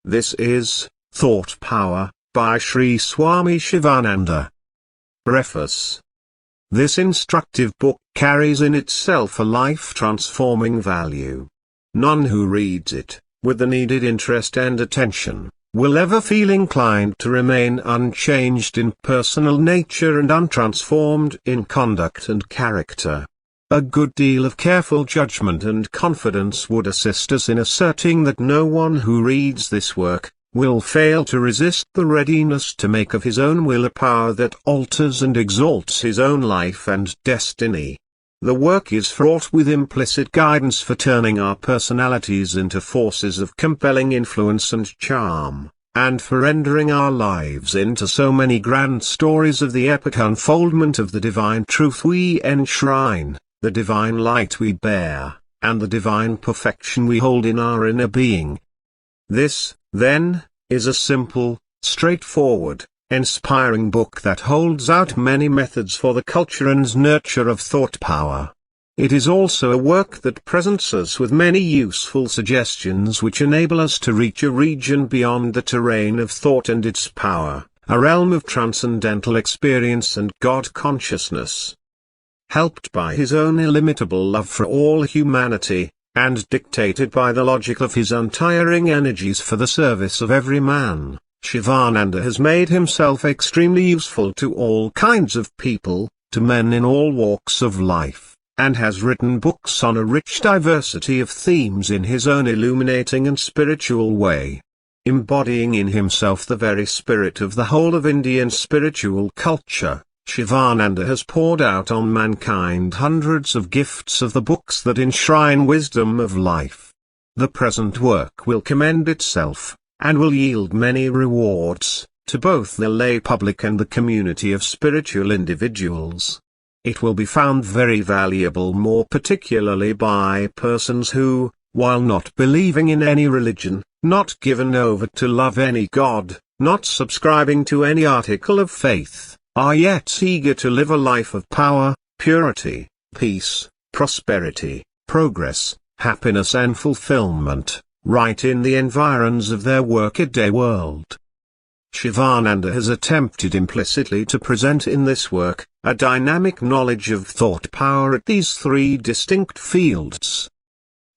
This is Thought Power, by Sri Swami Sivananda. Preface. This instructive book carries in itself a life-transforming value. None who reads it, with the needed interest and attention, will ever feel inclined to remain unchanged in personal nature and untransformed in conduct and character. A good deal of careful judgment and confidence would assist us in asserting that no one who reads this work will fail to resist the readiness to make of his own will a power that alters and exalts his own life and destiny. The work is fraught with implicit guidance for turning our personalities into forces of compelling influence and charm, and for rendering our lives into so many grand stories of the epic unfoldment of the divine truth we enshrine, the divine light we bear, and the divine perfection we hold in our inner being. This, then, is a simple, straightforward, inspiring book that holds out many methods for the culture and nurture of thought power. It is also a work that presents us with many useful suggestions which enable us to reach a region beyond the terrain of thought and its power, a realm of transcendental experience and God consciousness. Helped by his own illimitable love for all humanity, and dictated by the logic of his untiring energies for the service of every man, Sivananda has made himself extremely useful to all kinds of people, to men in all walks of life, and has written books on a rich diversity of themes in his own illuminating and spiritual way. Embodying in himself the very spirit of the whole of Indian spiritual culture, Sivananda has poured out on mankind hundreds of gifts of the books that enshrine wisdom of life. The present work will commend itself, and will yield many rewards, to both the lay public and the community of spiritual individuals. It will be found very valuable more particularly by persons who, while not believing in any religion, not given over to love any god, not subscribing to any article of faith, are yet eager to live a life of power, purity, peace, prosperity, progress, happiness and fulfillment, right in the environs of their workaday world. Sivananda has attempted implicitly to present in this work, a dynamic knowledge of thought power at these three distinct fields.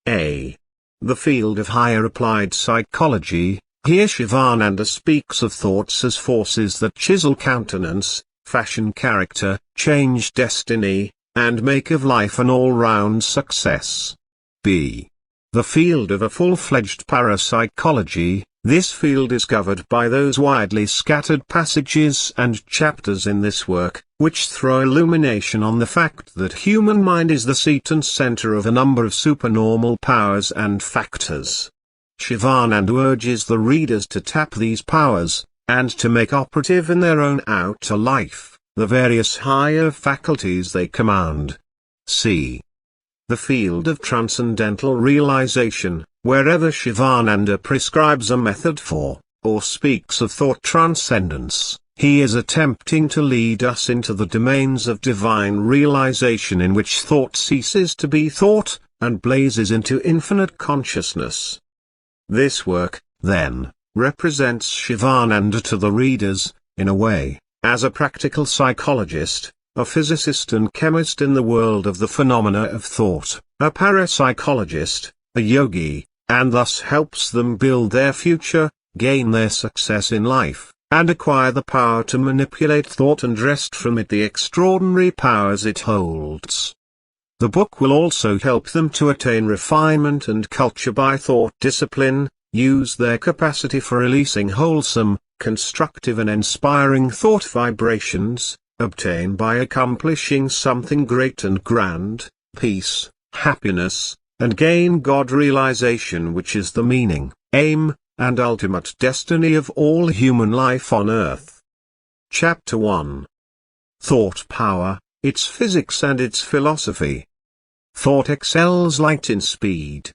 A. The field of higher applied psychology. Here Sivananda speaks of thoughts as forces that chisel countenance, fashion character, change destiny, and make of life an all-round success. B. The field of a full-fledged parapsychology. This field is covered by those widely scattered passages and chapters in this work, which throw illumination on the fact that human mind is the seat and center of a number of supernormal powers and factors. Sivananda urges the readers to tap these powers, and to make operative in their own outer life, the various higher faculties they command. C. The field of transcendental realization. Wherever Sivananda prescribes a method for, or speaks of thought transcendence, he is attempting to lead us into the domains of divine realization in which thought ceases to be thought, and blazes into infinite consciousness. This work, then, represents Sivananda to the readers, in a way, as a practical psychologist, a physicist and chemist in the world of the phenomena of thought, a parapsychologist, a yogi, and thus helps them build their future, gain their success in life, and acquire the power to manipulate thought and wrest from it the extraordinary powers it holds. The book will also help them to attain refinement and culture by thought discipline, use their capacity for releasing wholesome, constructive and inspiring thought vibrations, obtain by accomplishing something great and grand, peace, happiness, and gain God realization, which is the meaning, aim, and ultimate destiny of all human life on earth. Chapter 1. Thought Power, Its Physics and Its Philosophy. Thought excels light in speed.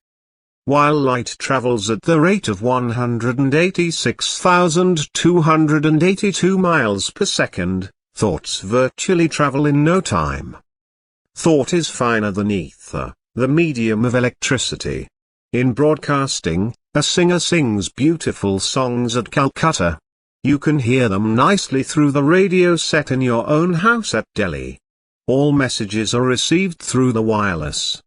While light travels at the rate of 186,282 miles per second, thoughts virtually travel in no time. Thought is finer than ether, the medium of electricity. In broadcasting, A singer sings beautiful songs at Calcutta. You can hear them nicely through the radio set in your own house at Delhi. All messages are received through the wireless.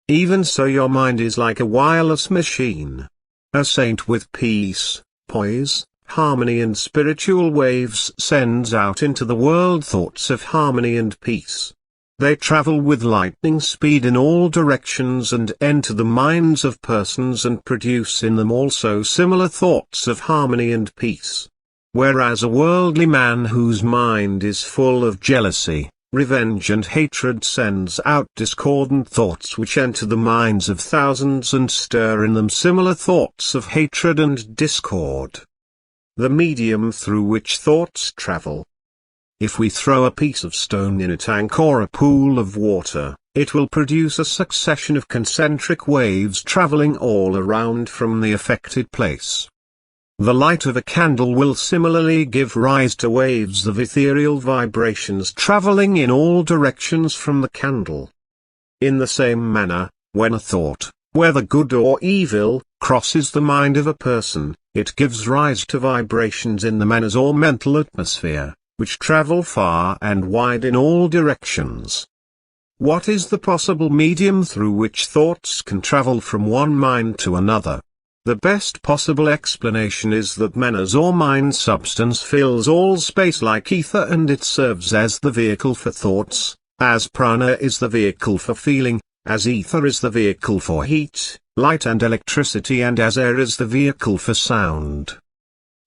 Even so, your mind is like a wireless machine. A saint with peace, poise, harmony and spiritual waves sends out into the world thoughts of harmony and peace. They travel with lightning speed in all directions and enter the minds of persons and produce in them also similar thoughts of harmony and peace. Whereas a worldly man whose mind is full of jealousy, revenge and hatred sends out discordant thoughts which enter the minds of thousands and stir in them similar thoughts of hatred and discord. The medium through which thoughts travel. If we throw a piece of stone in a tank or a pool of water, it will produce a succession of concentric waves traveling all around from the affected place. The light of a candle will similarly give rise to waves of ethereal vibrations traveling in all directions from the candle. In the same manner, when a thought, whether good or evil, crosses the mind of a person, it gives rise to vibrations in the manners or mental atmosphere, which travel far and wide in all directions. What is the possible medium through which thoughts can travel from one mind to another? The best possible explanation is that manners or mind substance fills all space like ether, and it serves as the vehicle for thoughts, as prana is the vehicle for feeling, as ether is the vehicle for heat, light and electricity, and as air is the vehicle for sound.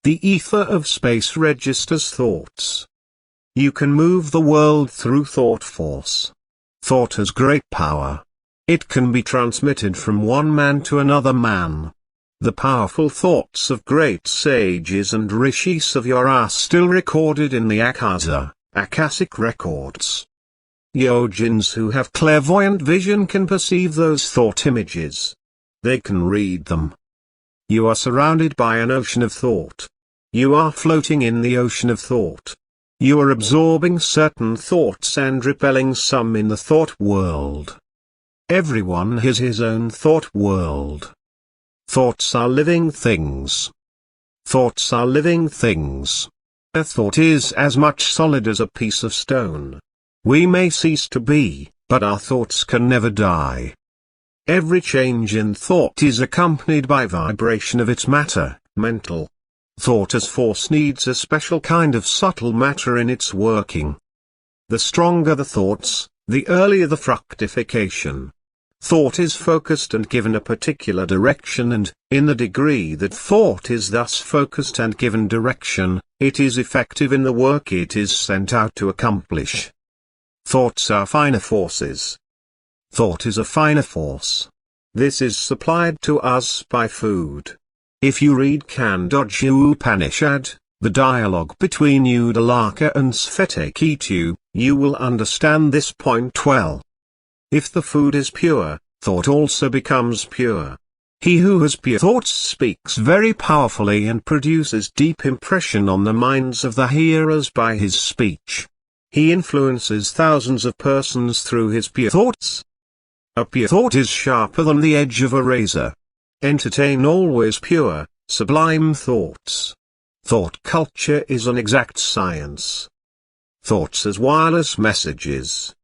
The ether of space registers thoughts. You can move the world through thought force. Thought has great power. It can be transmitted from one man to another man. The powerful thoughts of great sages and rishis of yore are still recorded in the Akashic records. Yogins who have clairvoyant vision can perceive those thought images. They can read them. You are surrounded by an ocean of thought. You are floating in the ocean of thought. You are absorbing certain thoughts and repelling some in the thought world. Everyone has his own thought world. Thoughts are living things. Thoughts are living things. A thought is as much solid as a piece of stone. We may cease to be, but our thoughts can never die. Every change in thought is accompanied by vibration of its matter, mental. Thought as force needs a special kind of subtle matter in its working. The stronger the thoughts, the earlier the fructification. Thought is focused and given a particular direction, and, in the degree that thought is thus focused and given direction, it is effective in the work it is sent out to accomplish. Thoughts are finer forces. Thought is a finer force. This is supplied to us by food. If you read Khandogya Upanishad, the dialogue between Udalaka and Svetaketu, you will understand this point well. If the food is pure, thought also becomes pure. He who has pure thoughts speaks very powerfully and produces deep impression on the minds of the hearers by his speech. He influences thousands of persons through his pure thoughts. A pure thought is sharper than the edge of a razor. Entertain always pure, sublime thoughts. Thought culture is an exact science. Thoughts as wireless messages.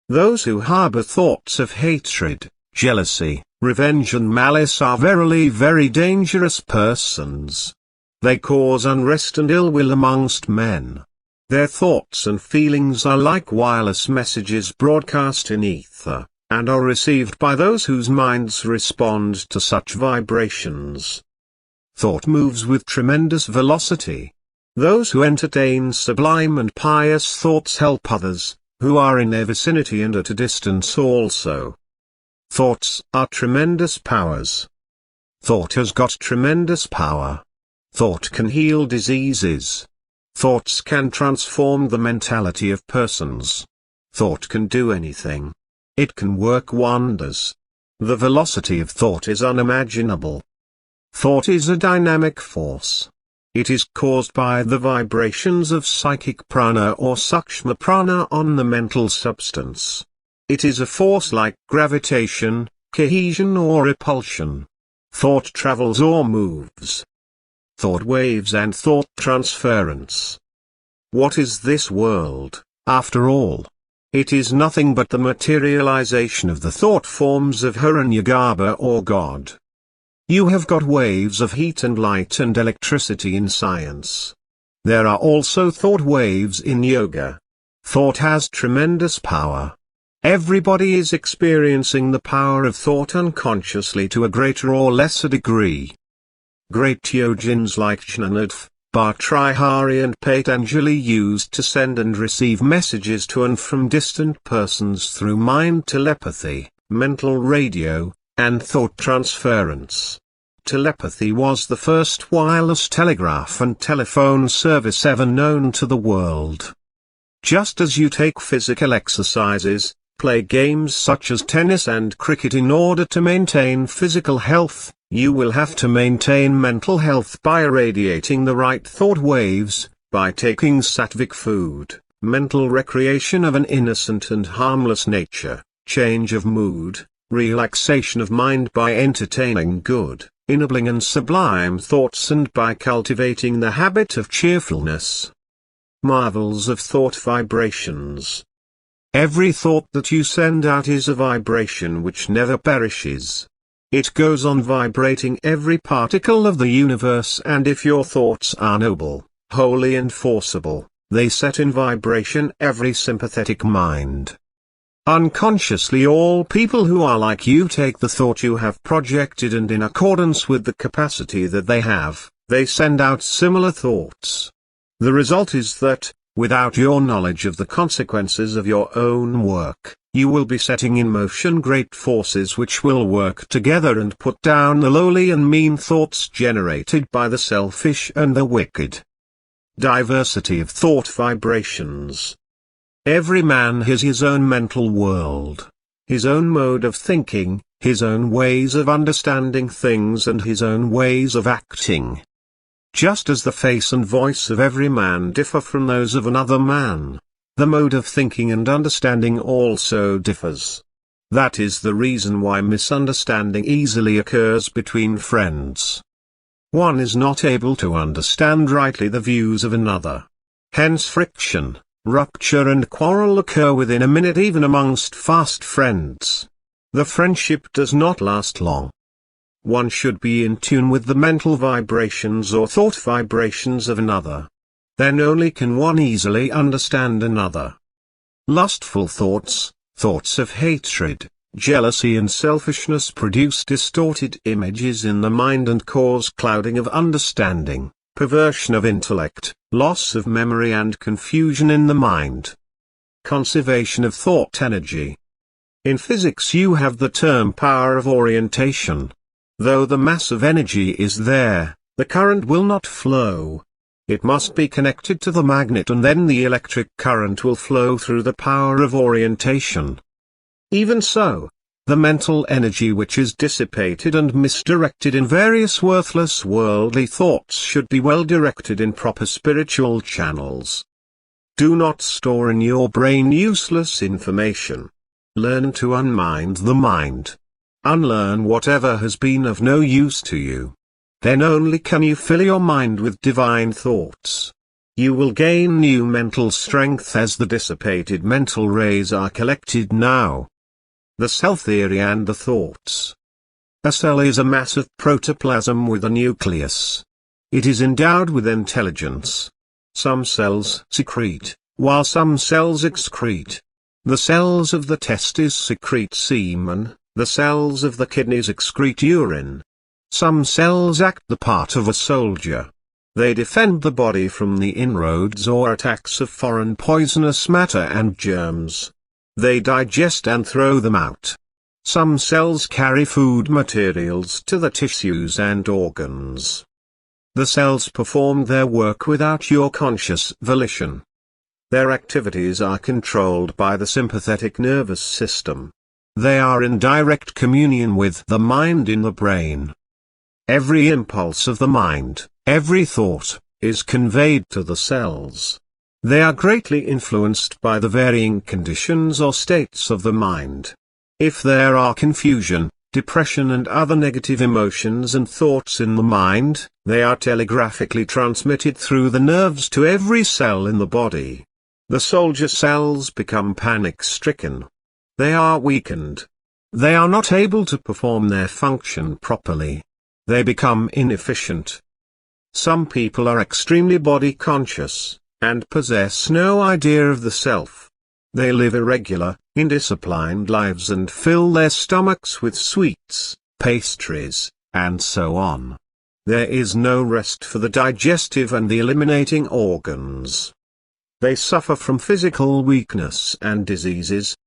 Those who harbor thoughts of hatred, jealousy, revenge and malice are verily very dangerous persons. They cause unrest and ill will amongst men. Their thoughts and feelings are like wireless messages broadcast in ether, and are received by those whose minds respond to such vibrations. Thought moves with tremendous velocity. Those who entertain sublime and pious thoughts help others, who are in their vicinity and at a distance also. Thoughts are tremendous powers. Thought has got tremendous power. Thought can heal diseases. Thoughts can transform the mentality of persons. Thought can do anything. It can work wonders. The velocity of thought is unimaginable. Thought is a dynamic force. It is caused by the vibrations of psychic prana or sukshma prana on the mental substance. It is a force like gravitation, cohesion or repulsion. Thought travels or moves. Thought waves and thought transference. What is this world, after all? It is nothing but the materialization of the thought forms of Hiranyagarbha or God. You have got waves of heat and light and electricity in science. There are also thought waves in yoga. Thought has tremendous power. Everybody is experiencing the power of thought unconsciously to a greater or lesser degree. Great yogins like Jnanadeva, Bhartrihari and Patanjali used to send and receive messages to and from distant persons through mind telepathy, mental radio, and thought transference. Telepathy was the first wireless telegraph and telephone service ever known to the world. Just as you take physical exercises, play games such as tennis and cricket in order to maintain physical health, you will have to maintain mental health by irradiating the right thought waves, by taking sattvic food, mental recreation of an innocent and harmless nature, change of mood, relaxation of mind by entertaining good, ennobling and sublime thoughts, and by cultivating the habit of cheerfulness. Marvels of thought vibrations. Every thought that you send out is a vibration which never perishes. It goes on vibrating every particle of the universe, and if your thoughts are noble, holy and forcible, they set in vibration every sympathetic mind. Unconsciously all people who are like you take the thought you have projected, and in accordance with the capacity that they have, they send out similar thoughts. The result is that, without your knowledge of the consequences of your own work, you will be setting in motion great forces which will work together and put down the lowly and mean thoughts generated by the selfish and the wicked. Diversity of thought vibrations. Every man has his own mental world, his own mode of thinking, his own ways of understanding things, and his own ways of acting. Just as the face and voice of every man differ from those of another man, the mode of thinking and understanding also differs. That is the reason why misunderstanding easily occurs between friends. One is not able to understand rightly the views of another. Hence friction, rupture and quarrel occur within a minute even amongst fast friends. The friendship does not last long. One should be in tune with the mental vibrations or thought vibrations of another. Then only can one easily understand another. Lustful thoughts, thoughts of hatred, jealousy and selfishness produce distorted images in the mind and cause clouding of understanding, perversion of intellect, loss of memory and confusion in the mind. Conservation of thought energy. In physics you have the term power of orientation. Though the mass of energy is there, the current will not flow. It must be connected to the magnet, and then the electric current will flow through the power of orientation. Even so, the mental energy which is dissipated and misdirected in various worthless worldly thoughts should be well directed in proper spiritual channels. Do not store in your brain useless information. Learn to unmind the mind. Unlearn whatever has been of no use to you. Then only can you fill your mind with divine thoughts. You will gain new mental strength as the dissipated mental rays are collected now. The cell theory and the thoughts. A cell is a mass of protoplasm with a nucleus. It is endowed with intelligence. Some cells secrete, while some cells excrete. The cells of the testes secrete semen. The cells of the kidneys excrete urine. Some cells act the part of a soldier. They defend the body from the inroads or attacks of foreign poisonous matter and germs. They digest and throw them out. Some cells carry food materials to the tissues and organs. The cells perform their work without your conscious volition. Their activities are controlled by the sympathetic nervous system. They are in direct communion with the mind in the brain. Every impulse of the mind, every thought, is conveyed to the cells. They are greatly influenced by the varying conditions or states of the mind. If there are confusion, depression and other negative emotions and thoughts in the mind, they are telegraphically transmitted through the nerves to every cell in the body. The soldier cells become panic-stricken. They are weakened. They are not able to perform their function properly. They become inefficient. Some people are extremely body-conscious, and possess no idea of the self. They live irregular, indisciplined lives and fill their stomachs with sweets, pastries, and so on. There is no rest for the digestive and the eliminating organs. They suffer from physical weakness and diseases.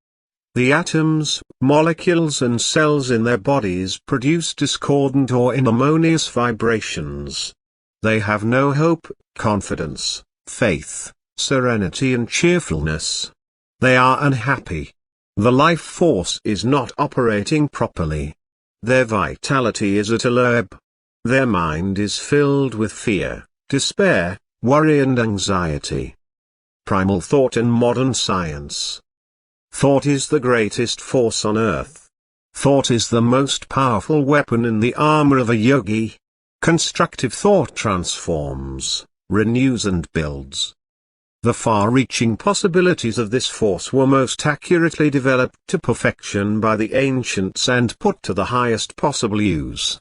The atoms, molecules and cells in their bodies produce discordant or inharmonious vibrations. They have no hope, confidence, faith, serenity and cheerfulness. They are unhappy. The life force is not operating properly. Their vitality is at a low ebb. Their mind is filled with fear, despair, worry and anxiety. Primal thought and modern science. Thought is the greatest force on earth. Thought is the most powerful weapon in the armor of a yogi. Constructive thought transforms, renews and builds. The far-reaching possibilities of this force were most accurately developed to perfection by the ancients and put to the highest possible use.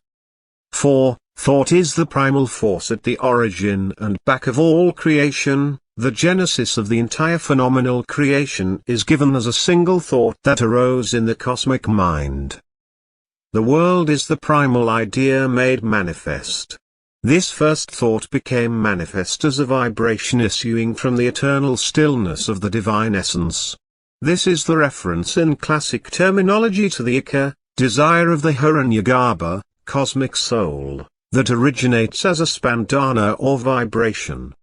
4. Thought is the primal force at the origin and back of all creation. The genesis of the entire phenomenal creation is given as a single thought that arose in the cosmic mind. The world is the primal idea made manifest. This first thought became manifest as a vibration issuing from the eternal stillness of the divine essence. This is the reference in classic terminology to the Ika, desire of the Hiranyagarbha, cosmic soul, that originates as a spandana or vibration.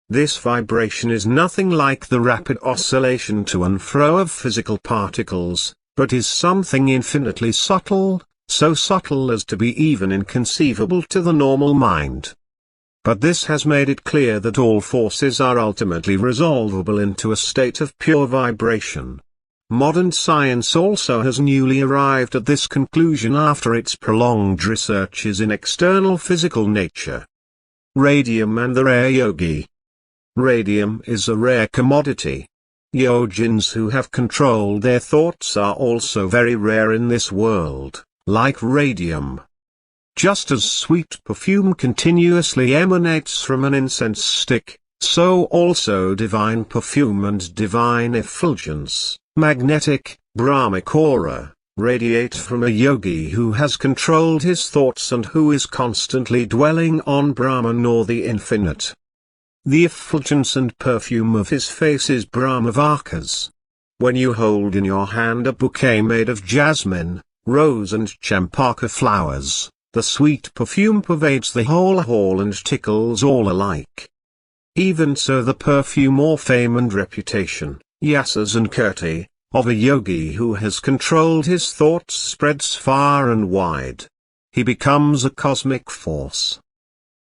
This vibration is nothing like the rapid oscillation to and fro of physical particles, but is something infinitely subtle, so subtle as to be even inconceivable to the normal mind. But this has made it clear that all forces are ultimately resolvable into a state of pure vibration. Modern science also has newly arrived at this conclusion after its prolonged researches in external physical nature. Radium and the rare yogi. Radium is a rare commodity. Yogins who have controlled their thoughts are also very rare in this world, like radium. Just as sweet perfume continuously emanates from an incense stick, so also divine perfume and divine effulgence, magnetic, Brahmic aura, radiate from a yogi who has controlled his thoughts and who is constantly dwelling on Brahman or the infinite. The effulgence and perfume of his face is Brahmavakas. When you hold in your hand a bouquet made of jasmine, rose and champaka flowers, the sweet perfume pervades the whole hall and tickles all alike. Even so the perfume or fame and reputation, yasas and kirti, of a yogi who has controlled his thoughts spreads far and wide. He becomes a cosmic force.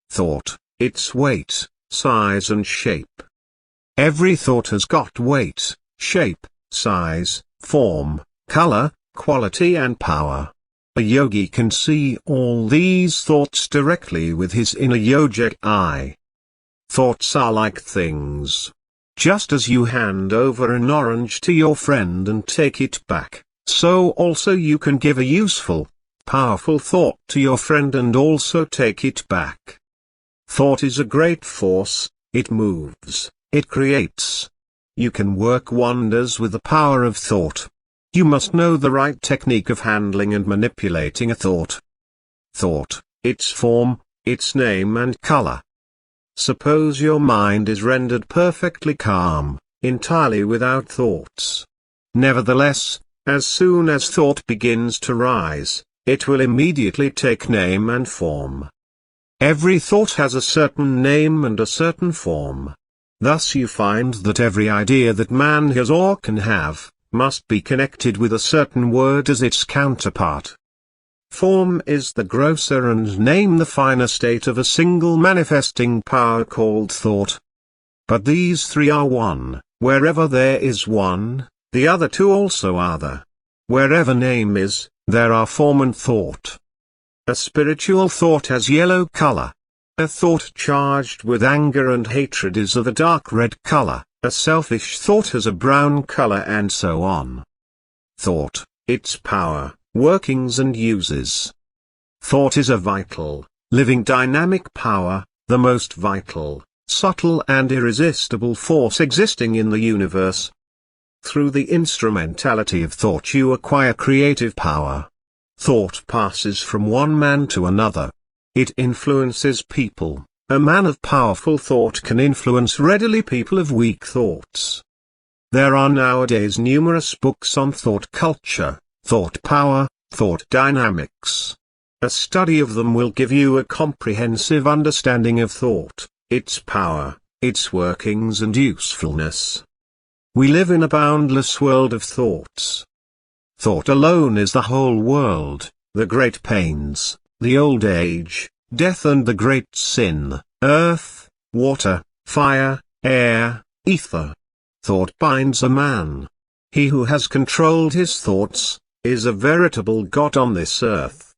Thought, its weight, size and shape. Every thought has got weight, shape, size, form, color, quality and power. A yogi can see all these thoughts directly with his inner yogic eye. Thoughts are like things. Just as you hand over an orange to your friend and take it back, so also you can give a useful, powerful thought to your friend and also take it back. Thought is a great force, it moves, it creates. You can work wonders with the power of thought. You must know the right technique of handling and manipulating a thought. Thought, its form, its name and color. Suppose your mind is rendered perfectly calm, entirely without thoughts. Nevertheless, as soon as thought begins to rise, it will immediately take name and form. Every thought has a certain name and a certain form. Thus you find that every idea that man has or can have, must be connected with a certain word as its counterpart. Form is the grosser and name the finer state of a single manifesting power called thought. But these three are one. Wherever there is one, the other two also are there. Wherever name is, There are form and thought. A spiritual thought has yellow color. A thought charged with anger and hatred is of a dark red color, a selfish thought has a brown color, and so on. Thought, its power, workings and uses. Thought is a vital, living dynamic power, the most vital, subtle and irresistible force existing in the universe. Through the instrumentality of thought you acquire creative power. Thought passes from one man to another. It influences people. A man of powerful thought can influence readily people of weak thoughts. There are nowadays numerous books on thought culture, thought power, thought dynamics. A study of them will give you a comprehensive understanding of thought, its power, its workings and usefulness. We live in a boundless world of thoughts. Thought alone is the whole world, the great pains, the old age, death and the great sin, earth, water, fire, air, ether. Thought binds a man. He who has controlled his thoughts, is a veritable god on this earth.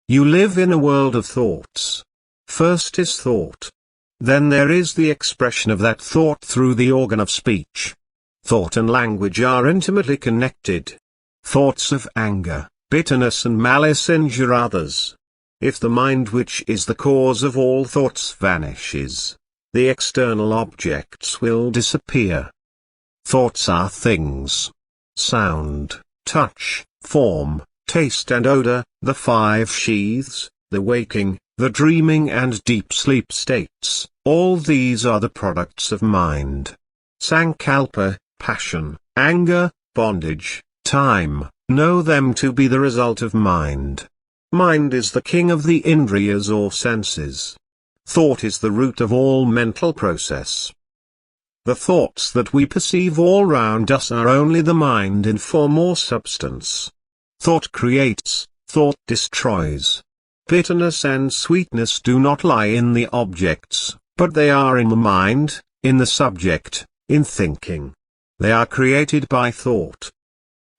You live in a world of thoughts. First is thought. Then there is the expression of that thought through the organ of speech. Thought and language are intimately connected. Thoughts of anger, bitterness and malice injure others. If the mind which is the cause of all thoughts vanishes, the external objects will disappear. Thoughts are things. Sound, touch, form, taste and odor, the five sheaths, the waking, the dreaming and deep sleep states, all these are the products of mind. Sankalpa, passion, anger, bondage, time, know them to be the result of mind. Mind is the king of the indriyas or senses. Thought is the root of all mental process. The thoughts that we perceive all round us are only the mind in form or substance. Thought creates, thought destroys. Bitterness and sweetness do not lie in the objects, but they are in the mind, in the subject, in thinking. They are created by thought.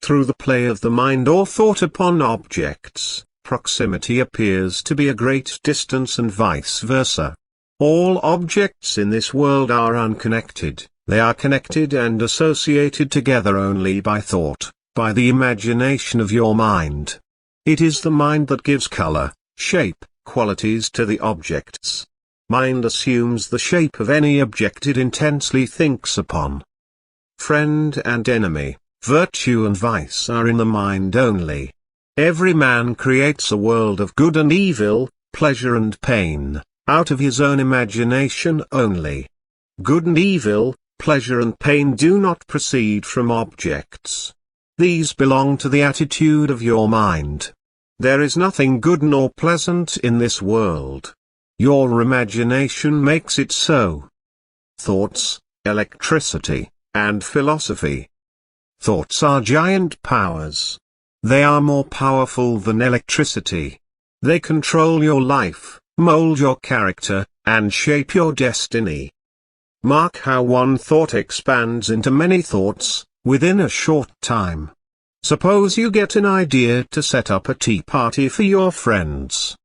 Through the play of the mind or thought upon objects, proximity appears to be a great distance and vice versa. All objects in this world are unconnected, they are connected and associated together only by thought, by the imagination of your mind. It is the mind that gives color, shape, qualities to the objects. Mind assumes the shape of any object it intensely thinks upon. Friend and enemy, virtue and vice are in the mind only. Every man creates a world of good and evil, pleasure and pain, out of his own imagination only. Good and evil, pleasure and pain do not proceed from objects. These belong to the attitude of your mind. There is nothing good nor pleasant in this world. Your imagination makes it so. Thoughts, electricity, and philosophy. Thoughts are giant powers. They are more powerful than electricity. They control your life, mold your character, and shape your destiny. Mark how one thought expands into many thoughts, within a short time. Suppose you get an idea to set up a tea party for your friends.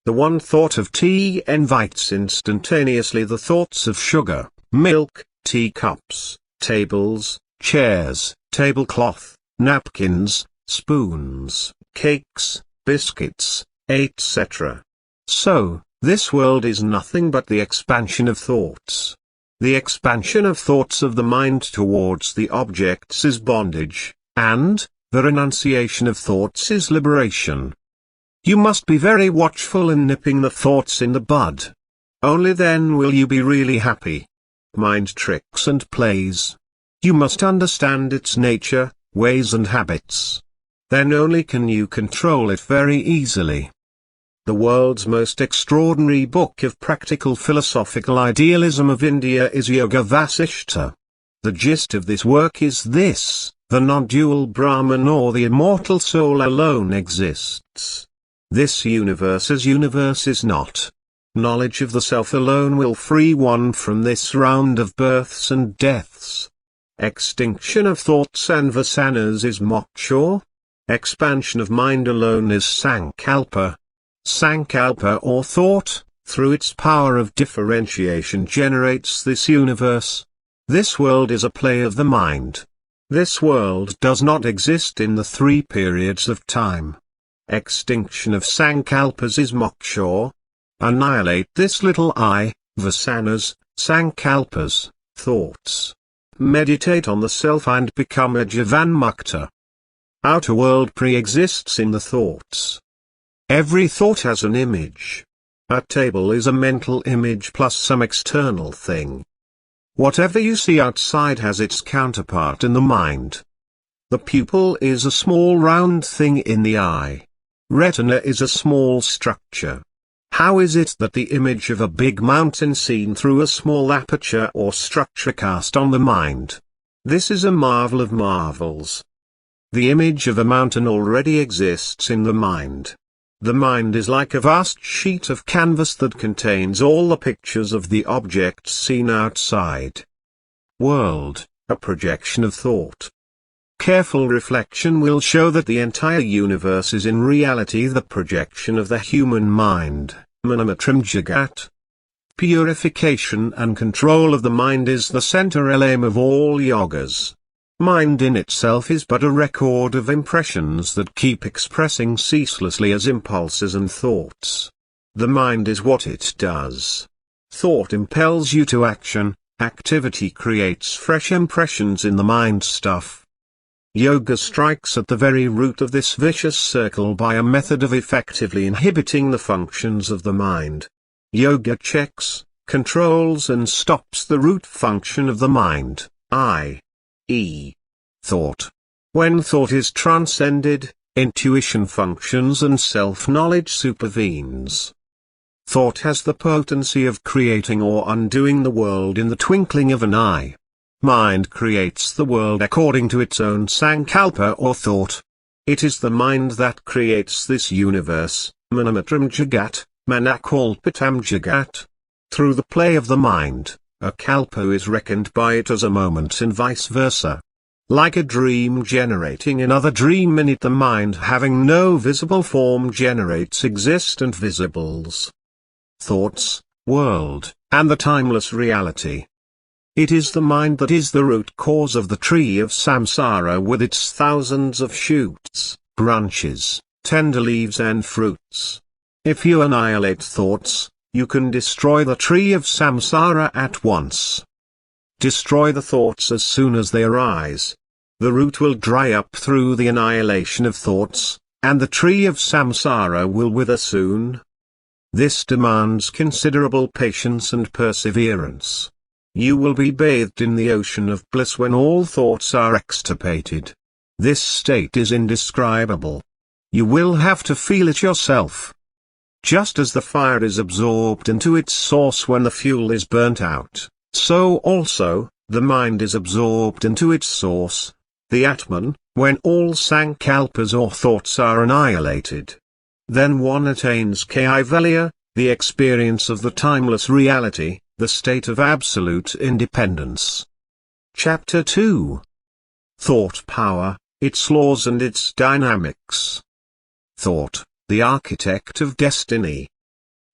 The one thought of tea invites instantaneously the thoughts of sugar, milk, teacups, tables, chairs, tablecloth, napkins, spoons, cakes, biscuits, etc. So, this world is nothing but the expansion of thoughts. The expansion of thoughts of the mind towards the objects is bondage, and the renunciation of thoughts is liberation. You must be very watchful in nipping the thoughts in the bud. Only then will you be really happy. Mind tricks and plays. You must understand its nature, ways and habits. Then only can you control it very easily. The world's most extraordinary book of practical philosophical idealism of India is Yoga Vasishta. The gist of this work is this: the non-dual Brahman or the immortal soul alone exists. This universe as universe is not. Knowledge of the self alone will free one from this round of births and deaths. Extinction of thoughts and vasanas is moksha. Expansion of mind alone is sankalpa. Sankalpa or thought, through its power of differentiation generates this universe. This world is a play of the mind. This world does not exist in the three periods of time. Extinction of sankalpas is moksha. Annihilate this little I, vasanas, sankalpas, thoughts. Meditate on the self and become a jivanmukta. Outer world pre-exists in the thoughts. Every thought has an image. A table is a mental image plus some external thing. Whatever you see outside has its counterpart in the mind. The pupil is a small round thing in the eye. Retina is a small structure. How is it that the image of a big mountain seen through a small aperture or structure cast on the mind? This is a marvel of marvels. The image of a mountain already exists in the mind. The mind is like a vast sheet of canvas that contains all the pictures of the objects seen outside. World, a projection of thought. Careful reflection will show that the entire universe is in reality the projection of the human mind, manamatram jagat. Purification and control of the mind is the central aim of all yogas. Mind in itself is but a record of impressions that keep expressing ceaselessly as impulses and thoughts. The mind is what it does. Thought impels you to action, activity creates fresh impressions in the mind stuff. Yoga strikes at the very root of this vicious circle by a method of effectively inhibiting the functions of the mind. Yoga checks, controls and stops the root function of the mind, i.e. thought. When thought is transcended, intuition functions and self-knowledge supervenes. Thought has the potency of creating or undoing the world in the twinkling of an eye. Mind creates the world according to its own sankalpa or thought. It is the mind that creates this universe, manamatram jagat, manakalpitam jagat. Through the play of the mind, a kalpa is reckoned by it as a moment and vice versa. Like a dream generating another dream in it, the mind having no visible form generates existent visibles. Thoughts, world, and the timeless reality. It is the mind that is the root cause of the tree of samsara with its thousands of shoots, branches, tender leaves and fruits. If you annihilate thoughts, you can destroy the tree of samsara at once. Destroy the thoughts as soon as they arise. The root will dry up through the annihilation of thoughts, and the tree of samsara will wither soon. This demands considerable patience and perseverance. You will be bathed in the ocean of bliss when all thoughts are extirpated. This state is indescribable. You will have to feel it yourself. Just as the fire is absorbed into its source when the fuel is burnt out, so also, the mind is absorbed into its source, the Atman, when all sankalpas or thoughts are annihilated. Then one attains kaivalya, the experience of the timeless reality, the state of absolute independence. Chapter 2. Thought Power, its Laws and its Dynamics. Thought, the architect of destiny.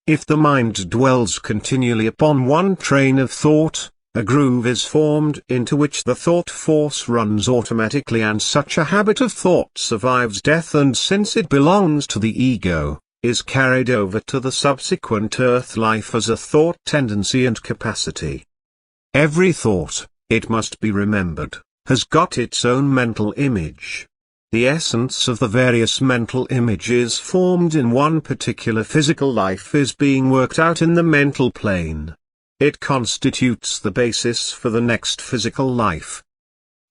If the mind dwells continually upon one train of thought, a groove is formed into which the thought force runs automatically, and such a habit of thought survives death, and since it belongs to the ego, is carried over to the subsequent earth life as a thought tendency and capacity. Every thought, it must be remembered, has got its own mental image. The essence of the various mental images formed in one particular physical life is being worked out in the mental plane. It constitutes the basis for the next physical life.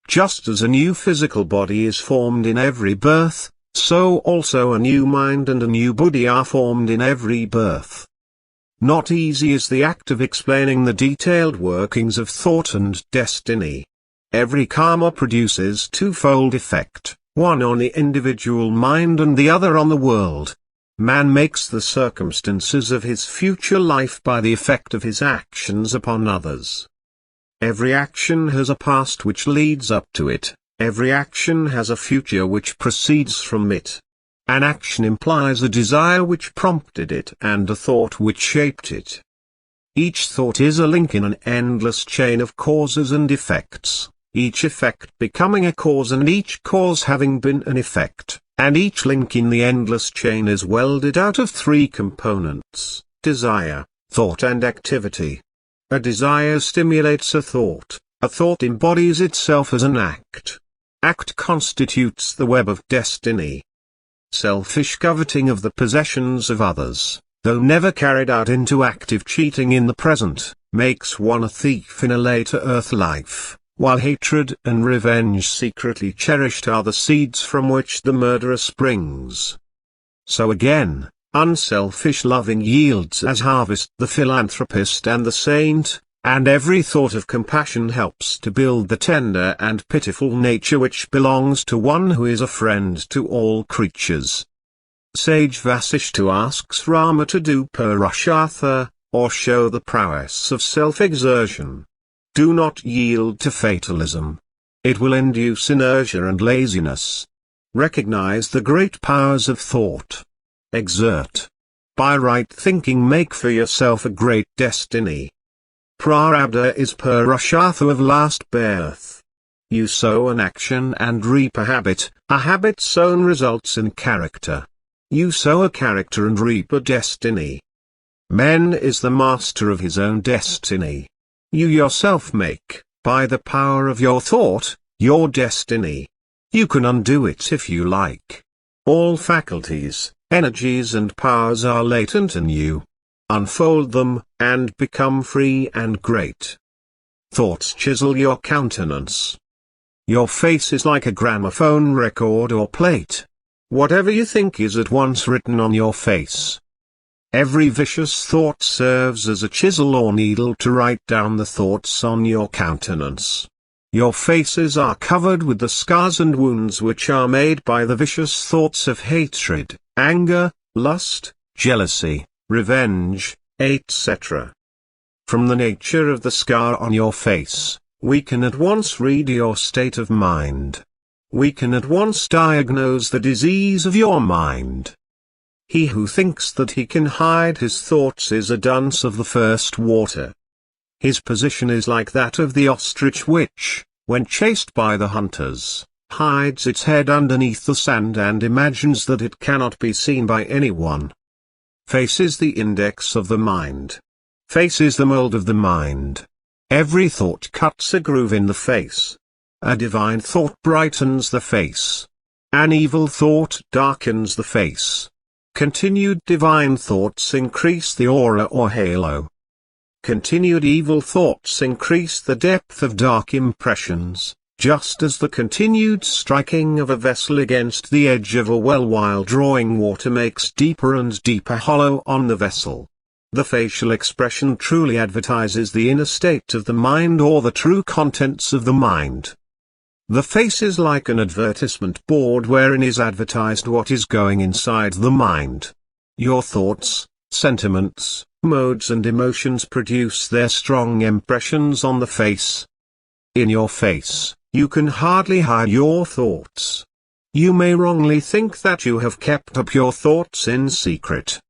Just as a new physical body is formed in every birth, so also a new mind and a new buddhi are formed in every birth. Not easy is the act of explaining the detailed workings of thought and destiny. Every karma produces twofold effect, one on the individual mind and the other on the world. Man makes the circumstances of his future life by the effect of his actions upon others. Every action has a past which leads up to it, Every action has a future which proceeds from it. An action implies a desire which prompted it and a thought which shaped it. Each thought is a link in an endless chain of causes and effects, each effect becoming a cause and each cause having been an effect, and each link in the endless chain is welded out of three components: desire, thought and activity. A desire stimulates a thought embodies itself as an act. Act constitutes the web of destiny. Selfish coveting of the possessions of others, though never carried out into active cheating in the present, makes one a thief in a later earth life, while hatred and revenge secretly cherished are the seeds from which the murderer springs. So again, unselfish loving yields as harvest the philanthropist and the saint, and every thought of compassion helps to build the tender and pitiful nature which belongs to one who is a friend to all creatures. Sage Vasishta asks Rama to do Purushartha, or show the prowess of self-exertion. Do not yield to fatalism. It will induce inertia and laziness. Recognize the great powers of thought. Exert. By right thinking make for yourself a great destiny. Prarabdha is Purushartha of last birth. You sow an action and reap a habit sown results in character. You sow a character and reap a destiny. Man is the master of his own destiny. You yourself make, by the power of your thought, your destiny. You can undo it if you like. All faculties, energies and powers are latent in you. Unfold them, and become free and great. Thoughts chisel your countenance. Your face is like a gramophone record or plate. Whatever you think is at once written on your face. Every vicious thought serves as a chisel or needle to write down the thoughts on your countenance. Your faces are covered with the scars and wounds which are made by the vicious thoughts of hatred, anger, lust, jealousy, revenge, etc. From the nature of the scar on your face, we can at once read your state of mind. We can at once diagnose the disease of your mind. He who thinks that he can hide his thoughts is a dunce of the first water. His position is like that of the ostrich which, when chased by the hunters, hides its head underneath the sand and imagines that it cannot be seen by anyone. Face is the index of the mind. Face is the mold of the mind. Every thought cuts a groove in the face. A divine thought brightens the face. An evil thought darkens the face. Continued divine thoughts increase the aura or halo. Continued evil thoughts increase the depth of dark impressions, just as the continued striking of a vessel against the edge of a well while drawing water makes deeper and deeper hollow on the vessel. The facial expression truly advertises the inner state of the mind or the true contents of the mind. The face is like an advertisement board wherein is advertised what is going inside the mind. Your thoughts, sentiments, modes and emotions produce their strong impressions on the face. In your face, you can hardly hide your thoughts. You may wrongly think that you have kept up your thoughts in secret.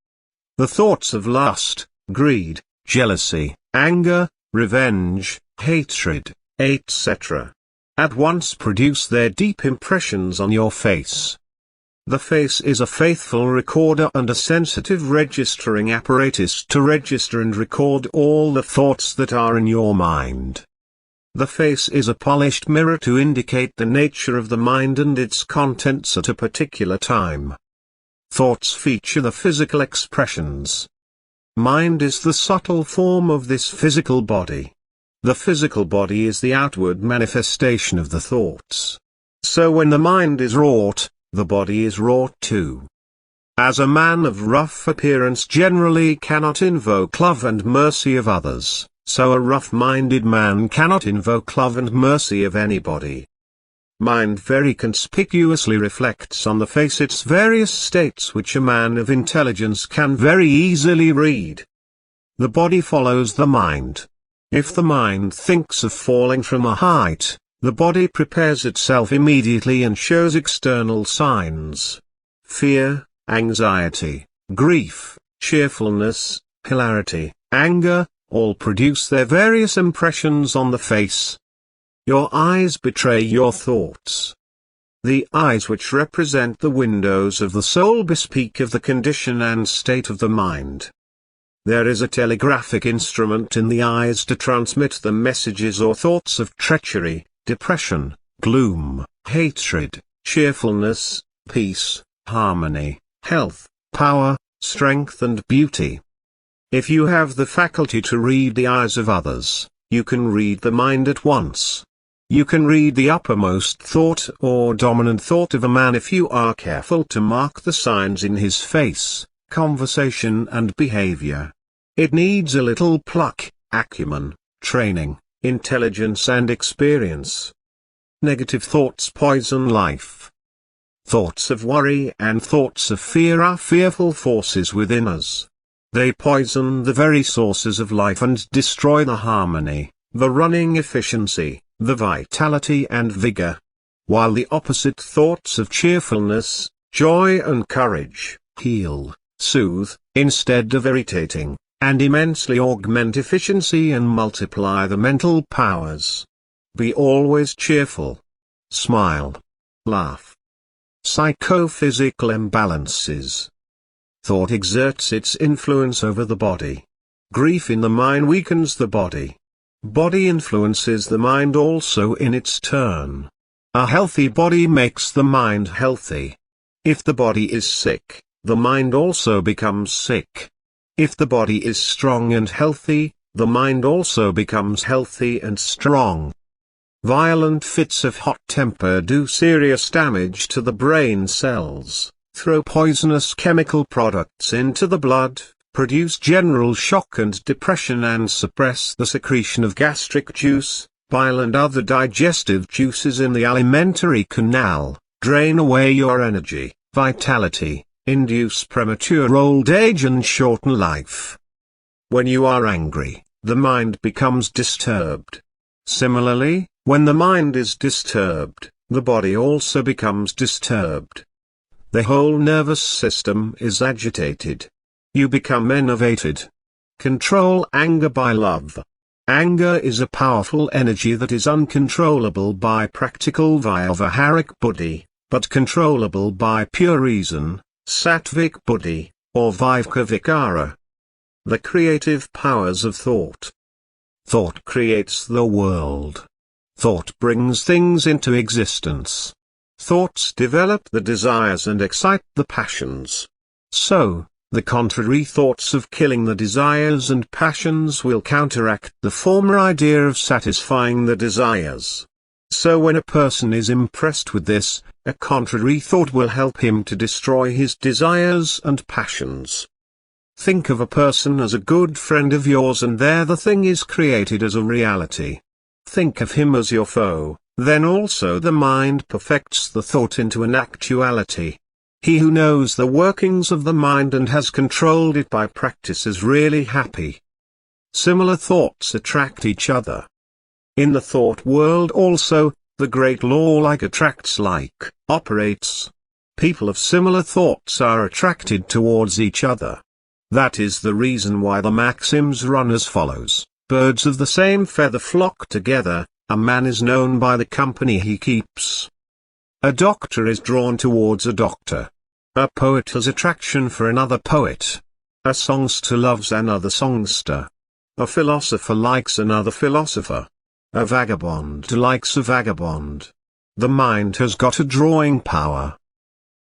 The thoughts of lust, greed, jealousy, anger, revenge, hatred, etc. at once produce their deep impressions on your face. The face is a faithful recorder and a sensitive registering apparatus to register and record all the thoughts that are in your mind. The face is a polished mirror to indicate the nature of the mind and its contents at a particular time. Thoughts feature the physical expressions. Mind is the subtle form of this physical body. The physical body is the outward manifestation of the thoughts. So when the mind is wrought, the body is wrought too. As a man of rough appearance generally cannot invoke love and mercy of others, so a rough-minded man cannot invoke love and mercy of anybody. Mind very conspicuously reflects on the face its various states which a man of intelligence can very easily read. The body follows the mind. If the mind thinks of falling from a height, The body prepares itself immediately and shows external signs. Fear, anxiety, grief, cheerfulness, hilarity, anger, all produce their various impressions on the face. Your eyes betray your thoughts. The eyes, which represent the windows of the soul, bespeak of the condition and state of the mind. There is a telegraphic instrument in the eyes to transmit the messages or thoughts of treachery, depression, gloom, hatred, cheerfulness, peace, harmony, health, power, strength and beauty. If you have the faculty to read the eyes of others, you can read the mind at once. You can read the uppermost thought or dominant thought of a man if you are careful to mark the signs in his face, conversation and behavior. It needs a little pluck, acumen, training, intelligence and experience. Negative thoughts poison life. Thoughts of worry and thoughts of fear are fearful forces within us. They poison the very sources of life and destroy the harmony, the running efficiency, the vitality and vigor. While the opposite thoughts of cheerfulness, joy and courage, heal, soothe, instead of irritating, and immensely augment efficiency and multiply the mental powers. Be always cheerful. Smile. Laugh. Psychophysical imbalances. Thought exerts its influence over the body. Grief in the mind weakens the body. Body influences the mind also in its turn. A healthy body makes the mind healthy. If the body is sick, the mind also becomes sick. If the body is strong and healthy, the mind also becomes healthy and strong. Violent fits of hot temper do serious damage to the brain cells, throw poisonous chemical products into the blood, produce general shock and depression and suppress the secretion of gastric juice, bile and other digestive juices in the alimentary canal, drain away your energy, vitality, induce premature old age and shorten life. When you are angry, the mind becomes disturbed. Similarly, when the mind is disturbed, the body also becomes disturbed. The whole nervous system is agitated. You become enervated. Control anger by love. Anger is a powerful energy that is uncontrollable by practical Vyavaharic buddhi, but controllable by pure reason, Sattvic buddhi, or Viveka vikara. The creative powers of thought. Thought creates the world. Thought brings things into existence. Thoughts develop the desires and excite the passions. So, the contrary thoughts of killing the desires and passions will counteract the former idea of satisfying the desires. So when a person is impressed with this, a contrary thought will help him to destroy his desires and passions. Think of a person as a good friend of yours and there the thing is created as a reality. Think of him as your foe, then also the mind perfects the thought into an actuality. He who knows the workings of the mind and has controlled it by practice is really happy. Similar thoughts attract each other. In the thought world also, the great law like attracts like, operates. People of similar thoughts are attracted towards each other. That is the reason why the maxims run as follows: birds of the same feather flock together, a man is known by the company he keeps. A doctor is drawn towards a doctor. A poet has attraction for another poet. A songster loves another songster. A philosopher likes another philosopher. A vagabond likes a vagabond. The mind has got a drawing power.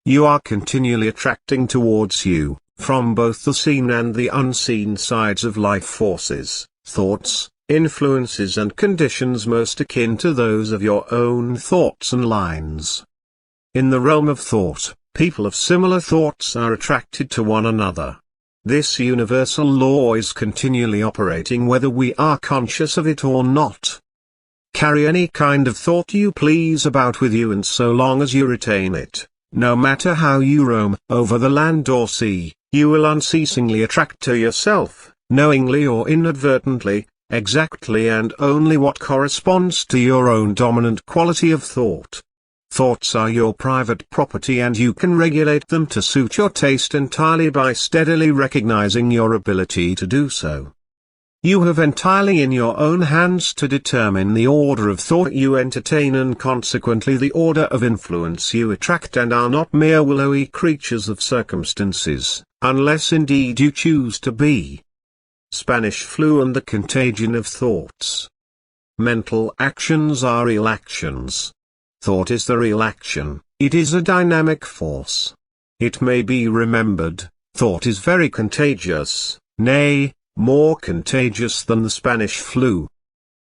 You are continually attracting towards you, from both the seen and the unseen sides of life forces, thoughts, influences and conditions most akin to those of your own thoughts and lines. In the realm of thought, people of similar thoughts are attracted to one another. This universal law is continually operating whether we are conscious of it or not. Carry any kind of thought you please about with you, and so long as you retain it, no matter how you roam over the land or sea, you will unceasingly attract to yourself, knowingly or inadvertently, exactly and only what corresponds to your own dominant quality of thought. Thoughts are your private property and you can regulate them to suit your taste entirely by steadily recognizing your ability to do so. You have entirely in your own hands to determine the order of thought you entertain and consequently the order of influence you attract, and are not mere willowy creatures of circumstances, unless indeed you choose to be. Spanish flu and the contagion of thoughts. Mental actions are real actions. Thought is the real action, it is a dynamic force. It may be remembered, thought is very contagious, nay, more contagious than the Spanish flu.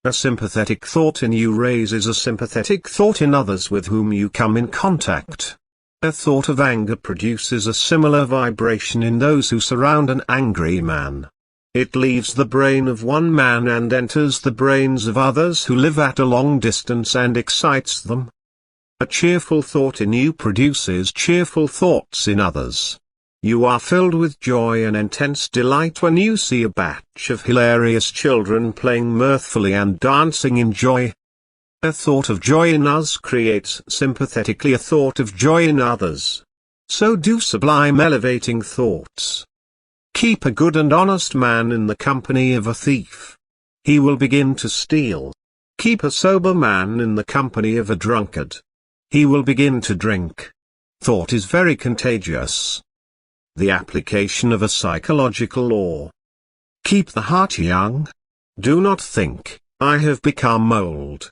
A sympathetic thought in you raises a sympathetic thought in others with whom you come in contact. A thought of anger produces a similar vibration in those who surround an angry man. It leaves the brain of one man and enters the brains of others who live at a long distance and excites them. A cheerful thought in you produces cheerful thoughts in others. You are filled with joy and intense delight when you see a batch of hilarious children playing mirthfully and dancing in joy. A thought of joy in us creates sympathetically a thought of joy in others. So do sublime elevating thoughts. Keep a good and honest man in the company of a thief. He will begin to steal. Keep a sober man in the company of a drunkard. He will begin to drink. Thought is very contagious. The application of a psychological law. Keep the heart young. Do not think, I have become old.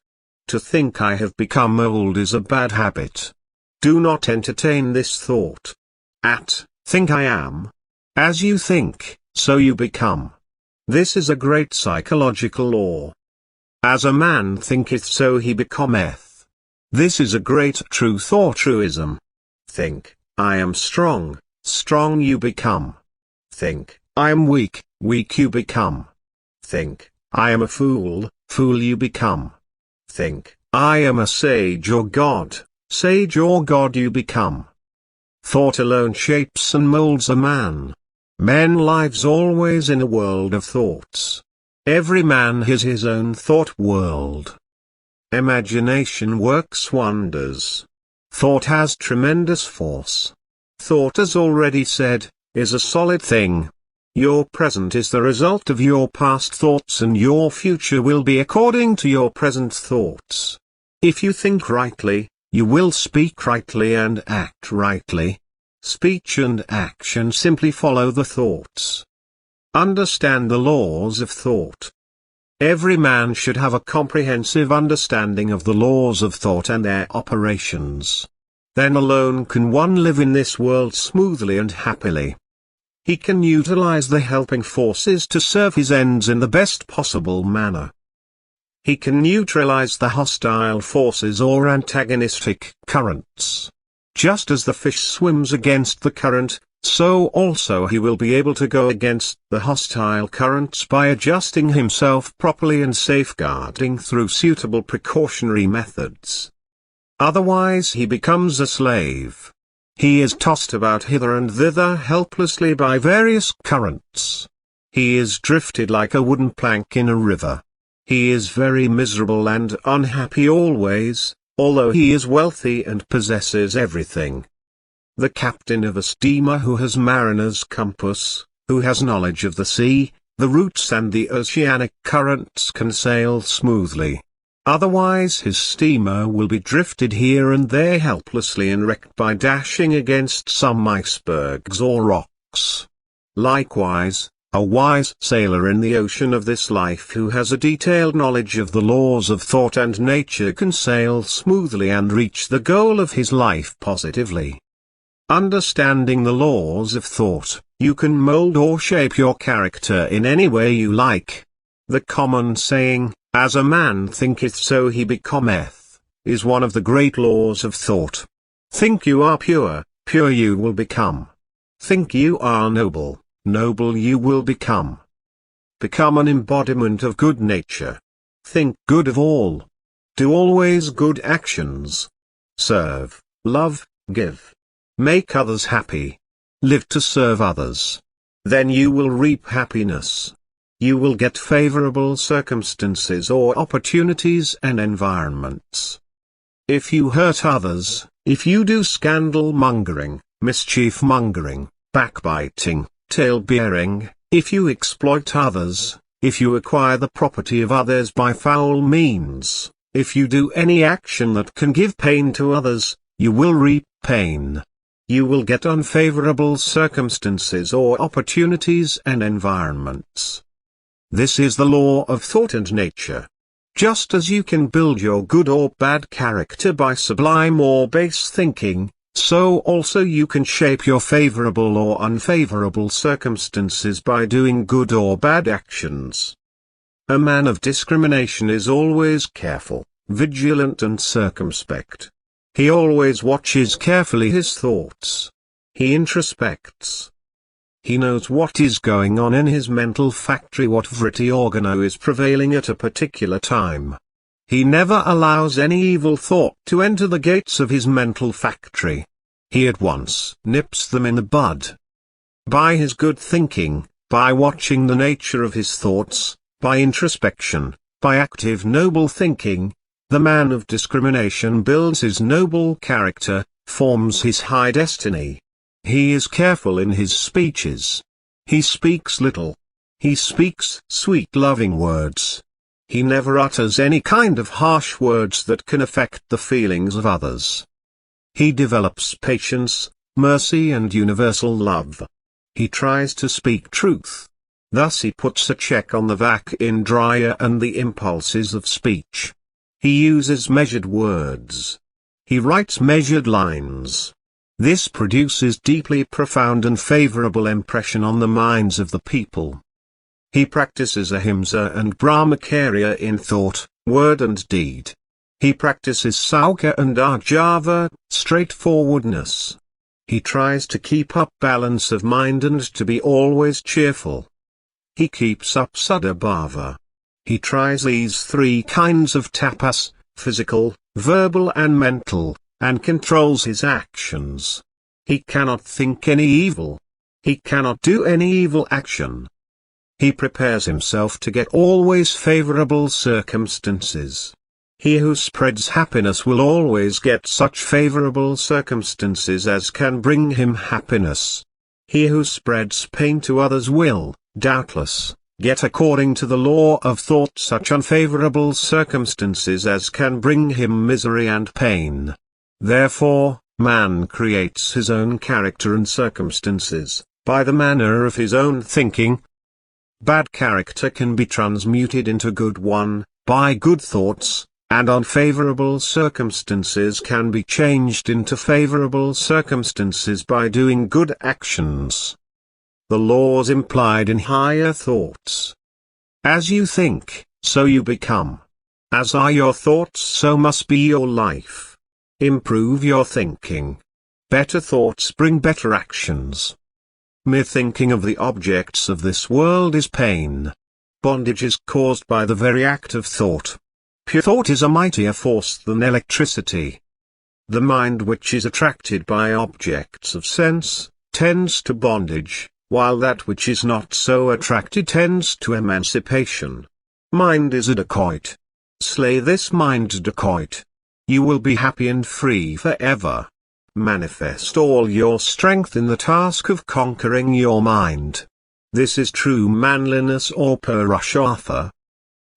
To think I have become old is a bad habit. Do not entertain this thought. Think I am. As you think, so you become. This is a great psychological law. As a man thinketh so he becometh. This is a great truth or truism. Think, I am strong. Strong you become. Think, I am weak, weak you become. Think, I am a fool, fool you become. Think, I am a sage or God, sage or God you become. Thought alone shapes and molds a man. Men lives always in a world of thoughts. Every man has his own thought world. Imagination works wonders. Thought has tremendous force. Thought, as already said, is a solid thing. Your present is the result of your past thoughts and your future will be according to your present thoughts. If you think rightly, you will speak rightly and act rightly. Speech and action simply follow the thoughts. Understand the laws of thought. Every man should have a comprehensive understanding of the laws of thought and their operations. Then alone can one live in this world smoothly and happily. He can utilize the helping forces to serve his ends in the best possible manner. He can neutralize the hostile forces or antagonistic currents. Just as the fish swims against the current, so also he will be able to go against the hostile currents by adjusting himself properly and safeguarding through suitable precautionary methods. Otherwise he becomes a slave. He is tossed about hither and thither helplessly by various currents. He is drifted like a wooden plank in a river. He is very miserable and unhappy always, although he is wealthy and possesses everything. The captain of a steamer who has mariner's compass, who has knowledge of the sea, the routes and the oceanic currents can sail smoothly. Otherwise his steamer will be drifted here and there helplessly and wrecked by dashing against some icebergs or rocks. Likewise, a wise sailor in the ocean of this life who has a detailed knowledge of the laws of thought and nature can sail smoothly and reach the goal of his life positively. Understanding the laws of thought, you can mold or shape your character in any way you like. The common saying, as a man thinketh so he becometh, is one of the great laws of thought. Think you are pure, pure you will become. Think you are noble, noble you will become. Become an embodiment of good nature. Think good of all. Do always good actions. Serve, love, give. Make others happy. Live to serve others. Then you will reap happiness. You will get favorable circumstances or opportunities and environments. If you hurt others, if you do scandal-mongering, mischief-mongering, backbiting, tale-bearing, if you exploit others, if you acquire the property of others by foul means, if you do any action that can give pain to others, you will reap pain. You will get unfavorable circumstances or opportunities and environments. This is the law of thought and nature. Just as you can build your good or bad character by sublime or base thinking, so also you can shape your favorable or unfavorable circumstances by doing good or bad actions. A man of discrimination is always careful, vigilant and circumspect. He always watches carefully his thoughts. He introspects. He knows what is going on in his mental factory, what vritti organo is prevailing at a particular time. He never allows any evil thought to enter the gates of his mental factory. He at once nips them in the bud. By his good thinking, by watching the nature of his thoughts, by introspection, by active noble thinking, the man of discrimination builds his noble character, forms his high destiny. He is careful in his speeches. He speaks little. He speaks sweet loving words. He never utters any kind of harsh words that can affect the feelings of others. He develops patience, mercy and universal love. He tries to speak truth. Thus he puts a check on the vac-indriya and the impulses of speech. He uses measured words. He writes measured lines. This produces deeply profound and favorable impression on the minds of the people. He practices ahimsa and brahmacharya in thought, word and deed. He practices saucha and arjava, straightforwardness. He tries to keep up balance of mind and to be always cheerful. He keeps up sadabhava. He tries these three kinds of tapas, physical, verbal and mental, and controls his actions. He cannot think any evil. He cannot do any evil action. He prepares himself to get always favorable circumstances. He who spreads happiness will always get such favorable circumstances as can bring him happiness. He who spreads pain to others will, doubtless, get according to the law of thought such unfavorable circumstances as can bring him misery and pain. Therefore, man creates his own character and circumstances, by the manner of his own thinking. Bad character can be transmuted into good one, by good thoughts, and unfavorable circumstances can be changed into favorable circumstances by doing good actions. The laws implied in higher thoughts. As you think, so you become. As are your thoughts, so must be your life. Improve your thinking. Better thoughts bring better actions. Mere thinking of the objects of this world is pain. Bondage is caused by the very act of thought. Pure thought is a mightier force than electricity. The mind which is attracted by objects of sense, tends to bondage, while that which is not so attracted tends to emancipation. Mind is a dacoit. Slay this mind dacoit. You will be happy and free forever. Manifest all your strength in the task of conquering your mind. This is true manliness or purushartha.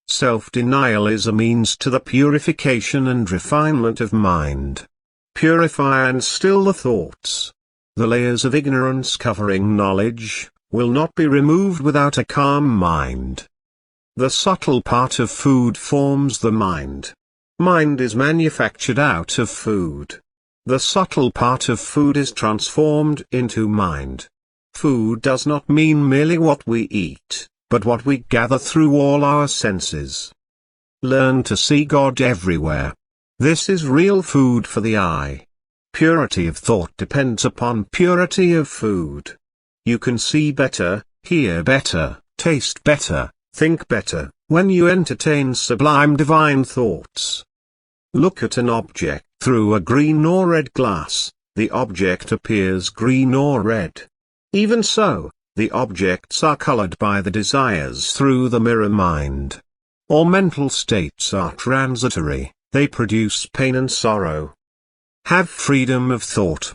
Self-denial is a means to the purification and refinement of mind. Purify and still the thoughts. The layers of ignorance covering knowledge, will not be removed without a calm mind. The subtle part of food forms the mind. Mind is manufactured out of food. The subtle part of food is transformed into mind. Food does not mean merely what we eat, but what we gather through all our senses. Learn to see God everywhere. This is real food for the eye. Purity of thought depends upon purity of food. You can see better, hear better, taste better, think better, when you entertain sublime divine thoughts. Look at an object through a green or red glass, the object appears green or red. Even so, The objects are colored by the desires through the mirror mind. All mental states are transitory, they produce pain and sorrow. Have freedom of thought.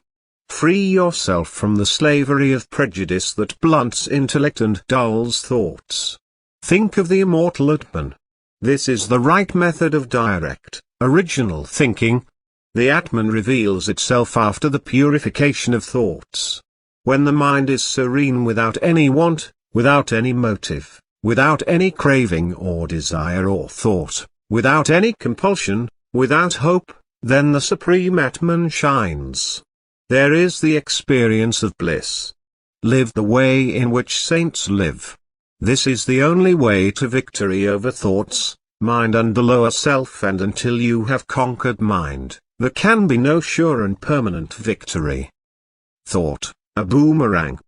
Free yourself from the slavery of prejudice that blunts intellect and dulls thoughts. Think of the immortal Atman. This is the right method of direct, original thinking. The Atman reveals itself after the purification of thoughts. When the mind is serene without any want, without any motive, without any craving or desire or thought, without any compulsion, without hope, then the Supreme Atman shines. There is the experience of bliss. Live the way in which saints live. This is the only way to victory over thoughts, mind and the lower self, and until you have conquered mind, there can be no sure and permanent victory. Thought, a boomerang.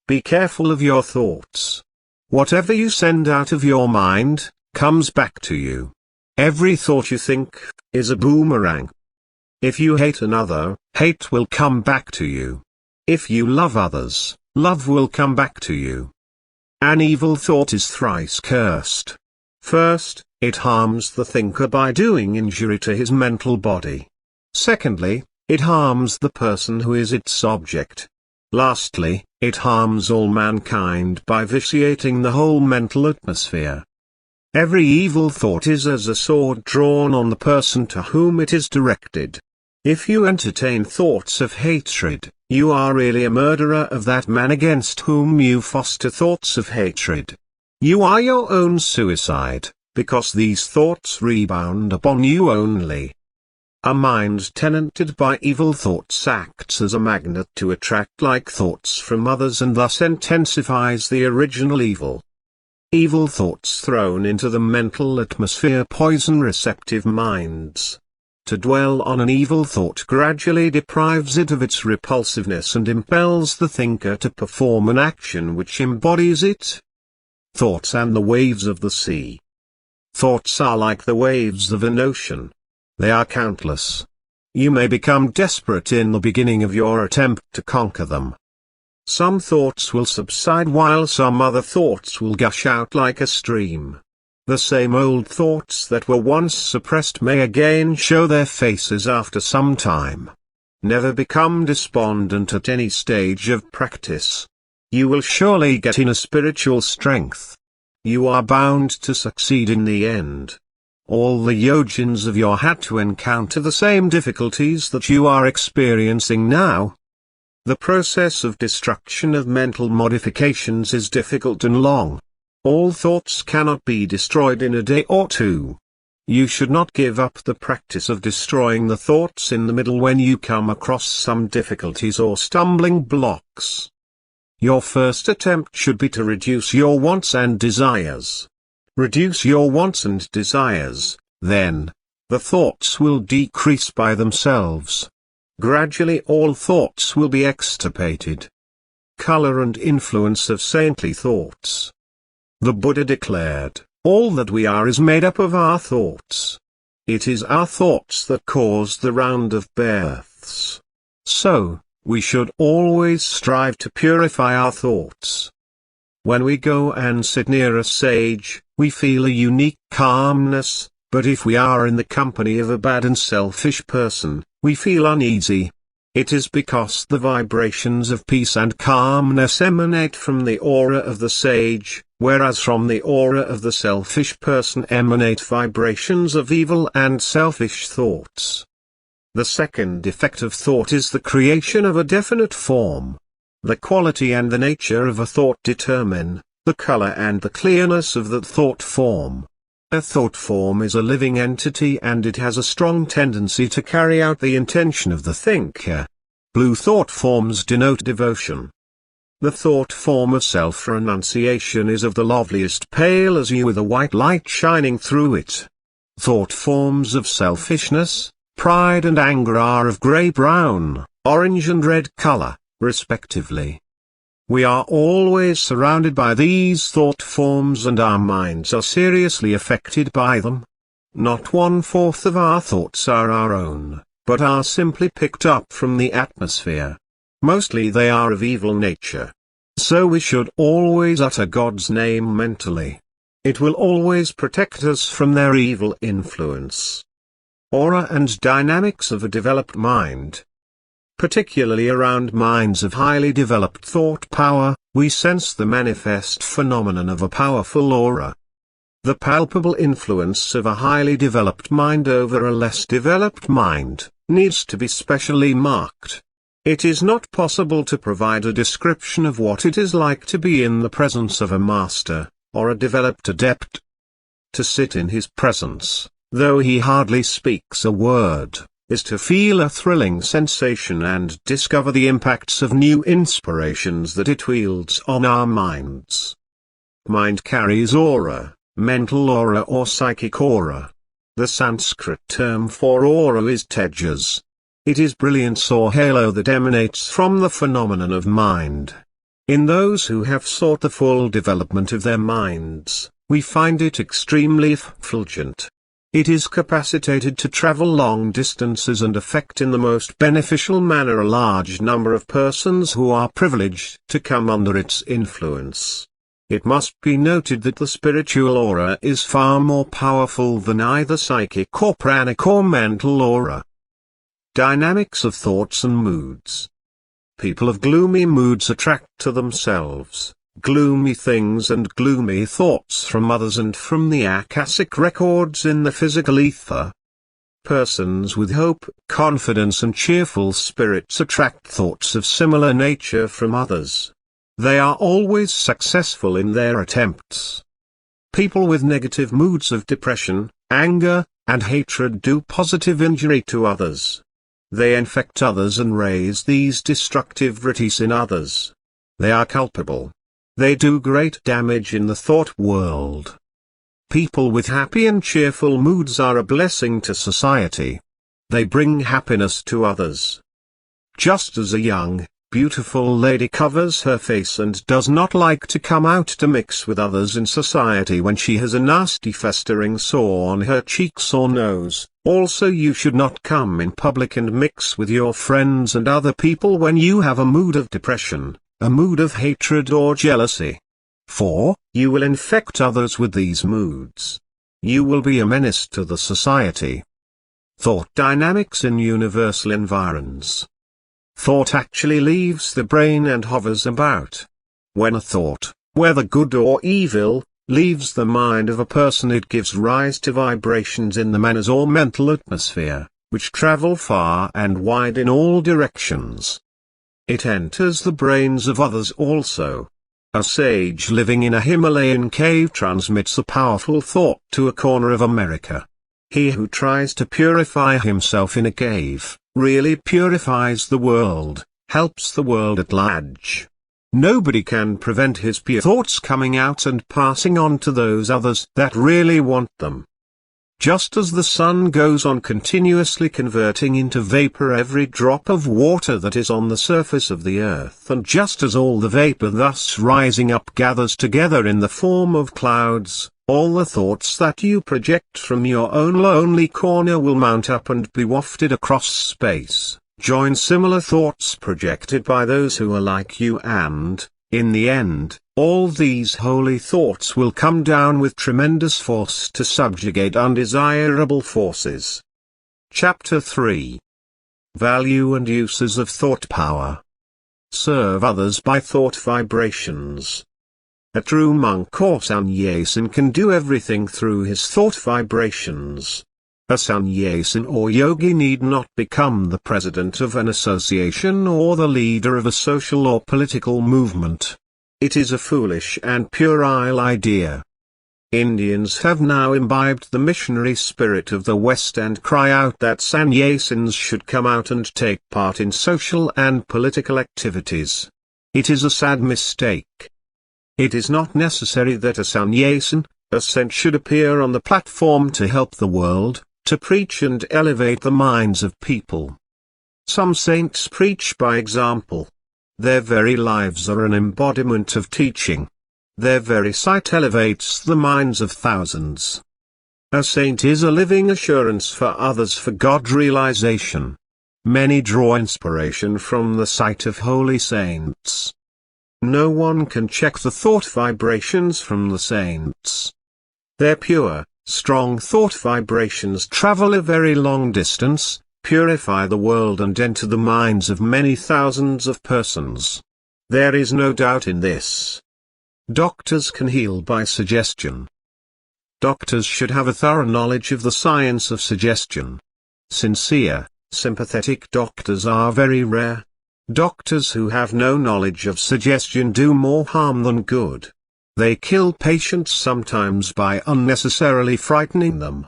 Be careful of your thoughts. Whatever you send out of your mind, comes back to you. Every thought you think, is a boomerang. If you hate another, hate will come back to you. If you love others, love will come back to you. An evil thought is thrice cursed. First, it harms the thinker by doing injury to his mental body. Secondly, it harms the person who is its object. Lastly, it harms all mankind by vitiating the whole mental atmosphere. Every evil thought is as a sword drawn on the person to whom it is directed. If you entertain thoughts of hatred, you are really a murderer of that man against whom you foster thoughts of hatred. You are your own suicide, because these thoughts rebound upon you only. A mind tenanted by evil thoughts acts as a magnet to attract like thoughts from others and thus intensifies the original evil. Evil thoughts thrown into the mental atmosphere poison receptive minds. To dwell on an evil thought gradually deprives it of its repulsiveness and impels the thinker to perform an action which embodies it. Thoughts and the waves of the sea. Thoughts are like the waves of an ocean. They are countless. You may become desperate in the beginning of your attempt to conquer them. Some thoughts will subside while some other thoughts will gush out like a stream. The same old thoughts that were once suppressed may again show their faces after some time. Never become despondent at any stage of practice. You will surely get inner spiritual strength. You are bound to succeed in the end. All the yogins of your had to encounter the same difficulties that you are experiencing now. The process of destruction of mental modifications is difficult and long. All thoughts cannot be destroyed in a day or two. You should not give up the practice of destroying the thoughts in the middle when you come across some difficulties or stumbling blocks. Your first attempt should be to reduce your wants and desires. Reduce your wants and desires, then, the thoughts will decrease by themselves. Gradually all thoughts will be extirpated. Color and influence of saintly thoughts. The Buddha declared, all that we are is made up of our thoughts. It is our thoughts that cause the round of births. So, we should always strive to purify our thoughts. When we go and sit near a sage, we feel a unique calmness, but if we are in the company of a bad and selfish person, we feel uneasy. It is because the vibrations of peace and calmness emanate from the aura of the sage, whereas from the aura of the selfish person emanate vibrations of evil and selfish thoughts. The second effect of thought is the creation of a definite form. The quality and the nature of a thought determine the color and the clearness of that thought form. A thought form is a living entity and it has a strong tendency to carry out the intention of the thinker. Blue thought forms denote devotion. The thought form of self-renunciation is of the loveliest pale azure with a white light shining through it. Thought forms of selfishness, pride and anger are of gray-brown, orange and red color, respectively. We are always surrounded by these thought forms and our minds are seriously affected by them. Not 1/4 of our thoughts are our own, but are simply picked up from the atmosphere. Mostly they are of evil nature. So we should always utter God's name mentally. It will always protect us from their evil influence. Aura and dynamics of a developed mind. Particularly around minds of highly developed thought power, we sense the manifest phenomenon of a powerful aura. The palpable influence of a highly developed mind over a less developed mind needs to be specially marked. It is not possible to provide a description of what it is like to be in the presence of a master, or a developed adept. To sit in his presence, though he hardly speaks a word, is to feel a thrilling sensation and discover the impacts of new inspirations that it wields on our minds. Mind carries aura, mental aura or psychic aura. The Sanskrit term for aura is tejas. It is brilliance or halo that emanates from the phenomenon of mind. In those who have sought the full development of their minds, we find it extremely effulgent. It is capacitated to travel long distances and affect in the most beneficial manner a large number of persons who are privileged to come under its influence. It must be noted that the spiritual aura is far more powerful than either psychic or pranic or mental aura. Dynamics of thoughts and moods. People of gloomy moods attract to themselves gloomy things and gloomy thoughts from others and from the Akashic records in the physical ether. Persons with hope, confidence and cheerful spirits attract thoughts of similar nature from others. They are always successful in their attempts. People with negative moods of depression, anger, and hatred do positive injury to others. They infect others and raise these destructive vrittis in others. They are culpable. They do great damage in the thought world. People with happy and cheerful moods are a blessing to society. They bring happiness to others. Just as a young, beautiful lady covers her face and does not like to come out to mix with others in society when she has a nasty festering sore on her cheeks or nose, also you should not come in public and mix with your friends and other people when you have a mood of depression, a mood of hatred or jealousy. For, you will infect others with these moods. You will be a menace to the society. Thought dynamics in universal environs. Thought actually leaves the brain and hovers about. When a thought, whether good or evil, leaves the mind of a person, it gives rise to vibrations in the manners or mental atmosphere, which travel far and wide in all directions. It enters the brains of others also. A sage living in a Himalayan cave transmits a powerful thought to a corner of America. He who tries to purify himself in a cave, really purifies the world, helps the world at large. Nobody can prevent his pure thoughts coming out and passing on to those others that really want them. Just as the sun goes on continuously converting into vapor every drop of water that is on the surface of the earth, and just as all the vapor thus rising up gathers together in the form of clouds, all the thoughts that you project from your own lonely corner will mount up and be wafted across space, join similar thoughts projected by those who are like you, and, in the end, all these holy thoughts will come down with tremendous force to subjugate undesirable forces. Chapter 3. Value and uses of thought power. Serve others by thought vibrations. A true monk or sannyasin can do everything through his thought vibrations. A sannyasin or yogi need not become the president of an association or the leader of a social or political movement. It is a foolish and puerile idea. Indians have now imbibed the missionary spirit of the West and cry out that sannyasins should come out and take part in social and political activities. It is a sad mistake. It is not necessary that a sannyasin, a saint, should appear on the platform to help the world, to preach and elevate the minds of people. Some saints preach by example. Their very lives are an embodiment of teaching. Their very sight elevates the minds of thousands. A saint is a living assurance for others for God realization. Many draw inspiration from the sight of holy saints. No one can check the thought vibrations from the saints. Their pure, strong thought vibrations travel a very long distance, purify the world and enter the minds of many thousands of persons. There is no doubt in this. Doctors can heal by suggestion. Doctors should have a thorough knowledge of the science of suggestion. Sincere, sympathetic doctors are very rare. Doctors who have no knowledge of suggestion do more harm than good. They kill patients sometimes by unnecessarily frightening them.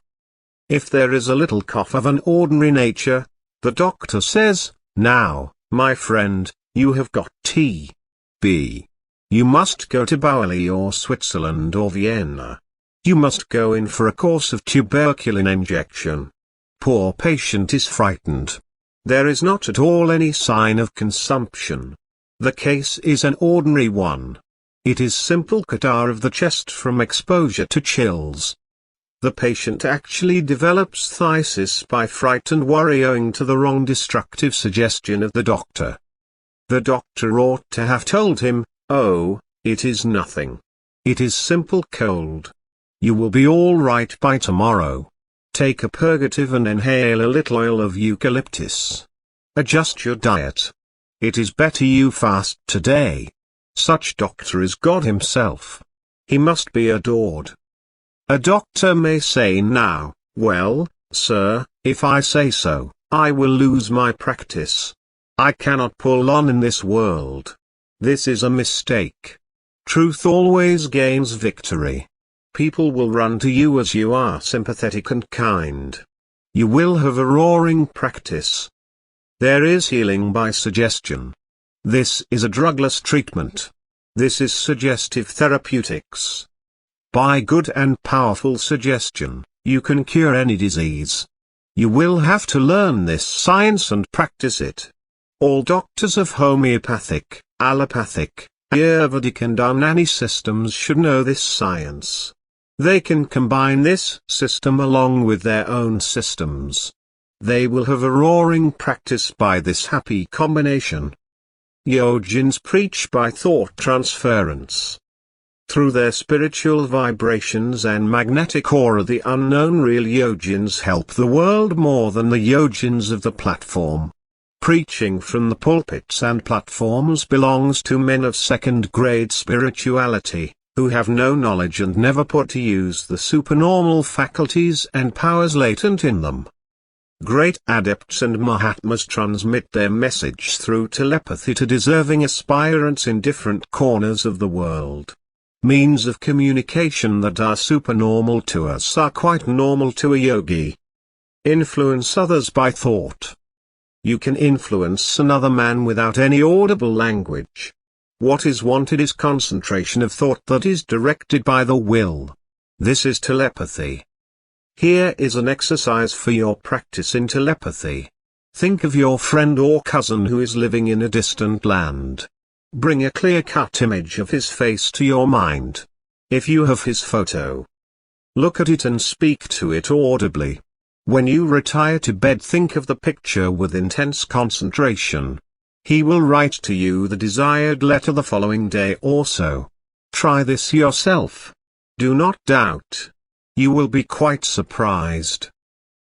If there is a little cough of an ordinary nature, the doctor says, "Now, my friend, you have got TB. You must go to Bali or Switzerland or Vienna. You must go in for a course of tuberculin injection." Poor patient is frightened. There is not at all any sign of consumption. The case is an ordinary one. It is simple catarrh of the chest from exposure to chills. The patient actually develops phthisis by fright and worry owing to the wrong destructive suggestion of the doctor. The doctor ought to have told him, "Oh, it is nothing. It is simple cold. You will be all right by tomorrow. Take a purgative and inhale a little oil of eucalyptus. Adjust your diet. It is better you fast today." Such doctor is God himself. He must be adored. A doctor may say now, "Well, sir, if I say so, I will lose my practice. I cannot pull on in this world." This is a mistake. Truth always gains victory. People will run to you as you are sympathetic and kind. You will have a roaring practice. There is healing by suggestion. This is a drugless treatment. This is suggestive therapeutics. By good and powerful suggestion, you can cure any disease. You will have to learn this science and practice it. All doctors of homeopathic, allopathic, Ayurvedic and Unani systems should know this science. They can combine this system along with their own systems. They will have a roaring practice by this happy combination. Yogins preach by thought transference. Through their spiritual vibrations and magnetic aura, the unknown real yogins help the world more than the yogins of the platform. Preaching from the pulpits and platforms belongs to men of second-grade spirituality, who have no knowledge and never put to use the supernormal faculties and powers latent in them. Great adepts and mahatmas transmit their message through telepathy to deserving aspirants in different corners of the world. Means of communication that are supernormal to us are quite normal to a yogi. Influence others by thought. You can influence another man without any audible language. What is wanted is concentration of thought that is directed by the will. This is telepathy. Here is an exercise for your practice in telepathy. Think of your friend or cousin who is living in a distant land. Bring a clear-cut image of his face to your mind. If you have his photo, look at it and speak to it audibly. When you retire to bed, think of the picture with intense concentration. He will write to you the desired letter the following day or so. Try this yourself. Do not doubt. You will be quite surprised.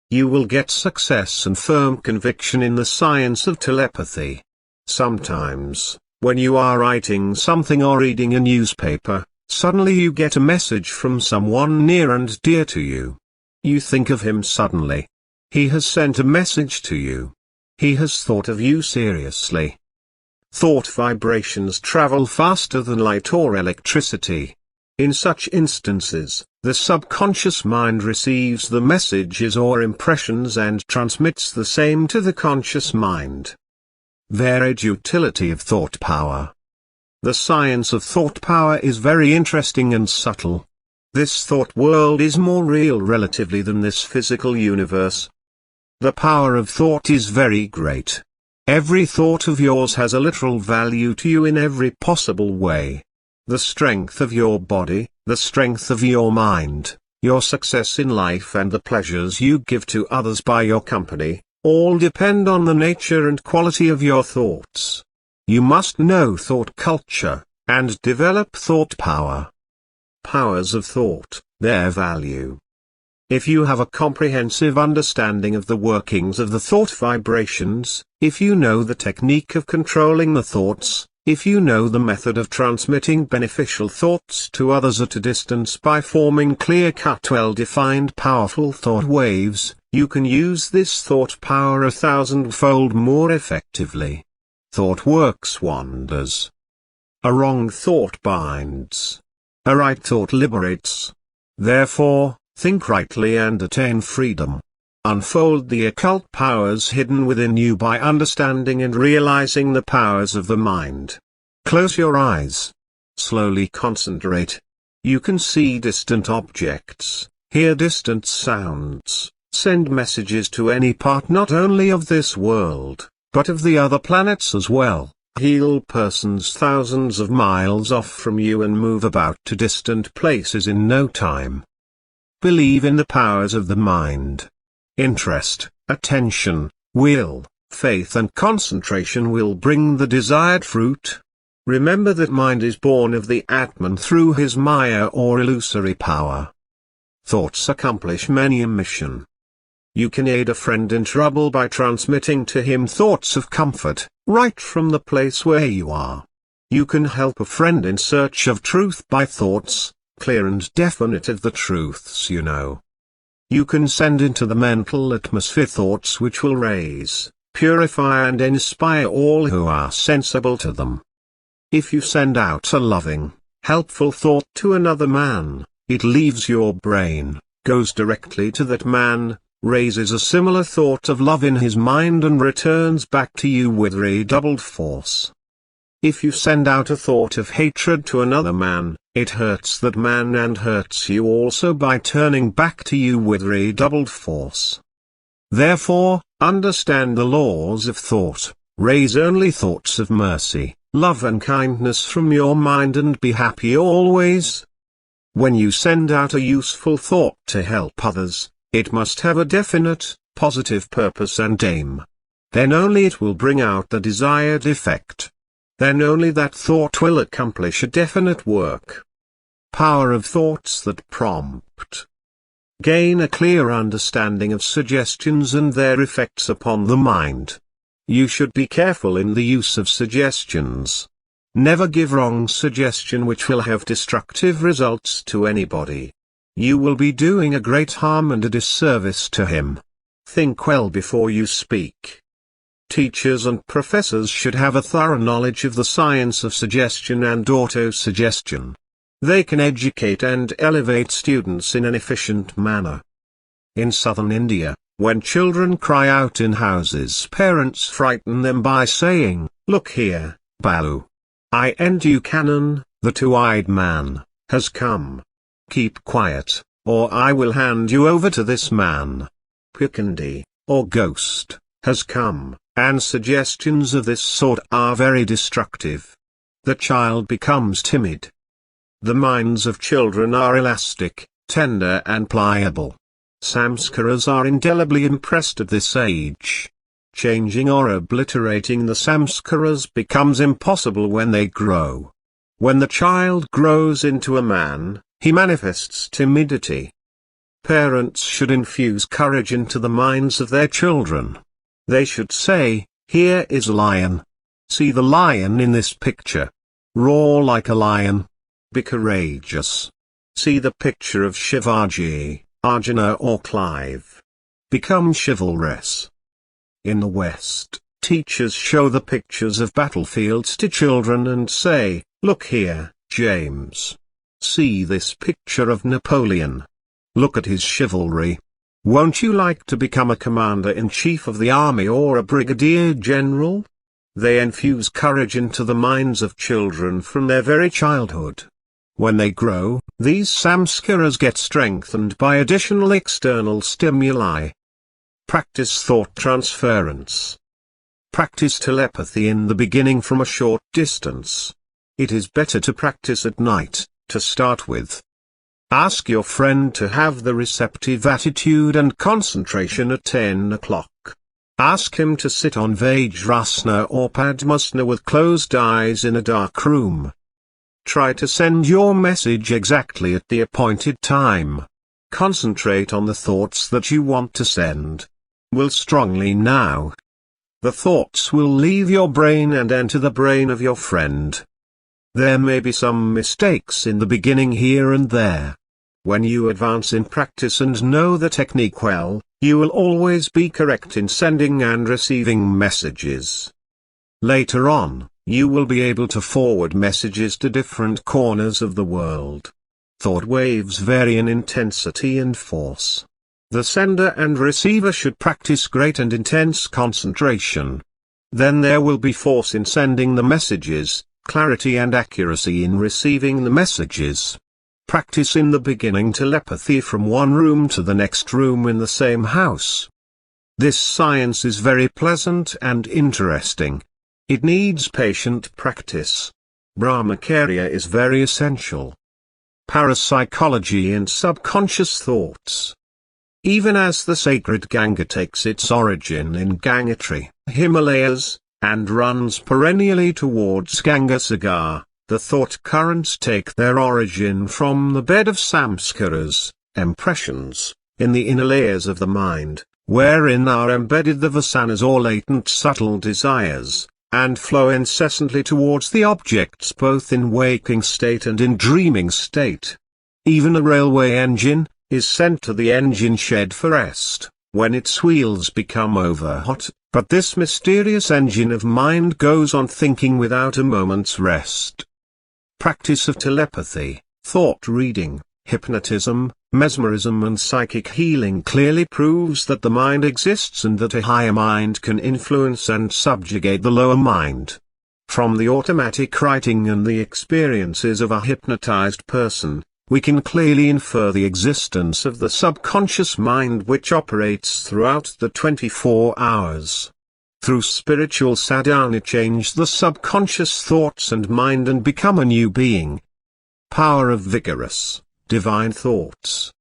You will get success and firm conviction in the science of telepathy. Sometimes, when you are writing something or reading a newspaper, suddenly you get a message from someone near and dear to you. You think of him suddenly. He has sent a message to you. He has thought of you seriously. Thought vibrations travel faster than light or electricity. In such instances, the subconscious mind receives the messages or impressions and transmits the same to the conscious mind. Varied utility of thought power. The science of thought power is very interesting and subtle. This thought world is more real relatively than this physical universe. The power of thought is very great. Every thought of yours has a literal value to you in every possible way. The strength of your body, the strength of your mind, your success in life and the pleasures you give to others by your company, all depend on the nature and quality of your thoughts. You must know thought culture, and develop thought power. Powers of thought, their value. If you have a comprehensive understanding of the workings of the thought vibrations, if you know the technique of controlling the thoughts, if you know the method of transmitting beneficial thoughts to others at a distance by forming clear-cut, well-defined powerful thought waves, you can use this thought power 1,000-fold more effectively. Thought works wonders. A wrong thought binds. A right thought liberates. Therefore, think rightly and attain freedom. Unfold the occult powers hidden within you by understanding and realizing the powers of the mind. Close your eyes. Slowly concentrate. You can see distant objects, hear distant sounds, send messages to any part not only of this world, but of the other planets as well. Heal persons thousands of miles off from you and move about to distant places in no time. Believe in the powers of the mind. Interest, attention, will, faith and concentration will bring the desired fruit. Remember that mind is born of the Atman through his Maya or illusory power. Thoughts accomplish many a mission. You can aid a friend in trouble by transmitting to him thoughts of comfort, right from the place where you are. You can help a friend in search of truth by thoughts, clear and definite of the truths you know. You can send into the mental atmosphere thoughts which will raise, purify and inspire all who are sensible to them. If you send out a loving, helpful thought to another man, it leaves your brain, goes directly to that man, raises a similar thought of love in his mind and returns back to you with redoubled force. If you send out a thought of hatred to another man, it hurts that man and hurts you also by turning back to you with redoubled force. Therefore, understand the laws of thought, raise only thoughts of mercy, love and kindness from your mind and be happy always. When you send out a useful thought to help others, it must have a definite, positive purpose and aim. Then only it will bring out the desired effect. Then only that thought will accomplish a definite work. Power of thoughts that prompt. Gain a clear understanding of suggestions and their effects upon the mind. You should be careful in the use of suggestions. Never give wrong suggestion which will have destructive results to anybody. You will be doing a great harm and a disservice to him. Think well before you speak. Teachers and professors should have a thorough knowledge of the science of suggestion and auto-suggestion. They can educate and elevate students in an efficient manner. In southern India, when children cry out in houses, parents frighten them by saying, "Look here, Balu. You Cannon, the two-eyed man, has come. Keep quiet, or I will hand you over to this man. Pikandi, or ghost, has come." And suggestions of this sort are very destructive. The child becomes timid. The minds of children are elastic, tender and pliable. Samskaras are indelibly impressed at this age. Changing or obliterating the samskaras becomes impossible when they grow. When the child grows into a man, he manifests timidity. Parents should infuse courage into the minds of their children. They should say, "Here is a lion. See the lion in this picture. Roar like a lion. Be courageous. See the picture of Shivaji, Arjuna or Clive. Become chivalrous." In the West, teachers show the pictures of battlefields to children and say, "Look here, James. See this picture of Napoleon. Look at his chivalry. Won't you like to become a commander-in-chief of the army or a brigadier general?" They infuse courage into the minds of children from their very childhood. When they grow, these samskaras get strengthened by additional external stimuli. Practice thought transference. Practice telepathy in the beginning from a short distance. It is better to practice at night, to start with. Ask your friend to have the receptive attitude and concentration at 10 o'clock. Ask him to sit on Vajrasana or Padmasana with closed eyes in a dark room. try to send your message exactly at the appointed time. Concentrate on the thoughts that you want to send. Will strongly now. The thoughts will leave your brain and enter the brain of your friend. There may be some mistakes in the beginning here and there. When you advance in practice and know the technique well, you will always be correct in sending and receiving messages. Later on, you will be able to forward messages to different corners of the world. Thought waves vary in intensity and force. The sender and receiver should practice great and intense concentration. Then there will be force in sending the messages, clarity and accuracy in receiving the messages. Practice in the beginning telepathy from one room to the next room in the same house. This science is very pleasant and interesting. It needs patient practice. Brahmacharya is very essential. Parapsychology and subconscious thoughts. Even as the sacred Ganga takes its origin in Gangotri, Himalayas, and runs perennially towards Gangasagar, the thought currents take their origin from the bed of samskaras, impressions, in the inner layers of the mind, wherein are embedded the vasanas or latent subtle desires, and flow incessantly towards the objects both in waking state and in dreaming state. Even a railway engine is sent to the engine shed for rest, when its wheels become overhot, but this mysterious engine of mind goes on thinking without a moment's rest. Practice of telepathy, thought reading, hypnotism, mesmerism and psychic healing clearly proves that the mind exists and that a higher mind can influence and subjugate the lower mind. From the automatic writing and the experiences of a hypnotized person, we can clearly infer the existence of the subconscious mind which operates throughout the 24 hours. Through spiritual sadhana change the subconscious thoughts and mind and become a new being. Power of vigorous, divine thoughts.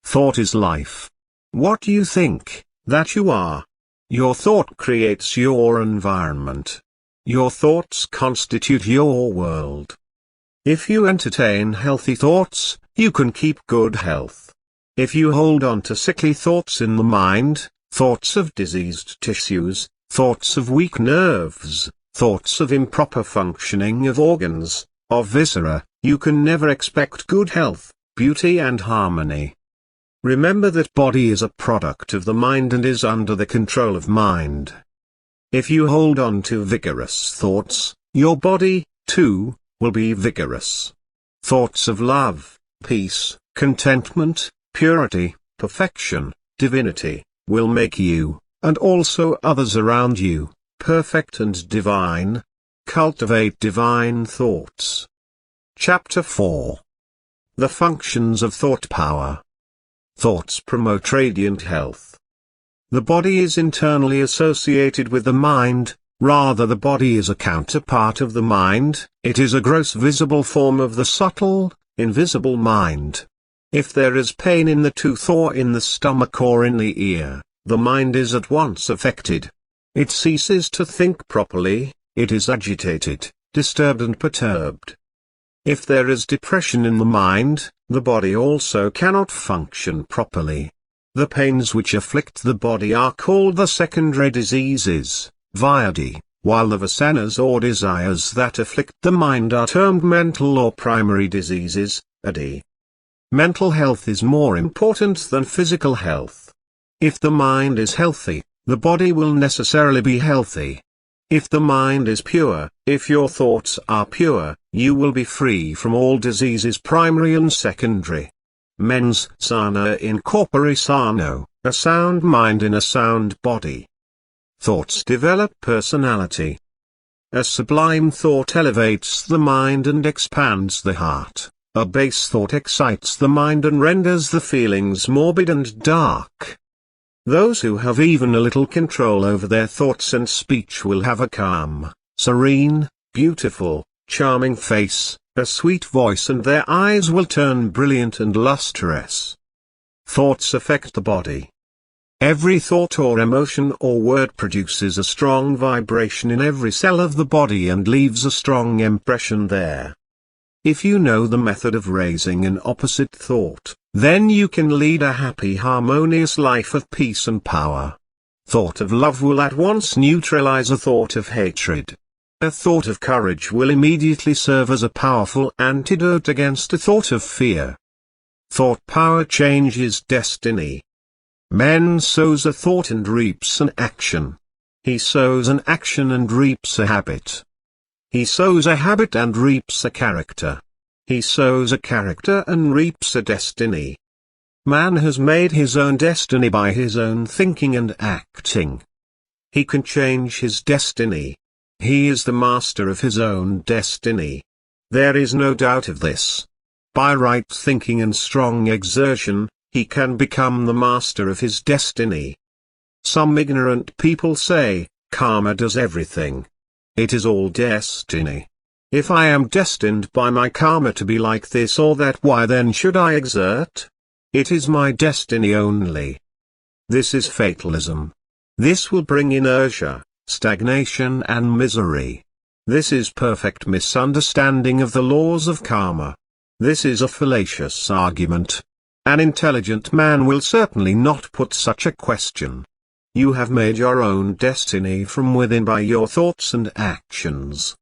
Thought is life. What you think, that you are. Your thought creates your environment. Your thoughts constitute your world. If you entertain healthy thoughts, you can keep good health. If you hold on to sickly thoughts in the mind, thoughts of diseased tissues, thoughts of weak nerves, thoughts of improper functioning of organs, of viscera, you can never expect good health, beauty and harmony. Remember that body is a product of the mind and is under the control of mind. If you hold on to vigorous thoughts, your body, too, will be vigorous. Thoughts of love, peace, contentment, purity, perfection, divinity, will make you, and also others around you, perfect and divine. Cultivate divine thoughts. Chapter 4. The functions of thought power. Thoughts promote radiant health. The body is internally associated with the mind, rather the body is a counterpart of the mind, it is a gross visible form of the subtle, invisible mind. If there is pain in the tooth or in the stomach or in the ear, the mind is at once affected. It ceases to think properly, it is agitated, disturbed and perturbed. If there is depression in the mind, the body also cannot function properly. The pains which afflict the body are called the secondary diseases, vyadi, while the vasanas or desires that afflict the mind are termed mental or primary diseases, adi. Mental health is more important than physical health. If the mind is healthy, the body will necessarily be healthy. If the mind is pure, if your thoughts are pure, you will be free from all diseases primary and secondary. Mens sana in corpore sano, a sound mind in a sound body. Thoughts develop personality. A sublime thought elevates the mind and expands the heart. A base thought excites the mind and renders the feelings morbid and dark. Those who have even a little control over their thoughts and speech will have a calm, serene, beautiful, charming face, a sweet voice, and their eyes will turn brilliant and lustrous. Thoughts affect the body. Every thought or emotion or word produces a strong vibration in every cell of the body and leaves a strong impression there. If you know the method of raising an opposite thought, then you can lead a happy, harmonious life of peace and power. Thought of love will at once neutralize a thought of hatred. A thought of courage will immediately serve as a powerful antidote against a thought of fear. Thought power changes destiny. Man sows a thought and reaps an action. He sows an action and reaps a habit. He sows a habit and reaps a character. He sows a character and reaps a destiny. Man has made his own destiny by his own thinking and acting. He can change his destiny. He is the master of his own destiny. There is no doubt of this. By right thinking and strong exertion, he can become the master of his destiny. Some ignorant people say, karma does everything. It is all destiny. If I am destined by my karma to be like this or that, why then should I exert? It is my destiny only. This is fatalism. This will bring inertia, stagnation and misery. This is perfect misunderstanding of the laws of karma. This is a fallacious argument. An intelligent man will certainly not put such a question. You have made your own destiny from within by your thoughts and actions.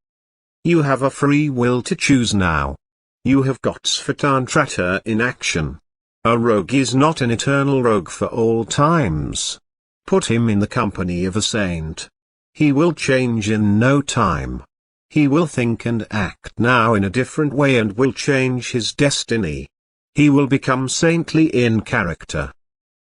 You have a free will to choose now. You have got Svatantrata in action. A rogue is not an eternal rogue for all times. Put him in the company of a saint. He will change in no time. He will think and act now in a different way and will change his destiny. He will become saintly in character.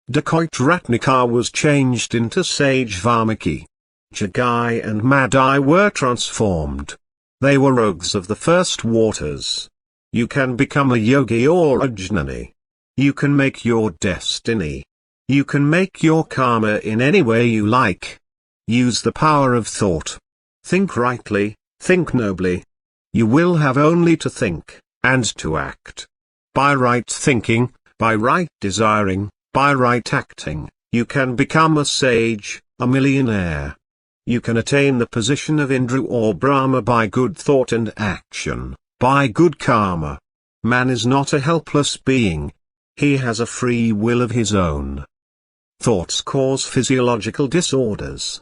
Dacoit Ratnikar was changed into sage Valmiki. Jagai and Madai were transformed. They were rogues of the first waters. You can become a yogi or a jnani. You can make your destiny. You can make your karma in any way you like. Use the power of thought. Think rightly, think nobly. You will have only to think, and to act. By right thinking, by right desiring, by right acting, you can become a sage, a millionaire. You can attain the position of Indra or Brahma by good thought and action, by good karma. Man is not a helpless being. He has a free will of his own. Thoughts cause physiological disorders.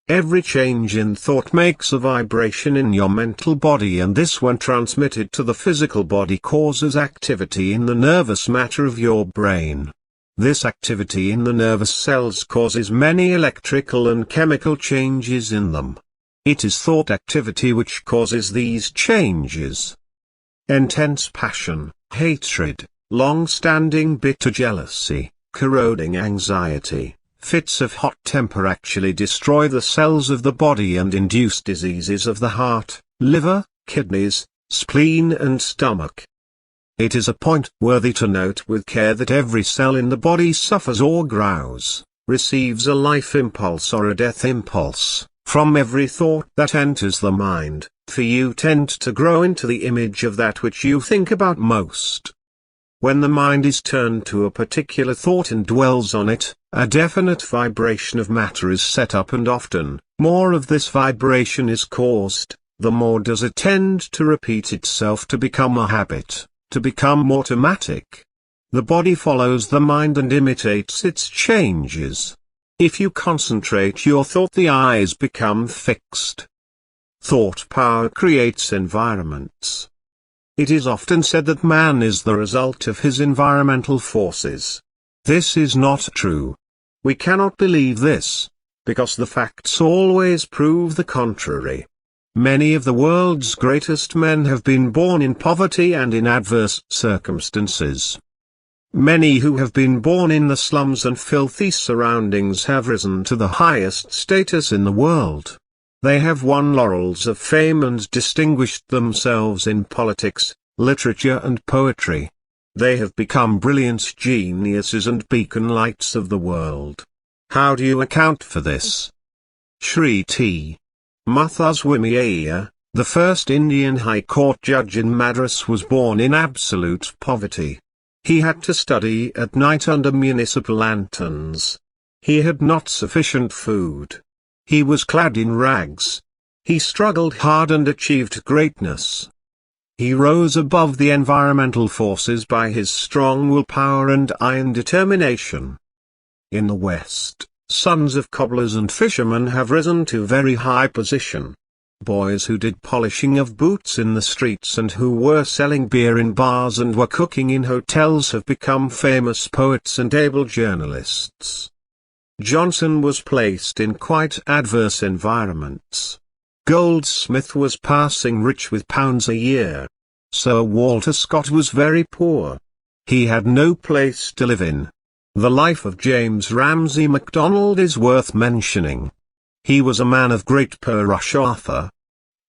Every change in thought makes a vibration in your mental body, and this, when transmitted to the physical body, causes activity in the nervous matter of your brain. This activity in the nervous cells causes many electrical and chemical changes in them. It is thought activity which causes these changes. Intense passion, hatred, long-standing bitter jealousy, corroding anxiety, fits of hot temper actually destroy the cells of the body and induce diseases of the heart, liver, kidneys, spleen and stomach. It is a point worthy to note with care that every cell in the body suffers or grows, receives a life impulse or a death impulse, from every thought that enters the mind, for you tend to grow into the image of that which you think about most. When the mind is turned to a particular thought and dwells on it, a definite vibration of matter is set up, and often, more of this vibration is caused, the more does it tend to repeat itself to become a habit, to become automatic. The body follows the mind and imitates its changes. If you concentrate your thought, the eyes become fixed. Thought power creates environments. It is often said that man is the result of his environmental forces. This is not true. We cannot believe this, because the facts always prove the contrary. Many of the world's greatest men have been born in poverty and in adverse circumstances. Many who have been born in the slums and filthy surroundings have risen to the highest status in the world. They have won laurels of fame and distinguished themselves in politics, literature and poetry. They have become brilliant geniuses and beacon lights of the world. How do you account for this? Shri T. Muthuswamy Iyer, the first Indian High Court judge in Madras, was born in absolute poverty. He had to study at night under municipal lanterns. He had not sufficient food. He was clad in rags. He struggled hard and achieved greatness. He rose above the environmental forces by his strong willpower and iron determination. In the West, sons of cobblers and fishermen have risen to very high position. Boys who did polishing of boots in the streets and who were selling beer in bars and were cooking in hotels have become famous poets and able journalists. Johnson was placed in quite adverse environments. Goldsmith was passing rich with pounds a year. Sir Walter Scott was very poor. He had no place to live in. The life of James Ramsay MacDonald is worth mentioning. He was a man of great Purushartha.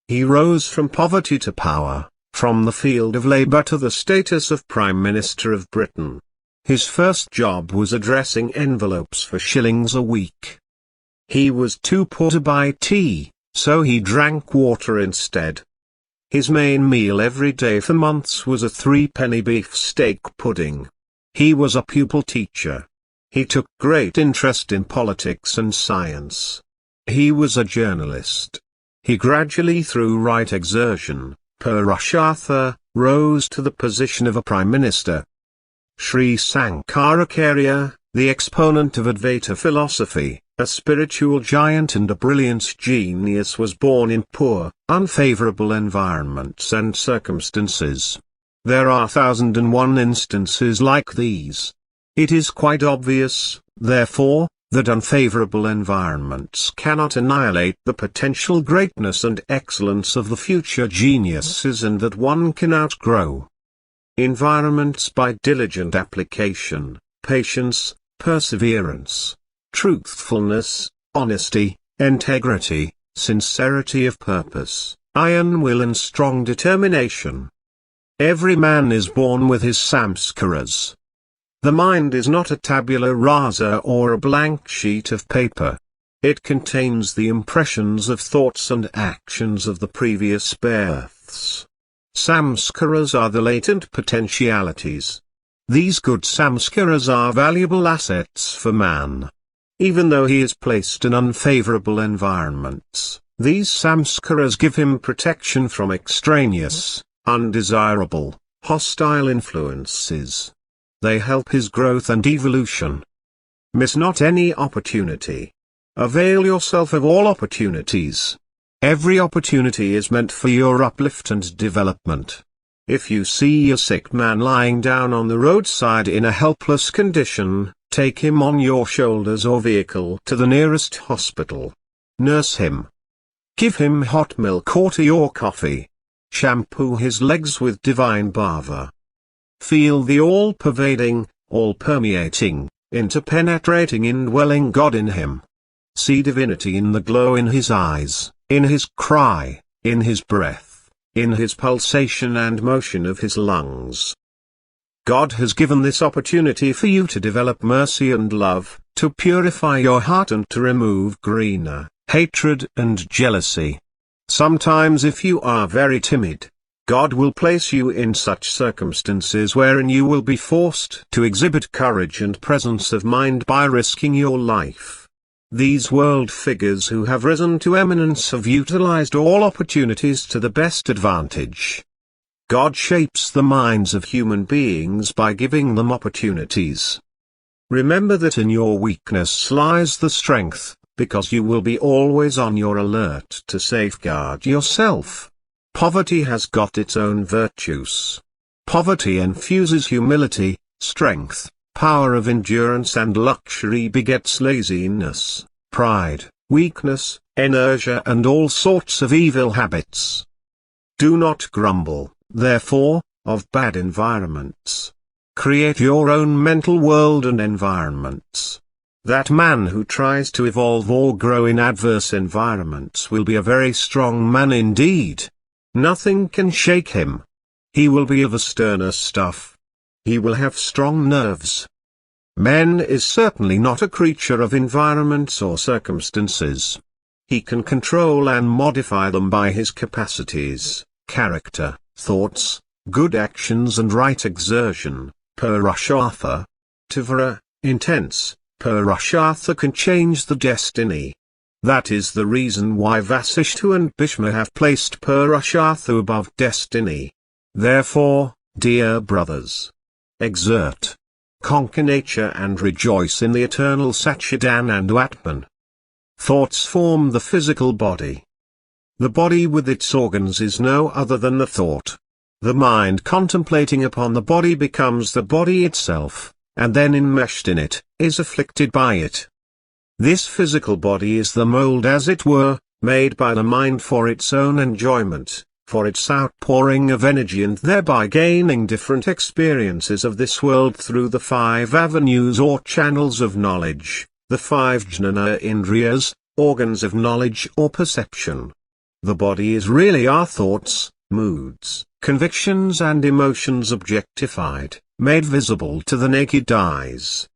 He rose from poverty to power, from the field of labour to the status of Prime Minister of Britain. His first job was addressing envelopes for shillings a week. He was too poor to buy tea, so he drank water instead. His main meal every day for months was a 3-penny beefsteak pudding. He was a pupil teacher. He took great interest in politics and science. He was a journalist. He gradually, through right exertion, Purushartha, rose to the position of a prime minister. Sri Sankaracharya, the exponent of Advaita philosophy, a spiritual giant and a brilliant genius, was born in poor, unfavorable environments and circumstances. There are 1001 instances like these. It is quite obvious, therefore, that unfavorable environments cannot annihilate the potential greatness and excellence of the future geniuses, and that one can outgrow environments by diligent application, patience, perseverance, truthfulness, honesty, integrity, sincerity of purpose, iron will and strong determination. Every man is born with his samskaras. The mind is not a tabula rasa or a blank sheet of paper. It contains the impressions of thoughts and actions of the previous births. Samskaras are the latent potentialities. These good samskaras are valuable assets for man. Even though he is placed in unfavorable environments, these samskaras give him protection from extraneous, undesirable, hostile influences. They help his growth and evolution. Miss not any opportunity. Avail yourself of all opportunities. Every opportunity is meant for your uplift and development. If you see a sick man lying down on the roadside in a helpless condition, take him on your shoulders or vehicle to the nearest hospital. Nurse him. Give him hot milk or tea or coffee. Shampoo his legs with divine bhava. Feel the all-pervading, all-permeating, interpenetrating indwelling God in him. See divinity in the glow in his eyes, in his cry, in his breath, in his pulsation and motion of his lungs. God has given this opportunity for you to develop mercy and love, to purify your heart and to remove greed, hatred and jealousy. Sometimes if you are very timid, God will place you in such circumstances wherein you will be forced to exhibit courage and presence of mind by risking your life. These world figures who have risen to eminence have utilized all opportunities to the best advantage. God shapes the minds of human beings by giving them opportunities. Remember that in your weakness lies the strength, because you will be always on your alert to safeguard yourself. Poverty has got its own virtues. Poverty infuses humility, strength, power of endurance, and luxury begets laziness, pride, weakness, inertia, and all sorts of evil habits. Do not grumble, therefore, of bad environments. Create your own mental world and environments. That man who tries to evolve or grow in adverse environments will be a very strong man indeed. Nothing can shake him. He will be of a sterner stuff. He will have strong nerves. Man is certainly not a creature of environments or circumstances. He can control and modify them by his capacities, character, thoughts, good actions and right exertion. Purushartha. Tivara, intense, Purushartha can change the destiny. That is the reason why Vasishta and Bhishma have placed Purushartha above destiny. Therefore, dear brothers, exert, conquer nature and rejoice in the eternal Satchidananda Atman. Thoughts form the physical body. The body with its organs is no other than the thought. The mind contemplating upon the body becomes the body itself, and then enmeshed in it, is afflicted by it. This physical body is the mold, as it were, made by the mind for its own enjoyment, for its outpouring of energy, and thereby gaining different experiences of this world through the 5 avenues or channels of knowledge, the 5 jnana indriyas, organs of knowledge or perception. The body is really our thoughts, moods, convictions and emotions objectified, made visible to the naked eyes.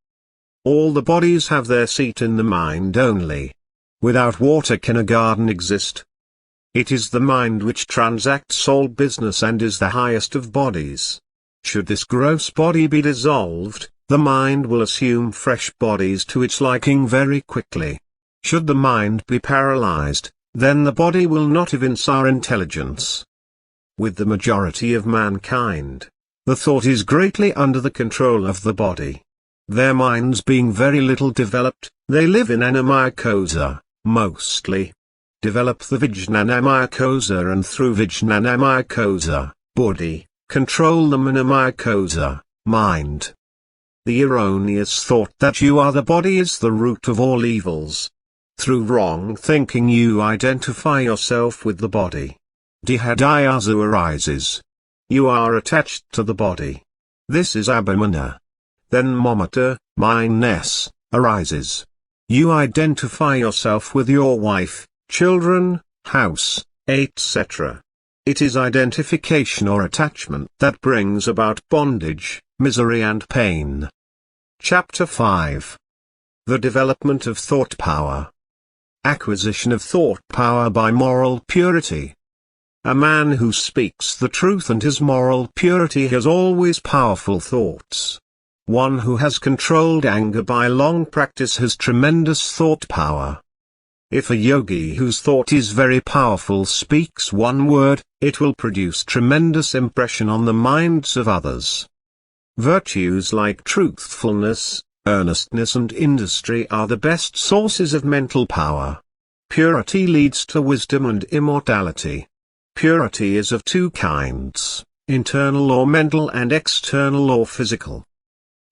All the bodies have their seat in the mind only. Without water can a garden exist? It is the mind which transacts all business and is the highest of bodies. Should this gross body be dissolved, the mind will assume fresh bodies to its liking very quickly. Should the mind be paralyzed, then the body will not evince our intelligence. With the majority of mankind, the thought is greatly under the control of the body. Their minds being very little developed, they live in anamaya-kosa, mostly. Develop the vijnanamaya-kosa, and through vijnanamaya-kosa, buddhi, control the manamaya-kosa, mind. The erroneous thought that you are the body is the root of all evils. Through wrong thinking you identify yourself with the body. Dehadayasu arises. You are attached to the body. This is abhimana. Then mamata, mine-ness, arises. You identify yourself with your wife, children, house, etc. It is identification or attachment that brings about bondage, misery and pain. Chapter 5. The development of thought power. Acquisition of thought power by moral purity. A man who speaks the truth and has moral purity has always powerful thoughts. One who has controlled anger by long practice has tremendous thought power. If a yogi whose thought is very powerful speaks one word, it will produce tremendous impression on the minds of others. Virtues like truthfulness, earnestness and industry are the best sources of mental power. Purity leads to wisdom and immortality. Purity is of 2 kinds, internal or mental and external or physical.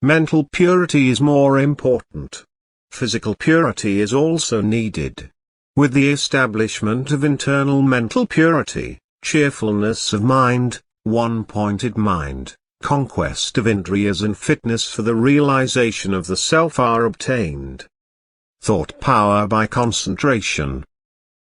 Mental purity is more important. Physical purity is also needed. With the establishment of internal mental purity, cheerfulness of mind, one-pointed mind, conquest of indriyas and fitness for the realization of the self are obtained. Thought power by concentration.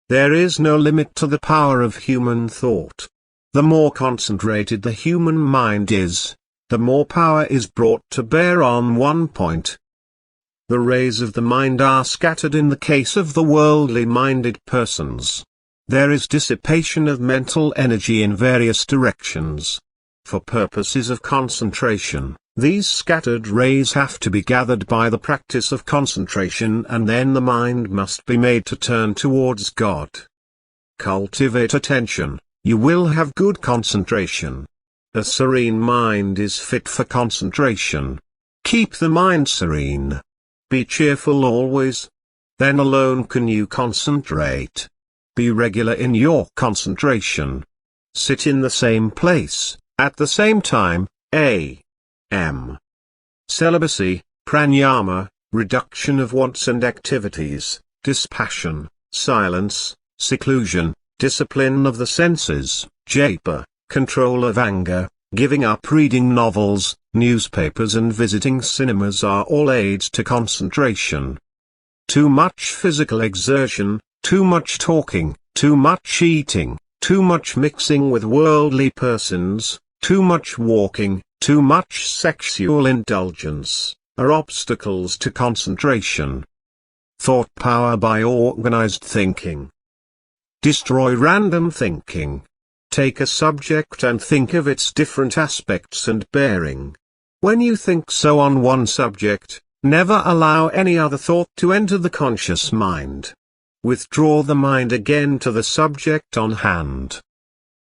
There is no limit to the power of human thought. The more concentrated the human mind is, the more power is brought to bear on one point. The rays of the mind are scattered in the case of the worldly-minded persons. There is dissipation of mental energy in various directions. For purposes of concentration, these scattered rays have to be gathered by the practice of concentration, and then the mind must be made to turn towards God. Cultivate attention, you will have good concentration. A serene mind is fit for concentration. Keep the mind serene. Be cheerful always. Then alone can you concentrate. Be regular in your concentration. Sit in the same place, at the same time, a.m. Celibacy, pranayama, reduction of wants and activities, dispassion, silence, seclusion, discipline of the senses, japa, control of anger, giving up reading novels, newspapers and visiting cinemas are all aids to concentration. Too much physical exertion, too much talking, too much eating, too much mixing with worldly persons, too much walking, too much sexual indulgence, are obstacles to concentration. Thought power by organized thinking. Destroy random thinking. Take a subject and think of its different aspects and bearing. When you think so on one subject, never allow any other thought to enter the conscious mind. Withdraw the mind again to the subject on hand.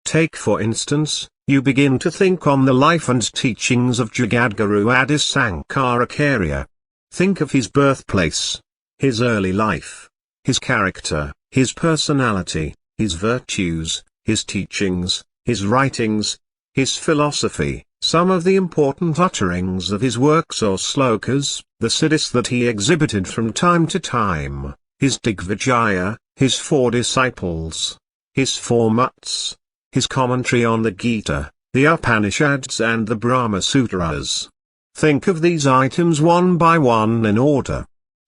Take for instance, you begin to think on the life and teachings of Jagadguru Adi Sankaracharya. Think of his birthplace, his early life, his character, his personality, his virtues, his teachings, his writings, his philosophy, some of the important utterings of his works or slokas, the siddhis that he exhibited from time to time, his Digvijaya, his 4 disciples, his 4 mutts, his commentary on the Gita, the Upanishads and the Brahma Sutras. Think of these items one by one in order.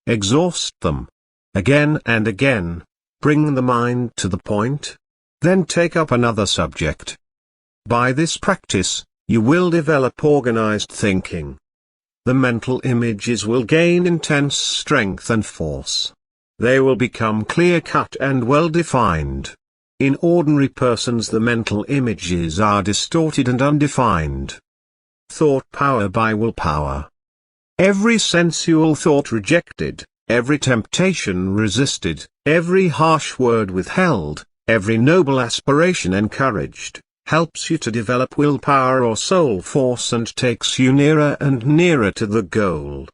Exhaust them. Again and again. Bring the mind to the point. Then take up another subject. By this practice, you will develop organized thinking. The mental images will gain intense strength and force. They will become clear-cut and well-defined. In ordinary persons the mental images are distorted and undefined. Thought power by willpower. Every sensual thought rejected, every temptation resisted, every harsh word withheld, every noble aspiration encouraged, helps you to develop willpower or soul force and takes you nearer and nearer to the goal.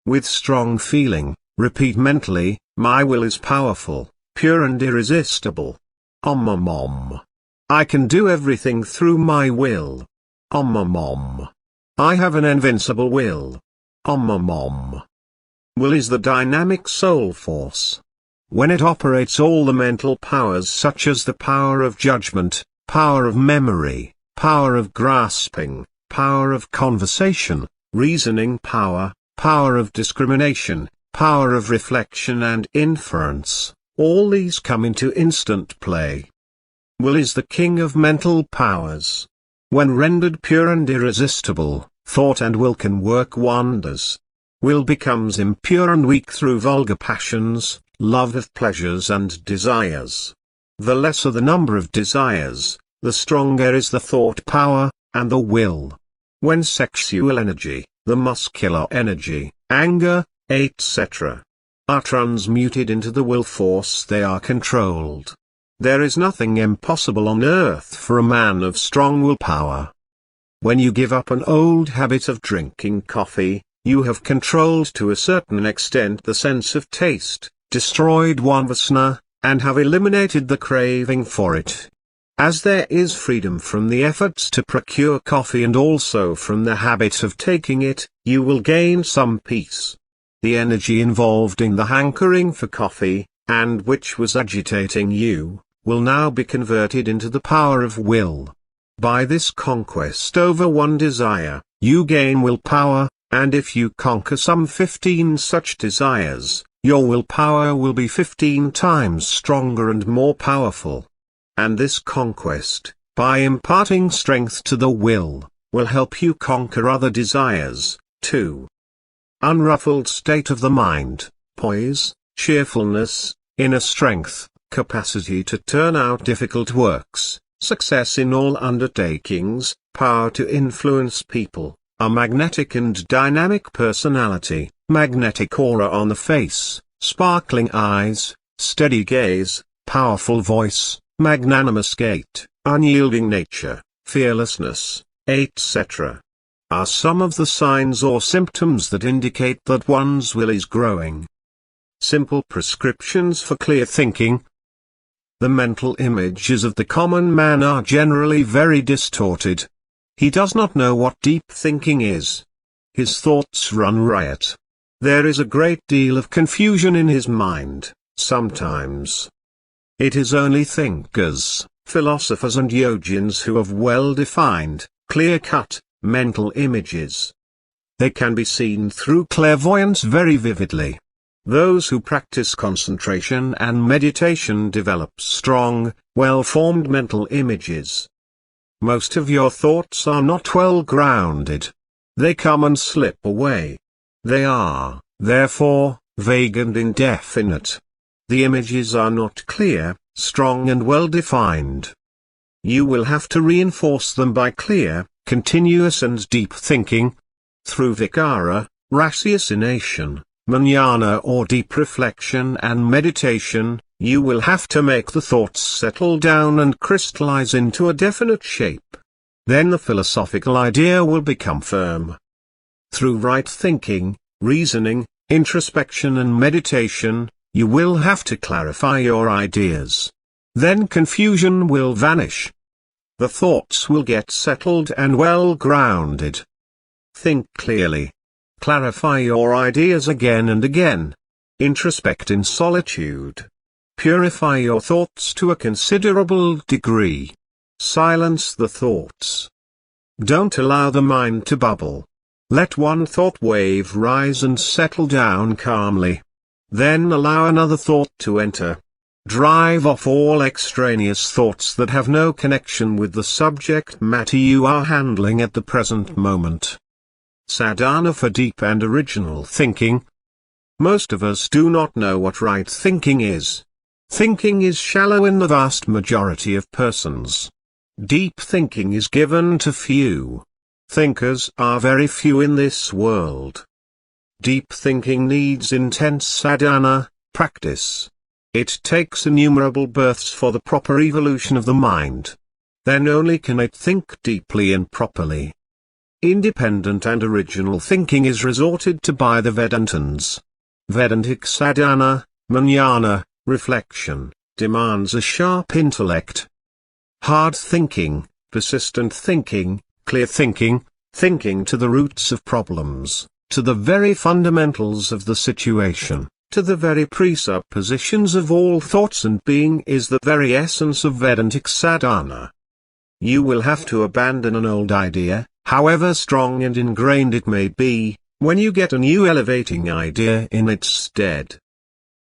With strong feeling, repeat mentally, my will is powerful, pure and irresistible. Om Om Om. I can do everything through my will. Om Om Om. I have an invincible will. Om Om Om. Will is the dynamic soul force. When it operates all the mental powers such as the power of judgment, power of memory, power of grasping, power of conversation, reasoning power, power of discrimination, power of reflection and inference, all these come into instant play. Will is the king of mental powers. When rendered pure and irresistible, thought and will can work wonders. Will becomes impure and weak through vulgar passions, love of pleasures and desires. The lesser the number of desires, the stronger is the thought power, and the will. When sexual energy, the muscular energy, anger, etc., are transmuted into the will force they are controlled. There is nothing impossible on earth for a man of strong willpower. When you give up an old habit of drinking coffee, you have controlled to a certain extent the sense of taste, destroyed one vasana, and have eliminated the craving for it. As there is freedom from the efforts to procure coffee and also from the habit of taking it, you will gain some peace. The energy involved in the hankering for coffee, and which was agitating you, will now be converted into the power of will. By this conquest over one desire, you gain willpower, and if you conquer some 15 such desires, your willpower will be 15 times stronger and more powerful. And this conquest, by imparting strength to the will help you conquer other desires, too. Unruffled state of the mind, poise, cheerfulness, inner strength, capacity to turn out difficult works, success in all undertakings, power to influence people, a magnetic and dynamic personality, magnetic aura on the face, sparkling eyes, steady gaze, powerful voice, magnanimous gait, unyielding nature, fearlessness, etc., are some of the signs or symptoms that indicate that one's will is growing. Simple prescriptions for clear thinking. The mental images of the common man are generally very distorted. He does not know what deep thinking is. His thoughts run riot. There is a great deal of confusion in his mind, sometimes. It is only thinkers, philosophers and yogins who have well-defined, clear-cut, mental images. They can be seen through clairvoyance very vividly. Those who practice concentration and meditation develop strong, well-formed mental images. Most of your thoughts are not well-grounded. They come and slip away. They are, therefore, vague and indefinite. The images are not clear, strong and well-defined. You will have to reinforce them by clear, continuous and deep thinking. Through vichara, ratiocination, jnana or deep reflection and meditation, you will have to make the thoughts settle down and crystallize into a definite shape. Then the philosophical idea will become firm. Through right thinking, reasoning, introspection and meditation, you will have to clarify your ideas. Then confusion will vanish. The thoughts will get settled and well grounded. Think clearly. Clarify your ideas again and again. Introspect in solitude. Purify your thoughts to a considerable degree. Silence the thoughts. Don't allow the mind to bubble. Let one thought wave rise and settle down calmly. Then allow another thought to enter. Drive off all extraneous thoughts that have no connection with the subject matter you are handling at the present moment. Sadhana for deep and original thinking. Most of us do not know what right thinking is. Thinking is shallow in the vast majority of persons. Deep thinking is given to few. Thinkers are very few in this world. Deep thinking needs intense sadhana, practice. It takes innumerable births for the proper evolution of the mind. Then only can it think deeply and properly. Independent and original thinking is resorted to by the Vedantins. Vedantic sadhana, jnana, reflection, demands a sharp intellect. Hard thinking, persistent thinking, clear thinking, thinking to the roots of problems, to the very fundamentals of the situation, to the very presuppositions of all thoughts and being is the very essence of Vedantic sadhana. You will have to abandon an old idea, however strong and ingrained it may be, when you get a new elevating idea in its stead.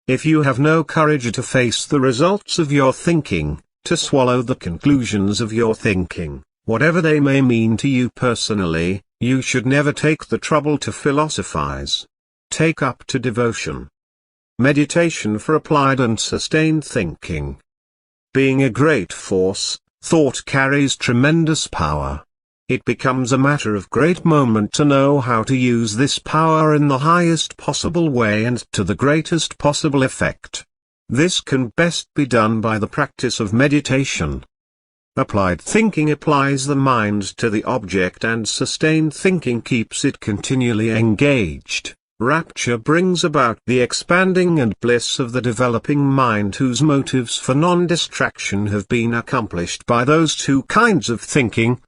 If you have no courage to face the results of your thinking, to swallow the conclusions of your thinking, whatever they may mean to you personally, you should never take the trouble to philosophize. Take up to devotion. Meditation for applied and sustained thinking. Being a great force, thought carries tremendous power. It becomes a matter of great moment to know how to use this power in the highest possible way and to the greatest possible effect. This can best be done by the practice of meditation. Applied thinking applies the mind to the object and sustained thinking keeps it continually engaged. Rapture brings about the expanding and bliss of the developing mind whose motives for non-distraction have been accomplished by those two kinds of thinking.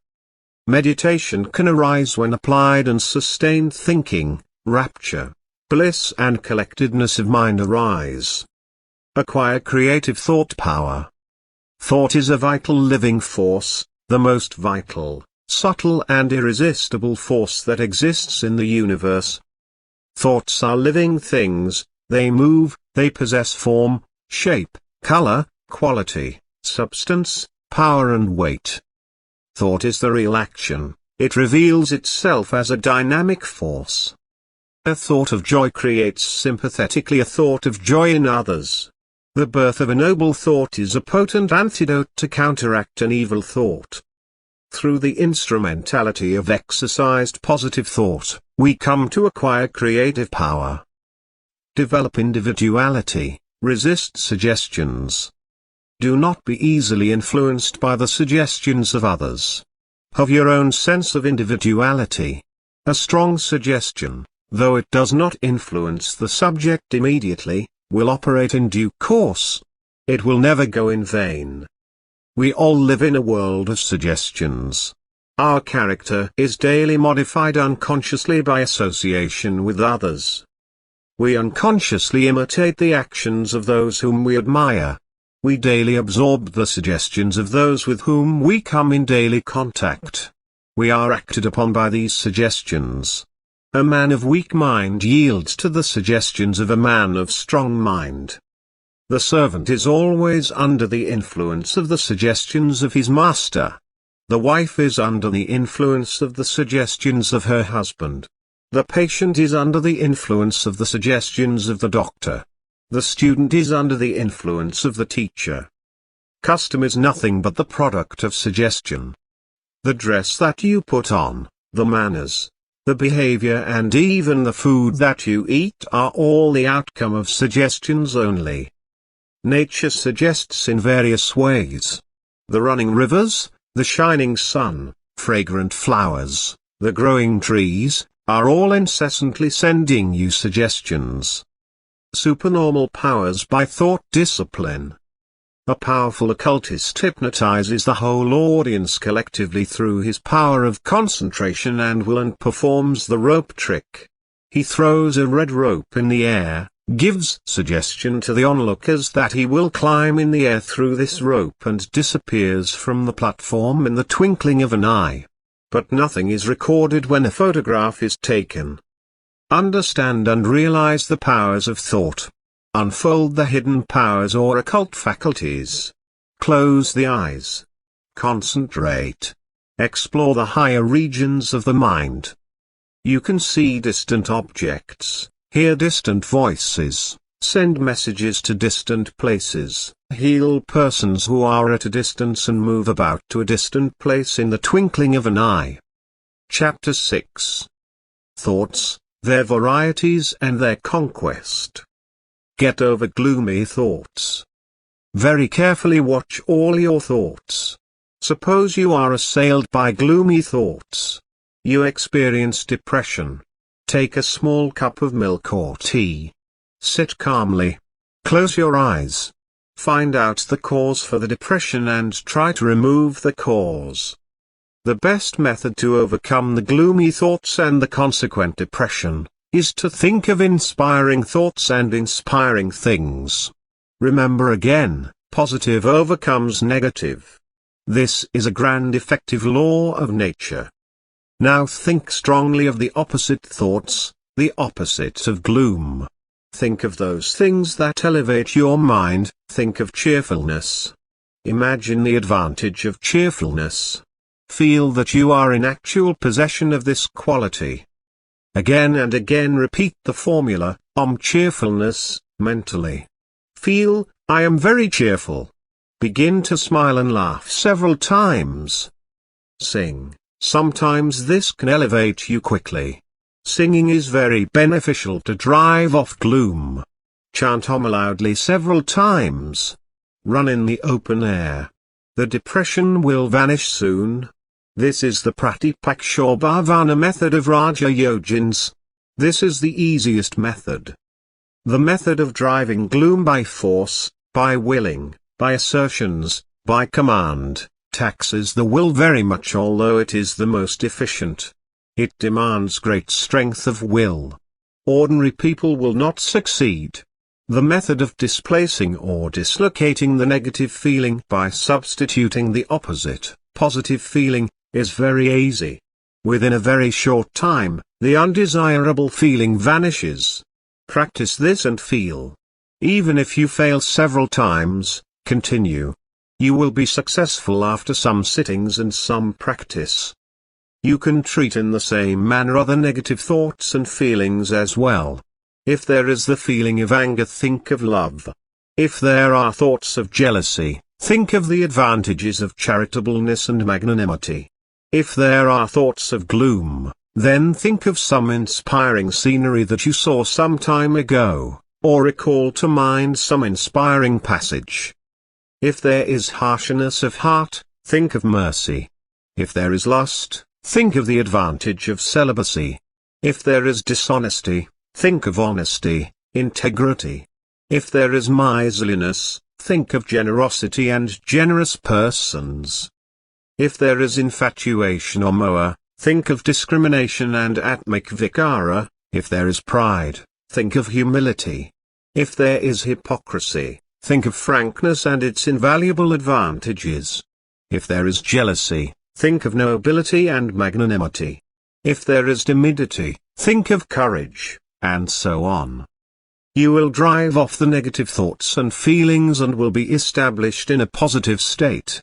Meditation can arise when applied and sustained thinking, rapture, bliss and collectedness of mind arise. Acquire creative thought power. Thought is a vital living force, the most vital, subtle and irresistible force that exists in the universe. Thoughts are living things, they move, they possess form, shape, color, quality, substance, power and weight. Thought is the real action, it reveals itself as a dynamic force. A thought of joy creates sympathetically a thought of joy in others. The birth of a noble thought is a potent antidote to counteract an evil thought. Through the instrumentality of exercised positive thought, we come to acquire creative power. Develop individuality, resist suggestions. Do not be easily influenced by the suggestions of others. Have your own sense of individuality. A strong suggestion, though it does not influence the subject immediately, will operate in due course. It will never go in vain. We all live in a world of suggestions. Our character is daily modified unconsciously by association with others. We unconsciously imitate the actions of those whom we admire. We daily absorb the suggestions of those with whom we come in daily contact. We are acted upon by these suggestions. A man of weak mind yields to the suggestions of a man of strong mind. The servant is always under the influence of the suggestions of his master. The wife is under the influence of the suggestions of her husband. The patient is under the influence of the suggestions of the doctor. The student is under the influence of the teacher. Custom is nothing but the product of suggestion. The dress that you put on, the manners, the behavior and even the food that you eat are all the outcome of suggestions only. Nature suggests in various ways. The running rivers, the shining sun, fragrant flowers, the growing trees, are all incessantly sending you suggestions. Supernormal powers by thought discipline. A powerful occultist hypnotizes the whole audience collectively through his power of concentration and will and performs the rope trick. He throws a red rope in the air, gives suggestion to the onlookers that he will climb in the air through this rope and disappears from the platform in the twinkling of an eye. But nothing is recorded when a photograph is taken. Understand and realize the powers of thought. Unfold the hidden powers or occult faculties. Close the eyes. Concentrate. Explore the higher regions of the mind. You can see distant objects, hear distant voices, send messages to distant places, heal persons who are at a distance and move about to a distant place in the twinkling of an eye. Chapter 6. Thoughts, their varieties and their conquest. Get over gloomy thoughts. Very carefully watch all your thoughts. Suppose you are assailed by gloomy thoughts. You experience depression. Take a small cup of milk or tea. Sit calmly. Close your eyes. Find out the cause for the depression and try to remove the cause. The best method to overcome the gloomy thoughts and the consequent depression is to think of inspiring thoughts and inspiring things. Remember again, positive overcomes negative. This is a grand effective law of nature. Now think strongly of the opposite thoughts, the opposite of gloom. Think of those things that elevate your mind. Think of cheerfulness. Imagine the advantage of cheerfulness. Feel that you are in actual possession of this quality. Again and again repeat the formula, cheerfulness, mentally. Feel, I am very cheerful. Begin to smile and laugh several times. Sing. Sometimes this can elevate you quickly. Singing is very beneficial to drive off gloom. Chant Om loudly several times. Run in the open air. The depression will vanish soon. This is the Pratipakshobhavana method of Raja Yogins. This is the easiest method. The method of driving gloom by force, by willing, by assertions, by command, taxes the will very much, although it is the most efficient. It demands great strength of will. Ordinary people will not succeed. The method of displacing or dislocating the negative feeling by substituting the opposite, positive feeling, is very easy. Within a very short time, the undesirable feeling vanishes. Practice this and feel. Even if you fail several times, continue. You will be successful after some sittings and some practice. You can treat in the same manner other negative thoughts and feelings as well. If there is the feeling of anger, think of love. If there are thoughts of jealousy, think of the advantages of charitableness and magnanimity. If there are thoughts of gloom, then think of some inspiring scenery that you saw some time ago, or recall to mind some inspiring passage. If there is harshness of heart, think of mercy. If there is lust, think of the advantage of celibacy. If there is dishonesty, think of honesty, integrity. If there is miserliness, think of generosity and generous persons. If there is infatuation or moha, think of discrimination and atmic vikara. If there is pride, think of humility. If there is hypocrisy, think of frankness and its invaluable advantages. If there is jealousy, think of nobility and magnanimity. If there is timidity, think of courage, and so on. You will drive off the negative thoughts and feelings and will be established in a positive state.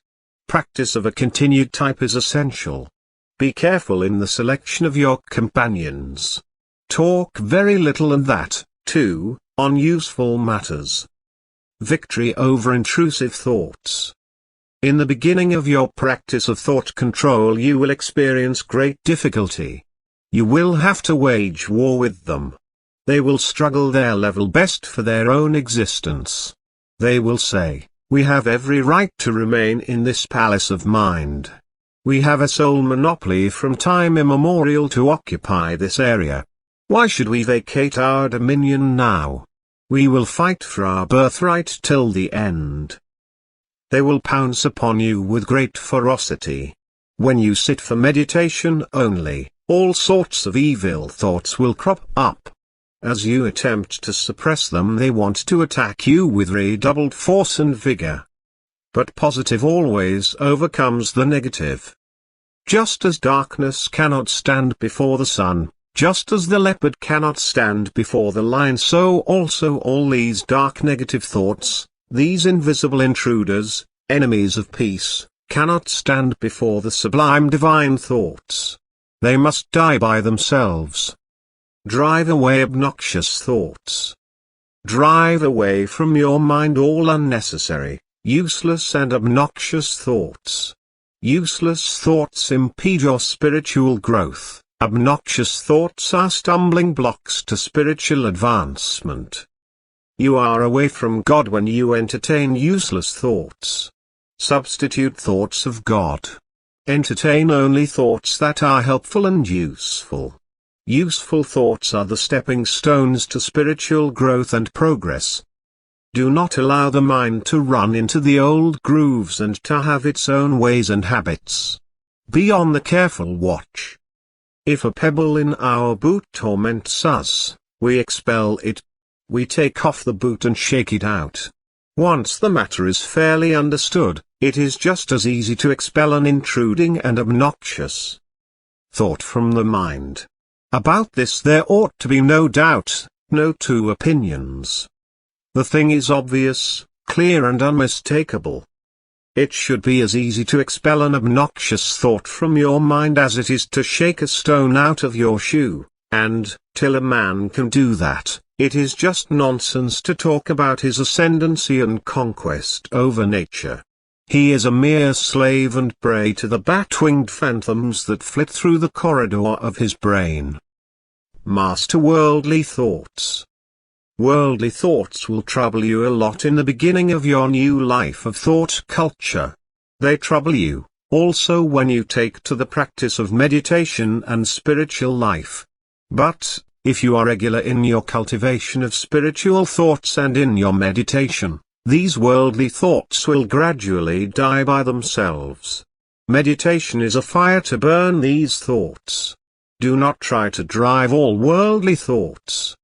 Practice of a continued type is essential. Be careful in the selection of your companions. Talk very little and that, too, on useful matters. Victory over intrusive thoughts. In the beginning of your practice of thought control you will experience great difficulty. You will have to wage war with them. They will struggle their level best for their own existence. They will say, we have every right to remain in this palace of mind. We have a sole monopoly from time immemorial to occupy this area. Why should we vacate our dominion now? We will fight for our birthright till the end. They will pounce upon you with great ferocity. When you sit for meditation only, all sorts of evil thoughts will crop up. As you attempt to suppress them, they want to attack you with redoubled force and vigor. But positive always overcomes the negative. Just as darkness cannot stand before the sun, just as the leopard cannot stand before the lion, so also all these dark negative thoughts, these invisible intruders, enemies of peace, cannot stand before the sublime divine thoughts. They must die by themselves. Drive away obnoxious thoughts. Drive away from your mind all unnecessary, useless and obnoxious thoughts. Useless thoughts impede your spiritual growth. Obnoxious thoughts are stumbling blocks to spiritual advancement. You are away from God when you entertain useless thoughts. Substitute thoughts of God. Entertain only thoughts that are helpful and useful. Useful thoughts are the stepping stones to spiritual growth and progress. Do not allow the mind to run into the old grooves and to have its own ways and habits. Be on the careful watch. If a pebble in our boot torments us, we expel it. We take off the boot and shake it out. Once the matter is fairly understood, it is just as easy to expel an intruding and obnoxious thought from the mind. About this there ought to be no doubt, no two opinions. The thing is obvious, clear and unmistakable. It should be as easy to expel an obnoxious thought from your mind as it is to shake a stone out of your shoe, and, till a man can do that, it is just nonsense to talk about his ascendancy and conquest over nature. He is a mere slave and prey to the bat-winged phantoms that flit through the corridor of his brain. Master worldly thoughts. Worldly thoughts will trouble you a lot in the beginning of your new life of thought culture. They trouble you, also when you take to the practice of meditation and spiritual life. But, if you are regular in your cultivation of spiritual thoughts and in your meditation, these worldly thoughts will gradually die by themselves. Meditation is a fire to burn these thoughts. Do not try to drive all worldly thoughts.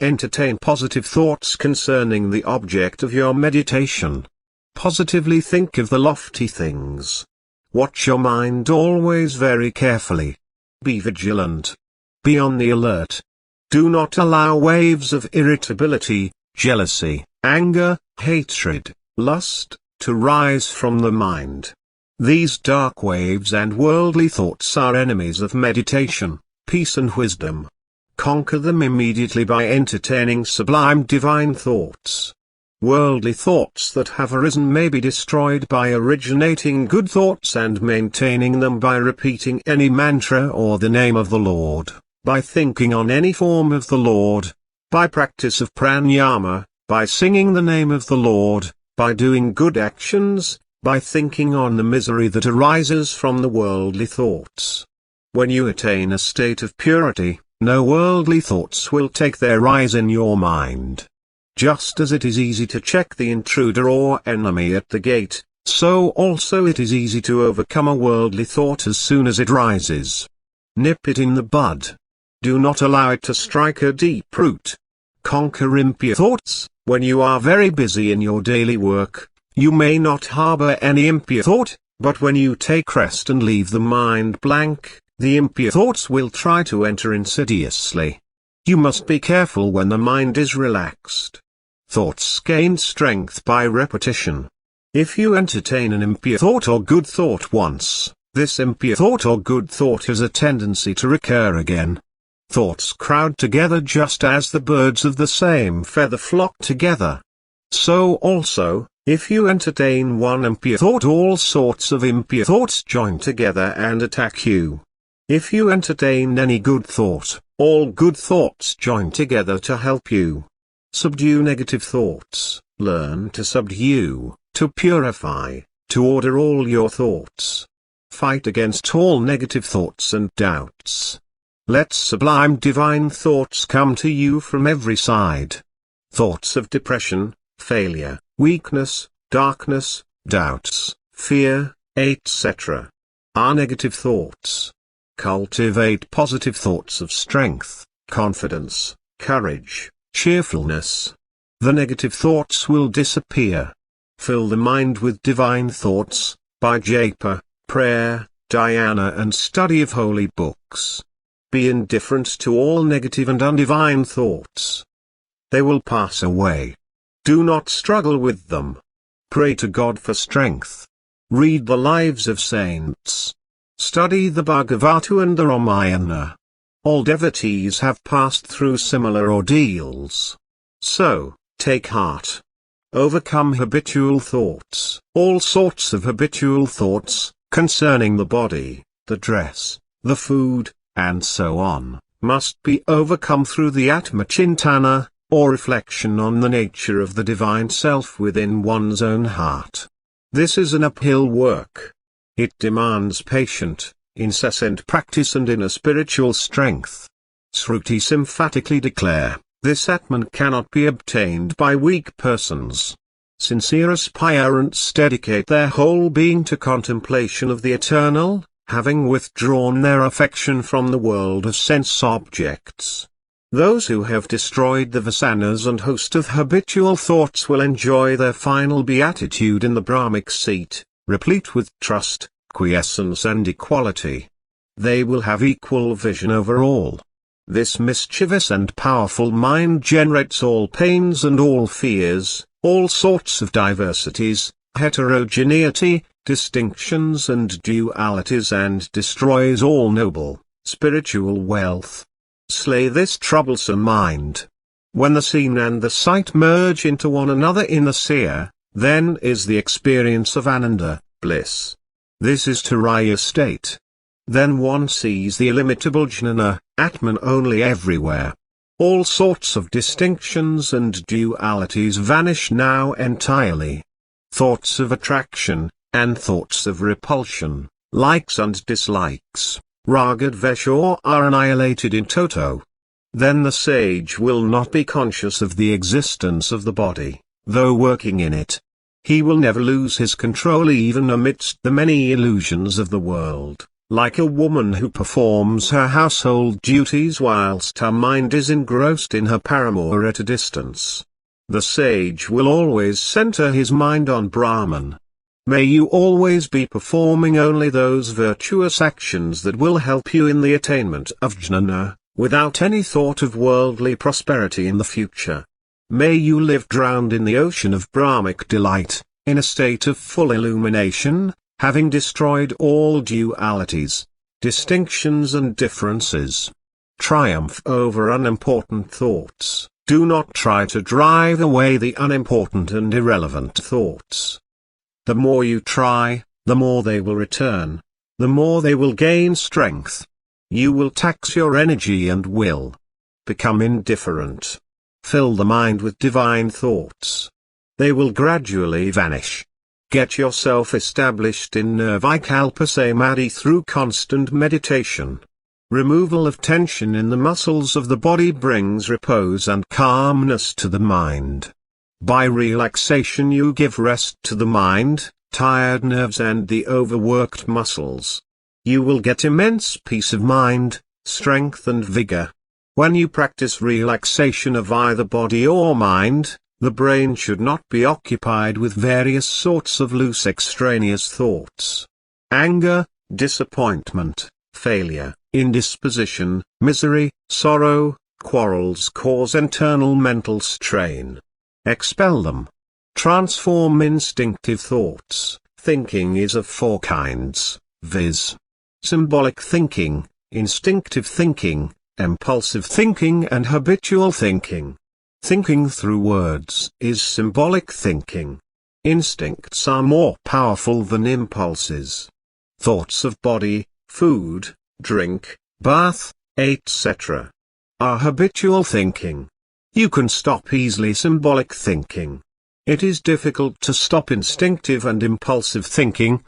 Entertain positive thoughts concerning the object of your meditation. Positively think of the lofty things. Watch your mind always very carefully. Be vigilant. Be on the alert. Do not allow waves of irritability, jealousy, anger, hatred, lust, to rise from the mind. These dark waves and worldly thoughts are enemies of meditation, peace and wisdom. Conquer them immediately by entertaining sublime divine thoughts. Worldly thoughts that have arisen may be destroyed by originating good thoughts and maintaining them by repeating any mantra or the name of the Lord, by thinking on any form of the Lord, by practice of pranayama, by singing the name of the Lord, by doing good actions, by thinking on the misery that arises from the worldly thoughts. When you attain a state of purity, no worldly thoughts will take their rise in your mind. Just as it is easy to check the intruder or enemy at the gate, so also it is easy to overcome a worldly thought as soon as it rises. Nip it in the bud. Do not allow it to strike a deep root. Conquer impure thoughts. When you are very busy in your daily work, you may not harbor any impure thought, but when you take rest and leave the mind blank, the impure thoughts will try to enter insidiously. You must be careful when the mind is relaxed. Thoughts gain strength by repetition. If you entertain an impure thought or good thought once, this impure thought or good thought has a tendency to recur again. Thoughts crowd together just as the birds of the same feather flock together. So also, if you entertain one impure thought, all sorts of impure thoughts join together and attack you. If you entertain any good thought, all good thoughts join together to help you. Subdue negative thoughts, learn to subdue, to purify, to order all your thoughts. Fight against all negative thoughts and doubts. Let sublime divine thoughts come to you from every side. Thoughts of depression, failure, weakness, darkness, doubts, fear, etc. are negative thoughts. Cultivate positive thoughts of strength, confidence, courage, cheerfulness. The negative thoughts will disappear. Fill the mind with divine thoughts, by japa, prayer, dhyana and study of holy books. Be indifferent to all negative and undivine thoughts. They will pass away. Do not struggle with them. Pray to God for strength. Read the lives of saints. Study the Bhagavata and the Ramayana. All devotees have passed through similar ordeals. So, take heart. Overcome habitual thoughts. All sorts of habitual thoughts, concerning the body, the dress, the food, and so on, must be overcome through the Atmachintana, or reflection on the nature of the divine self within one's own heart. This is an uphill work. It demands patient, incessant practice and inner spiritual strength. Shrutis emphatically declare, this Atman cannot be obtained by weak persons. Sincere aspirants dedicate their whole being to contemplation of the eternal, having withdrawn their affection from the world of sense objects. Those who have destroyed the vasanas and host of habitual thoughts will enjoy their final beatitude in the Brahmic seat, replete with trust, quiescence and equality. They will have equal vision over all. This mischievous and powerful mind generates all pains and all fears, all sorts of diversities, heterogeneity, distinctions and dualities and destroys all noble, spiritual wealth. Slay this troublesome mind. When the seen and the sight merge into one another in the seer, then is the experience of Ananda, bliss. This is Turiya state. Then one sees the illimitable Jnana, Atman only everywhere. All sorts of distinctions and dualities vanish now entirely. Thoughts of attraction, and thoughts of repulsion, likes and dislikes, ragadvesha are annihilated in toto. Then the sage will not be conscious of the existence of the body, though working in it. He will never lose his control even amidst the many illusions of the world, like a woman who performs her household duties whilst her mind is engrossed in her paramour at a distance. The sage will always center his mind on Brahman. May you always be performing only those virtuous actions that will help you in the attainment of jnana, without any thought of worldly prosperity in the future. May you live drowned in the ocean of Brahmic delight, in a state of full illumination, having destroyed all dualities, distinctions and differences. Triumph over unimportant thoughts. Do not try to drive away the unimportant and irrelevant thoughts. The more you try, the more they will return, the more they will gain strength. You will tax your energy and will become indifferent. Fill the mind with divine thoughts. They will gradually vanish. Get yourself established in nirvikalpa samadhi through constant meditation. Removal of tension in the muscles of the body brings repose and calmness to the mind. By relaxation you give rest to the mind, tired nerves and the overworked muscles. You will get immense peace of mind, strength and vigor. When you practice relaxation of either body or mind, the brain should not be occupied with various sorts of loose extraneous thoughts. Anger, disappointment, failure, indisposition, misery, sorrow, quarrels cause internal mental strain. Expel them. Transform instinctive thoughts. Thinking is of four kinds, viz. Symbolic thinking, instinctive thinking, impulsive thinking and habitual thinking. Thinking through words is symbolic thinking. Instincts are more powerful than impulses. Thoughts of body, food, drink, bath, etc. are habitual thinking. You can stop easily symbolic thinking. It is difficult to stop instinctive and impulsive thinking.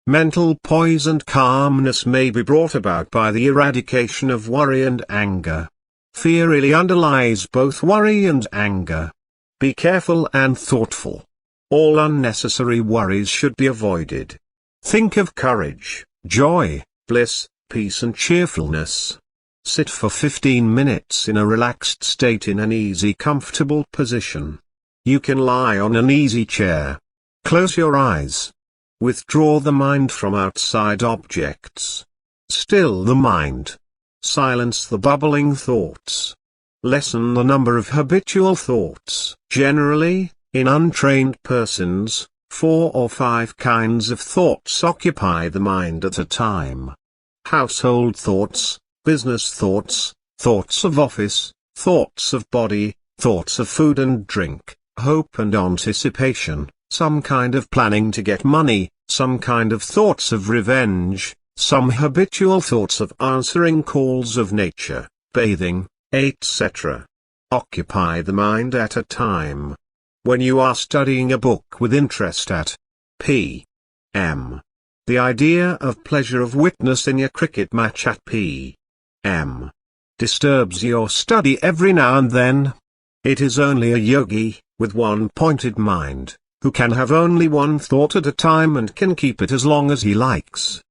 Mental poise and calmness may be brought about by the eradication of worry and anger. Fear really underlies both worry and anger. Be careful and thoughtful. All unnecessary worries should be avoided. Think of courage, joy, bliss, peace and cheerfulness. Sit for 15 minutes in a relaxed state in an easy, comfortable position. You can lie on an easy chair. Close your eyes. Withdraw the mind from outside objects. Still the mind. Silence the bubbling thoughts. Lessen the number of habitual thoughts. Generally, in untrained persons, 4 or 5 kinds of thoughts occupy the mind at a time. Household thoughts, business thoughts, thoughts of office, thoughts of body, thoughts of food and drink, hope and anticipation, some kind of planning to get money, some kind of thoughts of revenge, some habitual thoughts of answering calls of nature, bathing, etc. Occupy the mind at a time. When you are studying a book with interest at p.m., the idea of pleasure of witnessing a cricket match at p.m. disturbs your study every now and then. It is only a yogi, with one pointed mind, who can have only one thought at a time and can keep it as long as he likes.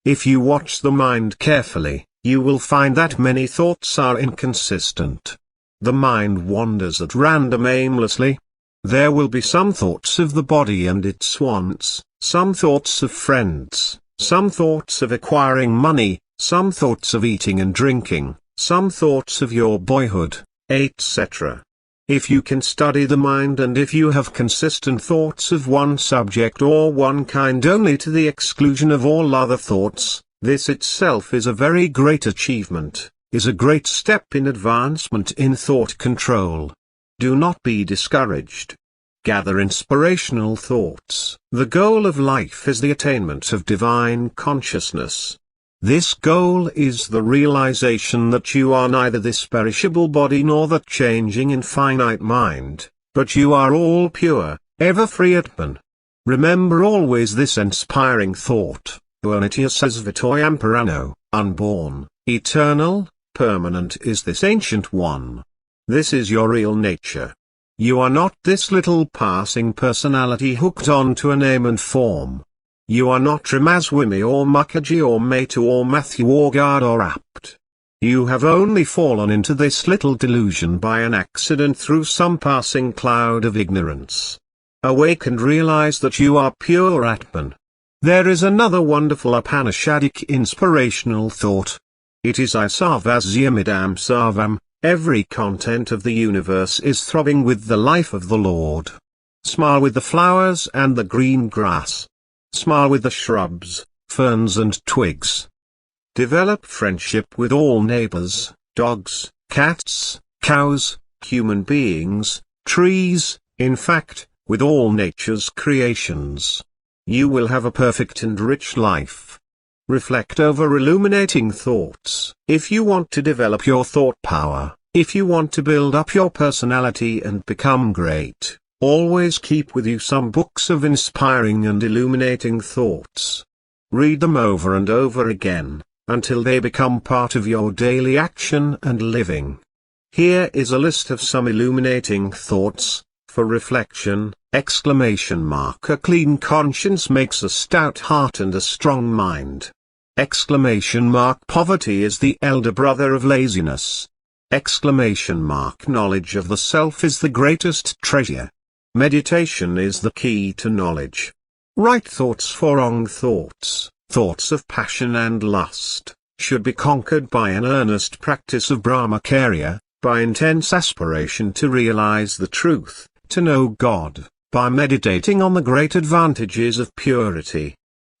If you watch the mind carefully, you will find that many thoughts are inconsistent. The mind wanders at random aimlessly. There will be some thoughts of the body and its wants, some thoughts of friends, some thoughts of acquiring money, some thoughts of eating and drinking, some thoughts of your boyhood, etc. If you can study the mind and if you have consistent thoughts of one subject or one kind only to the exclusion of all other thoughts, this itself is a very great achievement, is a great step in advancement in thought control. Do not be discouraged. Gather inspirational thoughts. The goal of life is the attainment of divine consciousness. This goal is the realization that you are neither this perishable body nor that changing infinite mind, but you are all pure, ever free Atman. Remember always this inspiring thought, Unitya Sasvatoyam Purano, unborn, eternal, permanent is this ancient one. This is your real nature. You are not this little passing personality hooked on to a name and form. You are not Ramaswamy or Mukherjee or Mehta or Matthew or God or Apt. You have only fallen into this little delusion by an accident through some passing cloud of ignorance. Awake and realize that you are pure Atman. There is another wonderful Upanishadic inspirational thought. It is I sarvasyamidam sarvam, every content of the universe is throbbing with the life of the Lord. Smile with the flowers and the green grass. Smile with the shrubs, ferns and twigs. Develop friendship with all neighbors, dogs, cats, cows, human beings, trees, in fact, with all nature's creations. You will have a perfect and rich life. Reflect over illuminating thoughts. If you want to develop your thought power, if you want to build up your personality and become great, always keep with you some books of inspiring and illuminating thoughts. Read them over and over again, until they become part of your daily action and living. Here is a list of some illuminating thoughts, for reflection, ! A clean conscience makes a stout heart and a strong mind. ! Poverty is the elder brother of laziness. ! Knowledge of the self is the greatest treasure. Meditation is the key to knowledge. Right thoughts for wrong thoughts, thoughts of passion and lust, should be conquered by an earnest practice of Brahmacharya, by intense aspiration to realize the truth, to know God, by meditating on the great advantages of purity.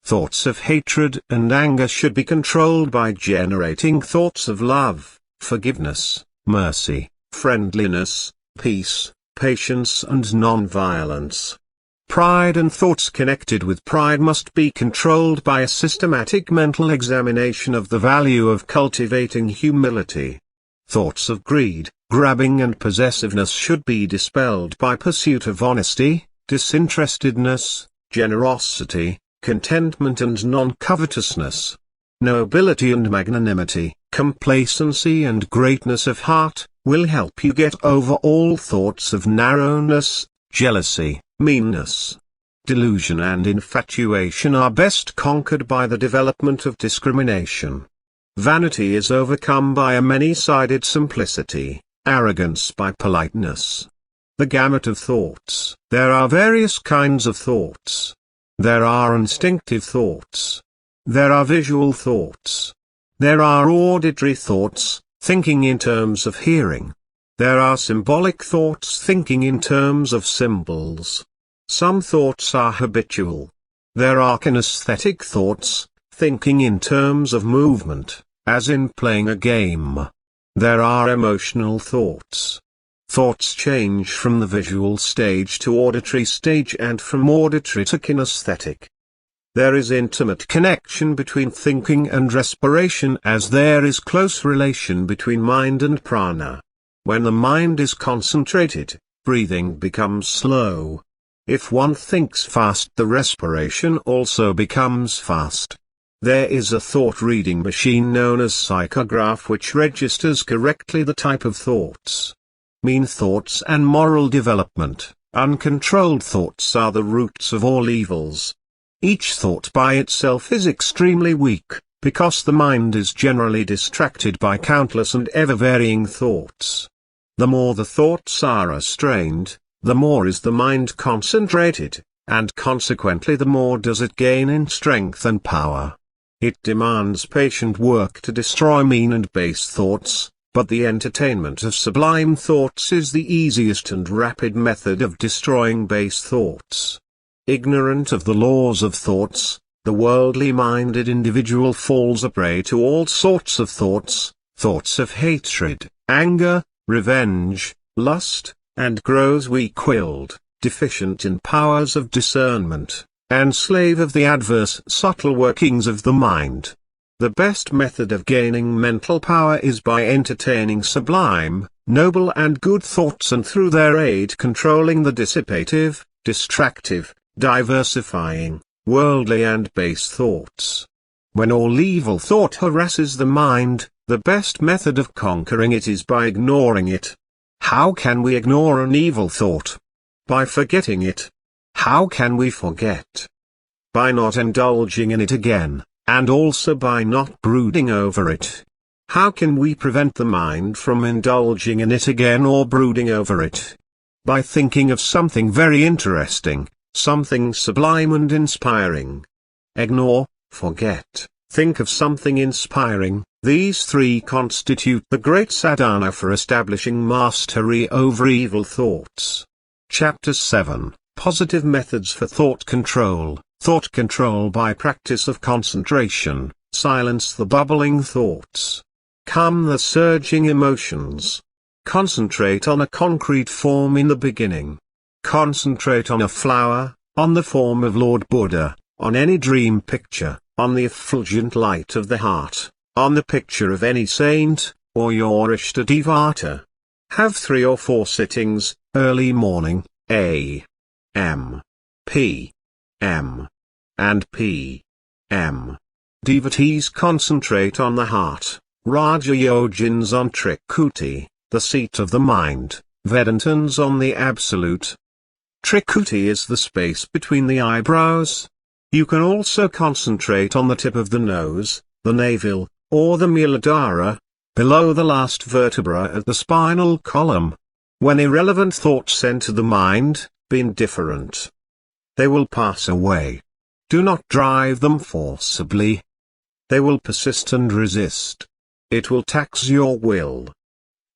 Thoughts of hatred and anger should be controlled by generating thoughts of love, forgiveness, mercy, friendliness, peace, patience and non-violence. Pride and thoughts connected with pride must be controlled by a systematic mental examination of the value of cultivating humility. Thoughts of greed, grabbing and possessiveness should be dispelled by pursuit of honesty, disinterestedness, generosity, contentment and non-covetousness, nobility and magnanimity, complacency and greatness of heart, will help you get over all thoughts of narrowness, jealousy, meanness. Delusion and infatuation are best conquered by the development of discrimination. Vanity is overcome by a many-sided simplicity, arrogance by politeness. The gamut of thoughts. There are various kinds of thoughts. There are instinctive thoughts. There are visual thoughts. There are auditory thoughts, thinking in terms of hearing. There are symbolic thoughts, thinking in terms of symbols. Some thoughts are habitual. There are kinesthetic thoughts, thinking in terms of movement, as in playing a game. There are emotional thoughts. Thoughts change from the visual stage to auditory stage and from auditory to kinesthetic. There is intimate connection between thinking and respiration, as there is close relation between mind and prana. When the mind is concentrated, breathing becomes slow. If one thinks fast, the respiration also becomes fast. There is a thought-reading machine known as psychograph which registers correctly the type of thoughts. Mean thoughts and moral development. Uncontrolled thoughts are the roots of all evils. Each thought by itself is extremely weak, because the mind is generally distracted by countless and ever-varying thoughts. The more the thoughts are restrained, the more is the mind concentrated, and consequently the more does it gain in strength and power. It demands patient work to destroy mean and base thoughts, but the entertainment of sublime thoughts is the easiest and rapid method of destroying base thoughts. Ignorant of the laws of thoughts, the worldly-minded individual falls a prey to all sorts of thoughts, thoughts of hatred, anger, revenge, lust, and grows weak-willed, deficient in powers of discernment, and slave of the adverse subtle workings of the mind. The best method of gaining mental power is by entertaining sublime, noble and good thoughts, and through their aid controlling the dissipative, distractive, diversifying, worldly and base thoughts. When all evil thought harasses the mind, the best method of conquering it is by ignoring it. How can we ignore an evil thought? By forgetting it. How can we forget? By not indulging in it again, and also by not brooding over it. How can we prevent the mind from indulging in it again or brooding over it? By thinking of something very interesting, something sublime and inspiring. Ignore, forget, think of something inspiring. These three constitute the great sadhana for establishing mastery over evil thoughts. Chapter 7, Positive Methods for Thought Control. Thought control by practice of concentration. Silence the bubbling thoughts. Calm the surging emotions. Concentrate on a concrete form in the beginning. Concentrate on a flower, on the form of Lord Buddha, on any dream picture, on the effulgent light of the heart, on the picture of any saint, or your Ishtadevata. Have 3 or 4 sittings, early morning, A.M., P.M., and P.M. Devotees concentrate on the heart, Raja Yogins on Trikuti, the seat of the mind, Vedantins on the Absolute. Trikuti is the space between the eyebrows. You can also concentrate on the tip of the nose, the navel, or the Muladhara, below the last vertebra of the spinal column. When irrelevant thoughts enter the mind, be indifferent. They will pass away. Do not drive them forcibly. They will persist and resist. It will tax your will.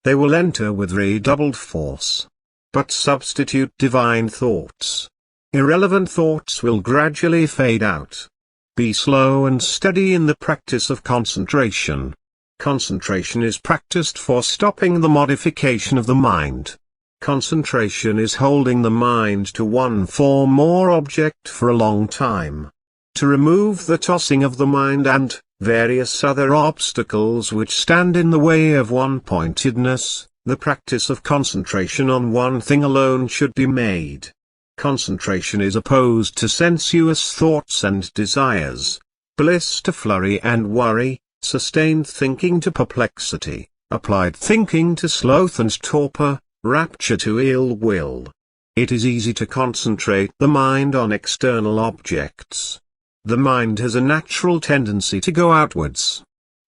They will enter with redoubled force. But substitute divine thoughts. Irrelevant thoughts will gradually fade out. Be slow and steady in the practice of concentration. Concentration is practiced for stopping the modification of the mind. Concentration is holding the mind to one form or object for a long time. To remove the tossing of the mind and various other obstacles which stand in the way of one-pointedness, the practice of concentration on one thing alone should be made. Concentration is opposed to sensuous thoughts and desires, bliss to flurry and worry, sustained thinking to perplexity, applied thinking to sloth and torpor, rapture to ill will. It is easy to concentrate the mind on external objects. The mind has a natural tendency to go outwards.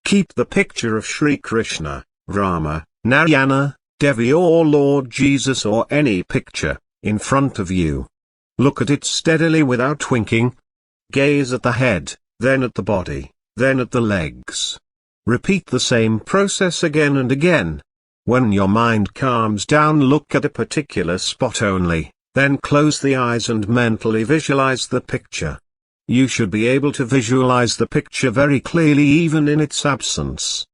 Keep the picture of Sri Krishna, Rama, Narayana, Devi or Lord Jesus or any picture, in front of you. Look at it steadily without winking. Gaze at the head, then at the body, then at the legs. Repeat the same process again and again. When your mind calms down, look at a particular spot only, then close the eyes and mentally visualize the picture. You should be able to visualize the picture very clearly even in its absence.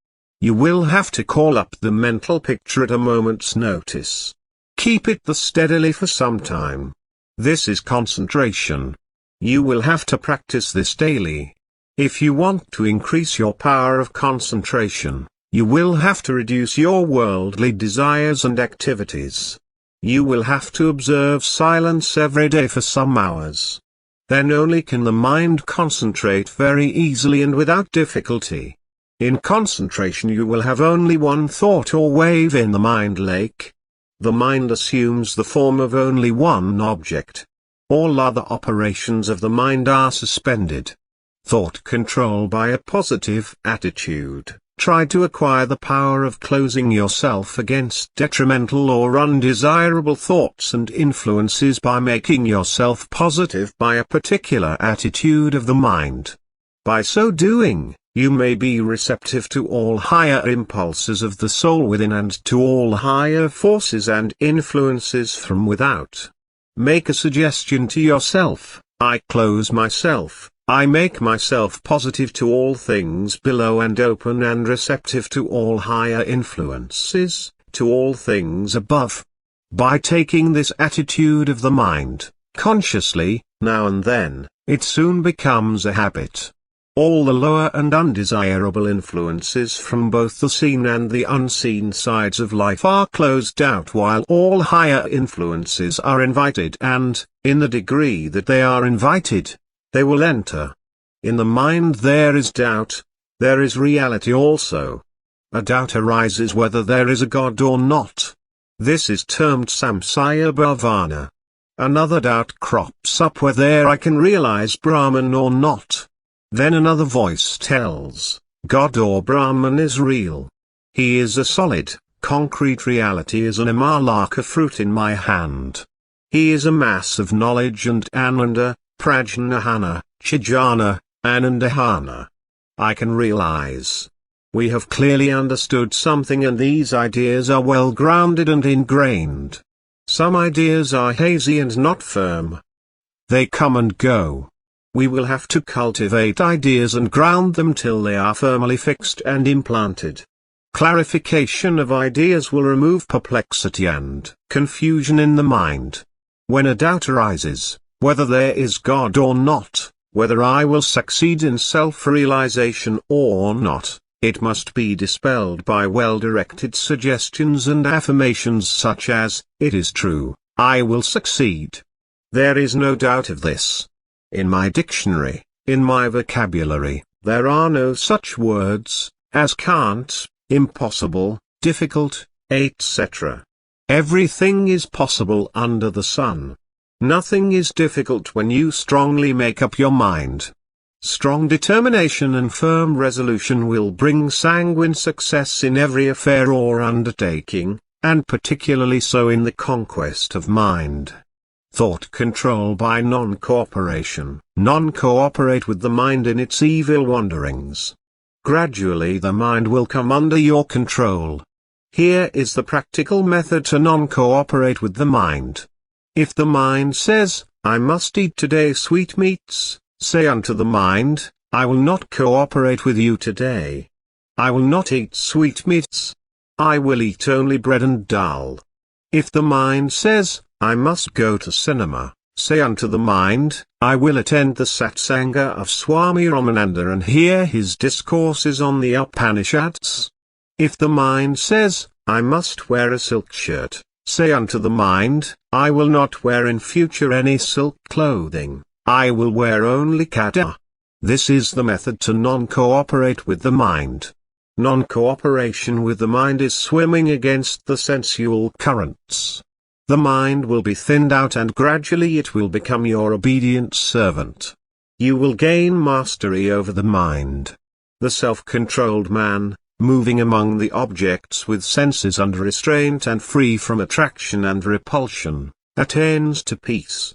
You will have to call up the mental picture at a moment's notice. Keep it there steadily for some time. This is concentration. You will have to practice this daily. If you want to increase your power of concentration, you will have to reduce your worldly desires and activities. You will have to observe silence every day for some hours. Then only can the mind concentrate very easily and without difficulty. In concentration you will have only one thought or wave in the mind lake. The mind assumes the form of only one object. All other operations of the mind are suspended. Thought control by a positive attitude. Try to acquire the power of closing yourself against detrimental or undesirable thoughts and influences by making yourself positive by a particular attitude of the mind. By so doing, you may be receptive to all higher impulses of the soul within and to all higher forces and influences from without. Make a suggestion to yourself: I close myself, I make myself positive to all things below and open and receptive to all higher influences, to all things above. By taking this attitude of the mind, consciously, now and then, it soon becomes a habit. All the lower and undesirable influences from both the seen and the unseen sides of life are closed out while all higher influences are invited and, in the degree that they are invited, they will enter. In the mind there is doubt, there is reality also. A doubt arises whether there is a God or not. This is termed samsaya bhavana. Another doubt crops up whether I can realize Brahman or not. Then another voice tells, God or Brahman is real. He is a solid, concrete reality as an amalaka fruit in my hand. He is a mass of knowledge and ananda, prajnahana, chijana, anandahana. I can realize. We have clearly understood something and these ideas are well grounded and ingrained. Some ideas are hazy and not firm. They come and go. We will have to cultivate ideas and ground them till they are firmly fixed and implanted. Clarification of ideas will remove perplexity and confusion in the mind. When a doubt arises, whether there is God or not, whether I will succeed in self-realization or not, it must be dispelled by well-directed suggestions and affirmations such as, it is true, I will succeed. There is no doubt of this. In my dictionary, in my vocabulary, there are no such words as can't, impossible, difficult, etc. Everything is possible under the sun. Nothing is difficult when you strongly make up your mind. Strong determination and firm resolution will bring sanguine success in every affair or undertaking, and particularly so in the conquest of mind. Thought control by non-cooperation. Non-cooperate with the mind in its evil wanderings. Gradually the mind will come under your control. Here is the practical method to non-cooperate with the mind. If the mind says, I must eat today sweetmeats, say unto the mind, I will not cooperate with you today. I will not eat sweetmeats. I will eat only bread and dal. If the mind says, I must go to cinema, say unto the mind, I will attend the satsanga of Swami Sivananda and hear his discourses on the Upanishads. If the mind says, I must wear a silk shirt, Say unto the mind, I will not wear in future any silk clothing, I will wear only kata. This is the method to non-cooperate with the mind. Non-cooperation with the mind is swimming against the sensual currents. The mind will be thinned out and gradually it will become your obedient servant. You will gain mastery over the mind. The self-controlled man, moving among the objects with senses under restraint and free from attraction and repulsion, attains to peace.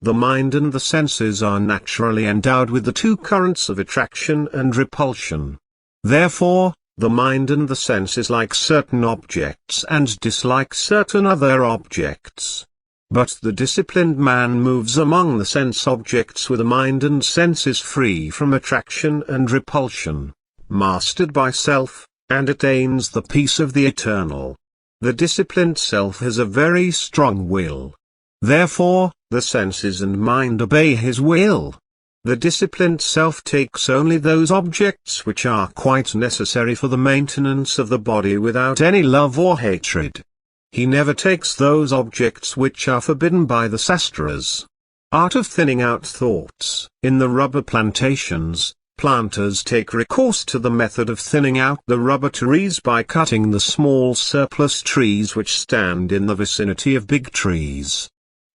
The mind and the senses are naturally endowed with the two currents of attraction and repulsion. Therefore, the mind and the senses like certain objects and dislike certain other objects. But the disciplined man moves among the sense objects with a mind and senses free from attraction and repulsion, mastered by self, and attains the peace of the eternal. The disciplined self has a very strong will. Therefore, the senses and mind obey his will. The disciplined self takes only those objects which are quite necessary for the maintenance of the body without any love or hatred. He never takes those objects which are forbidden by the sastras. Art of thinning out thoughts. In the rubber plantations, planters take recourse to the method of thinning out the rubber trees by cutting the small surplus trees which stand in the vicinity of big trees.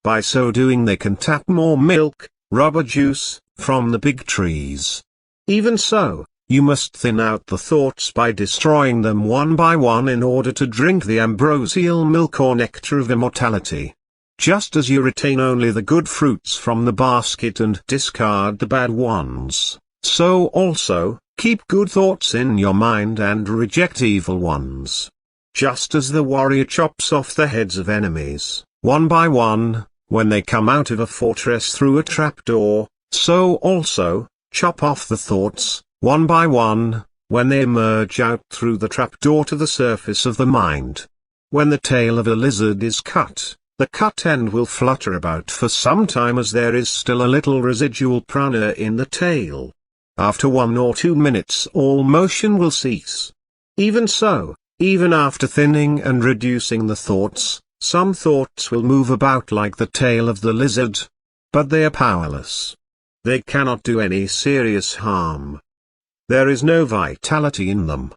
By so doing they can tap more milk, rubber juice, from the big trees. Even so, you must thin out the thoughts by destroying them one by one in order to drink the ambrosial milk or nectar of immortality. Just as you retain only the good fruits from the basket and discard the bad ones, so also, keep good thoughts in your mind and reject evil ones. Just as the warrior chops off the heads of enemies, one by one, when they come out of a fortress through a trapdoor, so also, chop off the thoughts, one by one, when they emerge out through the trapdoor to the surface of the mind. When the tail of a lizard is cut, the cut end will flutter about for some time as there is still a little residual prana in the tail. After 1 or 2 minutes all motion will cease. Even so, even after thinning and reducing the thoughts, some thoughts will move about like the tail of the lizard. But they are powerless. They cannot do any serious harm. There is no vitality in them.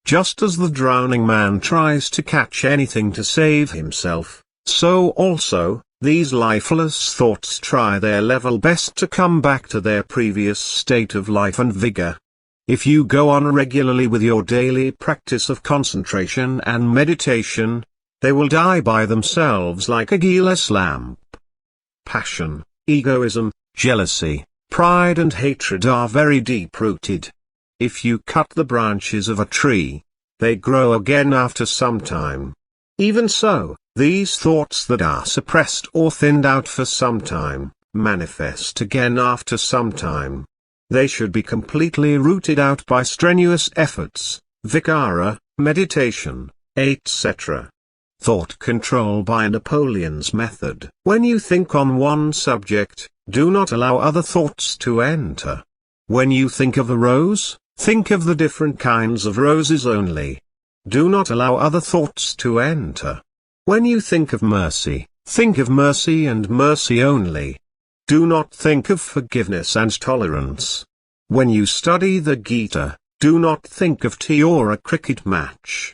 Just as the drowning man tries to catch anything to save himself, so also, these lifeless thoughts try their level best to come back to their previous state of life and vigor. If you go on regularly with your daily practice of concentration and meditation, they will die by themselves like a gearless lamp. Passion, egoism, jealousy, pride and hatred are very deep-rooted. If you cut the branches of a tree, they grow again after some time. Even so, these thoughts that are suppressed or thinned out for some time, manifest again after some time. They should be completely rooted out by strenuous efforts, vikara, meditation, etc. Thought control by Napoleon's method. When you think on one subject, do not allow other thoughts to enter. When you think of a rose, think of the different kinds of roses only. Do not allow other thoughts to enter. When you think of mercy, think of mercy and mercy only. Do not think of forgiveness and tolerance. When you study the Gita, do not think of tea or a cricket match.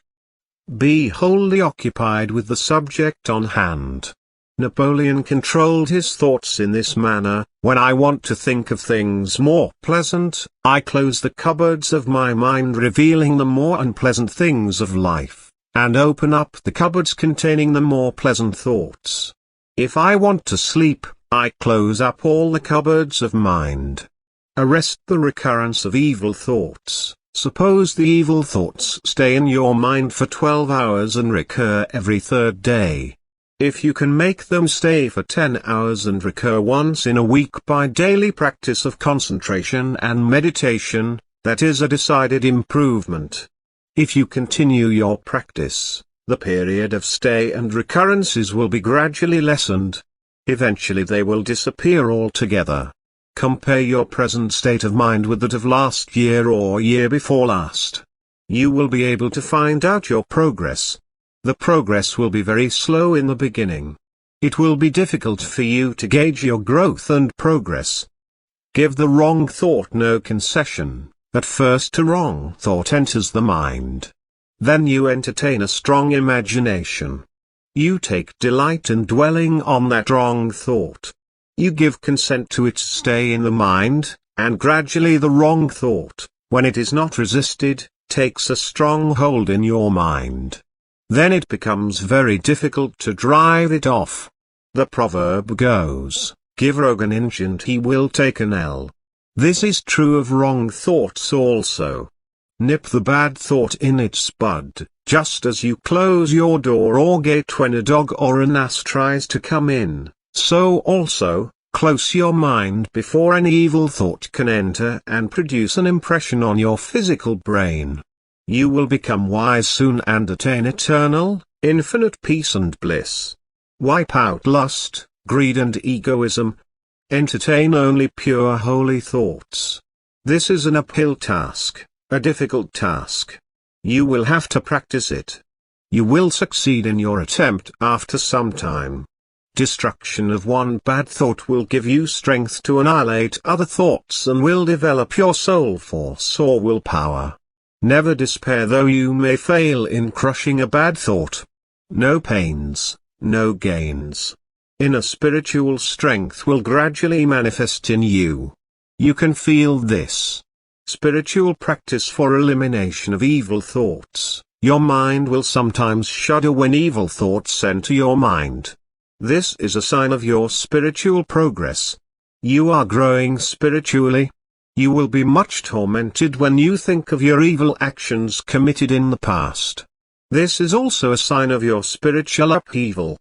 Be wholly occupied with the subject on hand. Napoleon controlled his thoughts in this manner. When I want to think of things more pleasant, I close the cupboards of my mind revealing the more unpleasant things of life, and open up the cupboards containing the more pleasant thoughts. If I want to sleep, I close up all the cupboards of mind. Arrest the recurrence of evil thoughts. Suppose the evil thoughts stay in your mind for 12 hours and recur every third day. If you can make them stay for 10 hours and recur once in a week by daily practice of concentration and meditation, that is a decided improvement. If you continue your practice, the period of stay and recurrences will be gradually lessened. Eventually they will disappear altogether. Compare your present state of mind with that of last year or year before last. You will be able to find out your progress. The progress will be very slow in the beginning. It will be difficult for you to gauge your growth and progress. Give the wrong thought no concession. At first a wrong thought enters the mind. Then you entertain a strong imagination. You take delight in dwelling on that wrong thought. You give consent to its stay in the mind, and gradually the wrong thought, when it is not resisted, takes a strong hold in your mind. Then it becomes very difficult to drive it off. The proverb goes, "Give rogue an inch and he will take an ell." This is true of wrong thoughts also. Nip the bad thought in its bud, just as you close your door or gate when a dog or an ass tries to come in, so also, close your mind before any evil thought can enter and produce an impression on your physical brain. You will become wise soon and attain eternal, infinite peace and bliss. Wipe out lust, greed and egoism. Entertain only pure holy thoughts. This is an uphill task, a difficult task. You will have to practice it. You will succeed in your attempt after some time. Destruction of one bad thought will give you strength to annihilate other thoughts and will develop your soul force or willpower. Never despair though you may fail in crushing a bad thought. No pains, no gains. Inner spiritual strength will gradually manifest in you. You can feel this. Spiritual practice for elimination of evil thoughts. Your mind will sometimes shudder when evil thoughts enter your mind. This is a sign of your spiritual progress. You are growing spiritually. You will be much tormented when you think of your evil actions committed in the past. This is also a sign of your spiritual upheaval.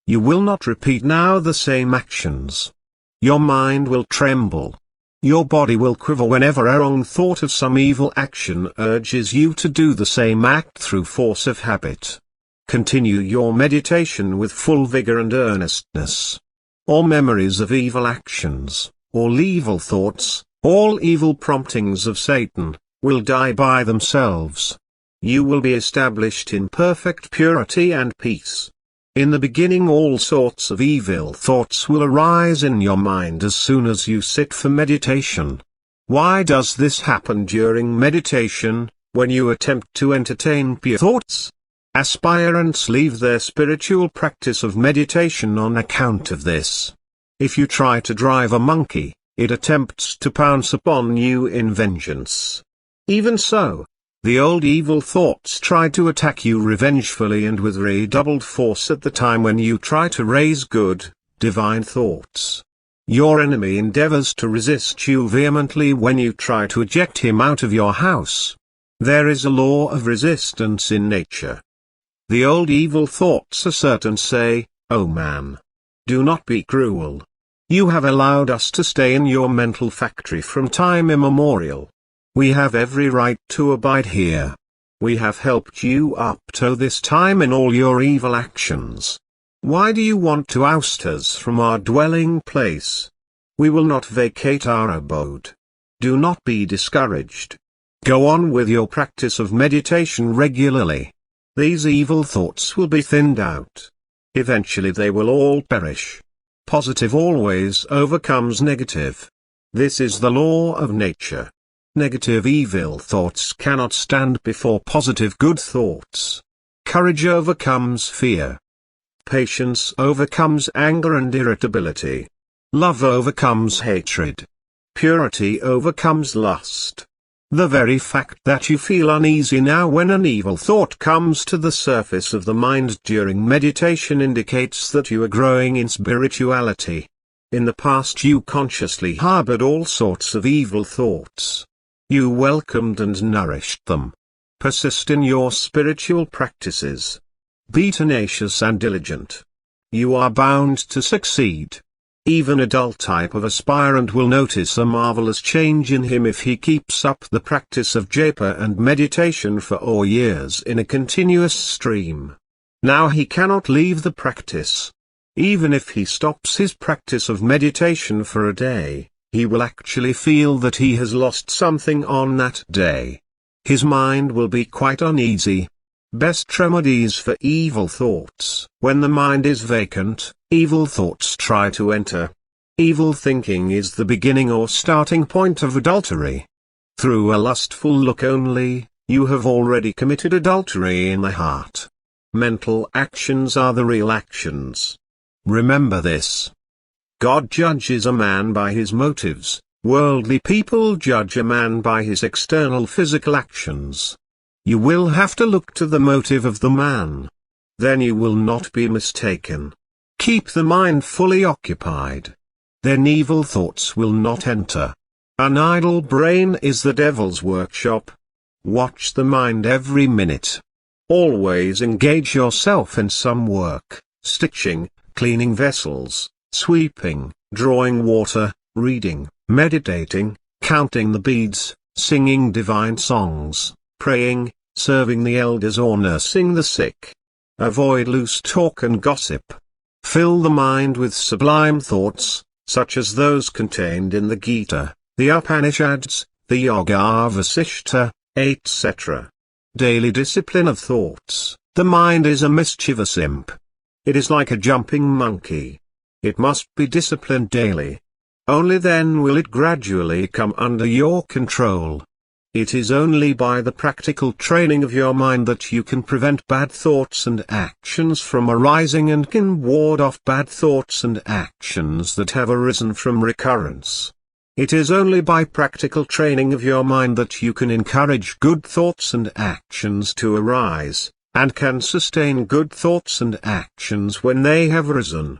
You will not repeat now the same actions. Your mind will tremble. Your body will quiver whenever a wrong thought of some evil action urges you to do the same act through force of habit. Continue your meditation with full vigor and earnestness. All memories of evil actions, all evil thoughts, all evil promptings of Satan, will die by themselves. You will be established in perfect purity and peace. In the beginning all sorts of evil thoughts will arise in your mind as soon as you sit for meditation. Why does this happen during meditation, when you attempt to entertain pure thoughts? Aspirants leave their spiritual practice of meditation on account of this. If you try to drive a monkey, it attempts to pounce upon you in vengeance. Even so, the old evil thoughts try to attack you revengefully and with redoubled force at the time when you try to raise good, divine thoughts. Your enemy endeavors to resist you vehemently when you try to eject him out of your house. There is a law of resistance in nature. The old evil thoughts assert and say, "Oh man! Do not be cruel. You have allowed us to stay in your mental factory from time immemorial. We have every right to abide here. We have helped you up to this time in all your evil actions. Why do you want to oust us from our dwelling place? We will not vacate our abode. Do not be discouraged. Go on with your practice of meditation regularly. These evil thoughts will be thinned out. Eventually they will all perish. Positive always overcomes negative. This is the law of nature. Negative evil thoughts cannot stand before positive good thoughts. Courage overcomes fear. Patience overcomes anger and irritability. Love overcomes hatred. Purity overcomes lust. The very fact that you feel uneasy now when an evil thought comes to the surface of the mind during meditation indicates that you are growing in spirituality. In the past you consciously harbored all sorts of evil thoughts. You welcomed and nourished them. Persist in your spiritual practices. Be tenacious and diligent. You are bound to succeed. Even a dull type of aspirant will notice a marvelous change in him if he keeps up the practice of japa and meditation for 4 years in a continuous stream. Now he cannot leave the practice. Even if he stops his practice of meditation for a day, he will actually feel that he has lost something on that day. His mind will be quite uneasy. Best remedies for evil thoughts. When the mind is vacant, evil thoughts try to enter. Evil thinking is the beginning or starting point of adultery. Through a lustful look only, you have already committed adultery in the heart. Mental actions are the real actions. Remember this. God judges a man by his motives, worldly people judge a man by his external physical actions. You will have to look to the motive of the man. Then you will not be mistaken. Keep the mind fully occupied. Then evil thoughts will not enter. An idle brain is the devil's workshop. Watch the mind every minute. Always engage yourself in some work, stitching, cleaning vessels, sweeping, drawing water, reading, meditating, counting the beads, singing divine songs, praying, serving the elders or nursing the sick. Avoid loose talk and gossip. Fill the mind with sublime thoughts, such as those contained in the Gita, the Upanishads, the Yoga Vasishta, etc. Daily discipline of thoughts. The mind is a mischievous imp. It is like a jumping monkey. It must be disciplined daily. Only then will it gradually come under your control. It is only by the practical training of your mind that you can prevent bad thoughts and actions from arising and can ward off bad thoughts and actions that have arisen from recurrence. It is only by practical training of your mind that you can encourage good thoughts and actions to arise, and can sustain good thoughts and actions when they have arisen.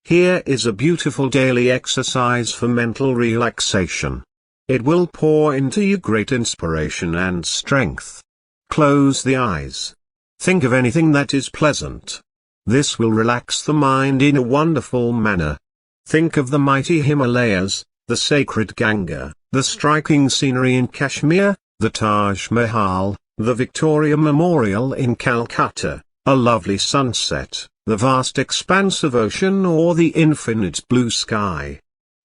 Here is a beautiful daily exercise for mental relaxation. It will pour into you great inspiration and strength. Close the eyes. Think of anything that is pleasant. This will relax the mind in a wonderful manner. Think of the mighty Himalayas, the sacred Ganga, the striking scenery in Kashmir, the Taj Mahal, the Victoria Memorial in Calcutta, a lovely sunset, the vast expanse of ocean or the infinite blue sky.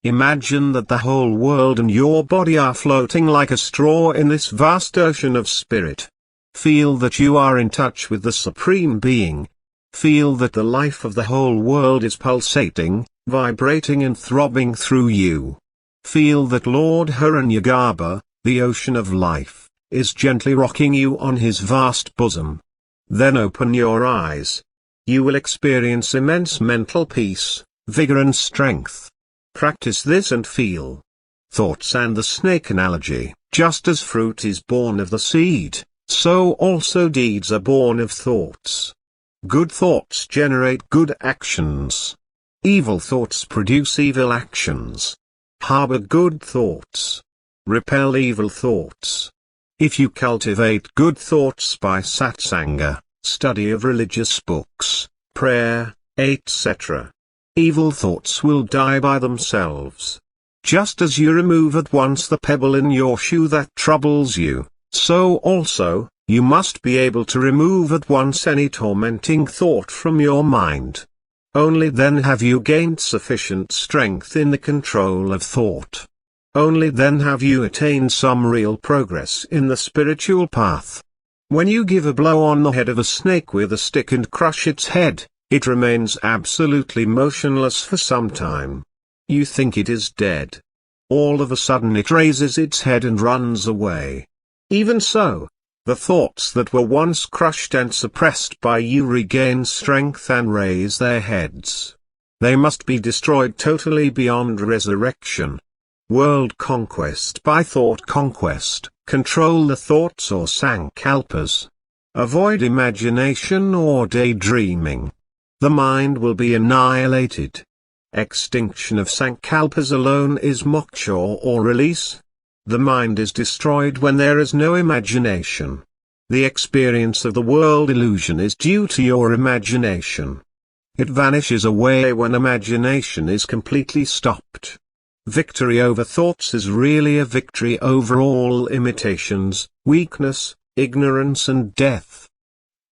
Imagine that the whole world and your body are floating like a straw in this vast ocean of spirit. Feel that you are in touch with the Supreme Being. Feel that the life of the whole world is pulsating, vibrating and throbbing through you. Feel that Lord Hiranyagarbha, the ocean of life, is gently rocking you on his vast bosom. Then open your eyes. You will experience immense mental peace, vigor and strength. Practice this and feel. Thoughts and the snake analogy. Just as fruit is born of the seed, so also deeds are born of thoughts. Good thoughts generate good actions. Evil thoughts produce evil actions. Harbor good thoughts. Repel evil thoughts. If you cultivate good thoughts by satsanga, study of religious books, prayer, etc., evil thoughts will die by themselves. Just as you remove at once the pebble in your shoe that troubles you, so also, you must be able to remove at once any tormenting thought from your mind. Only then have you gained sufficient strength in the control of thought. Only then have you attained some real progress in the spiritual path. When you give a blow on the head of a snake with a stick and crush its head, it remains absolutely motionless for some time. You think it is dead. All of a sudden it raises its head and runs away. Even so, the thoughts that were once crushed and suppressed by you regain strength and raise their heads. They must be destroyed totally beyond resurrection. World conquest by thought conquest. Control the thoughts or sankalpas. Avoid imagination or daydreaming. The mind will be annihilated. Extinction of sankalpas alone is moksha or release. The mind is destroyed when there is no imagination. The experience of the world illusion is due to your imagination. It vanishes away when imagination is completely stopped. Victory over thoughts is really a victory over all imitations, weakness, ignorance and death.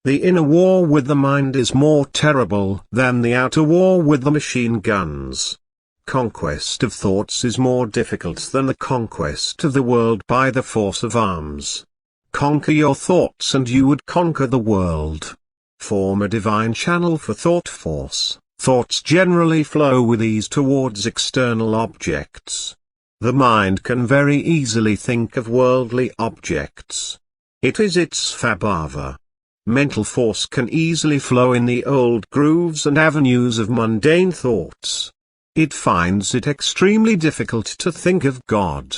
The inner war with the mind is more terrible than the outer war with the machine guns. Conquest of thoughts is more difficult than the conquest of the world by the force of arms. Conquer your thoughts and you would conquer the world. Form a divine channel for thought force. Thoughts generally flow with ease towards external objects. The mind can very easily think of worldly objects. It is its svabhava. Mental force can easily flow in the old grooves and avenues of mundane thoughts. It finds it extremely difficult to think of God.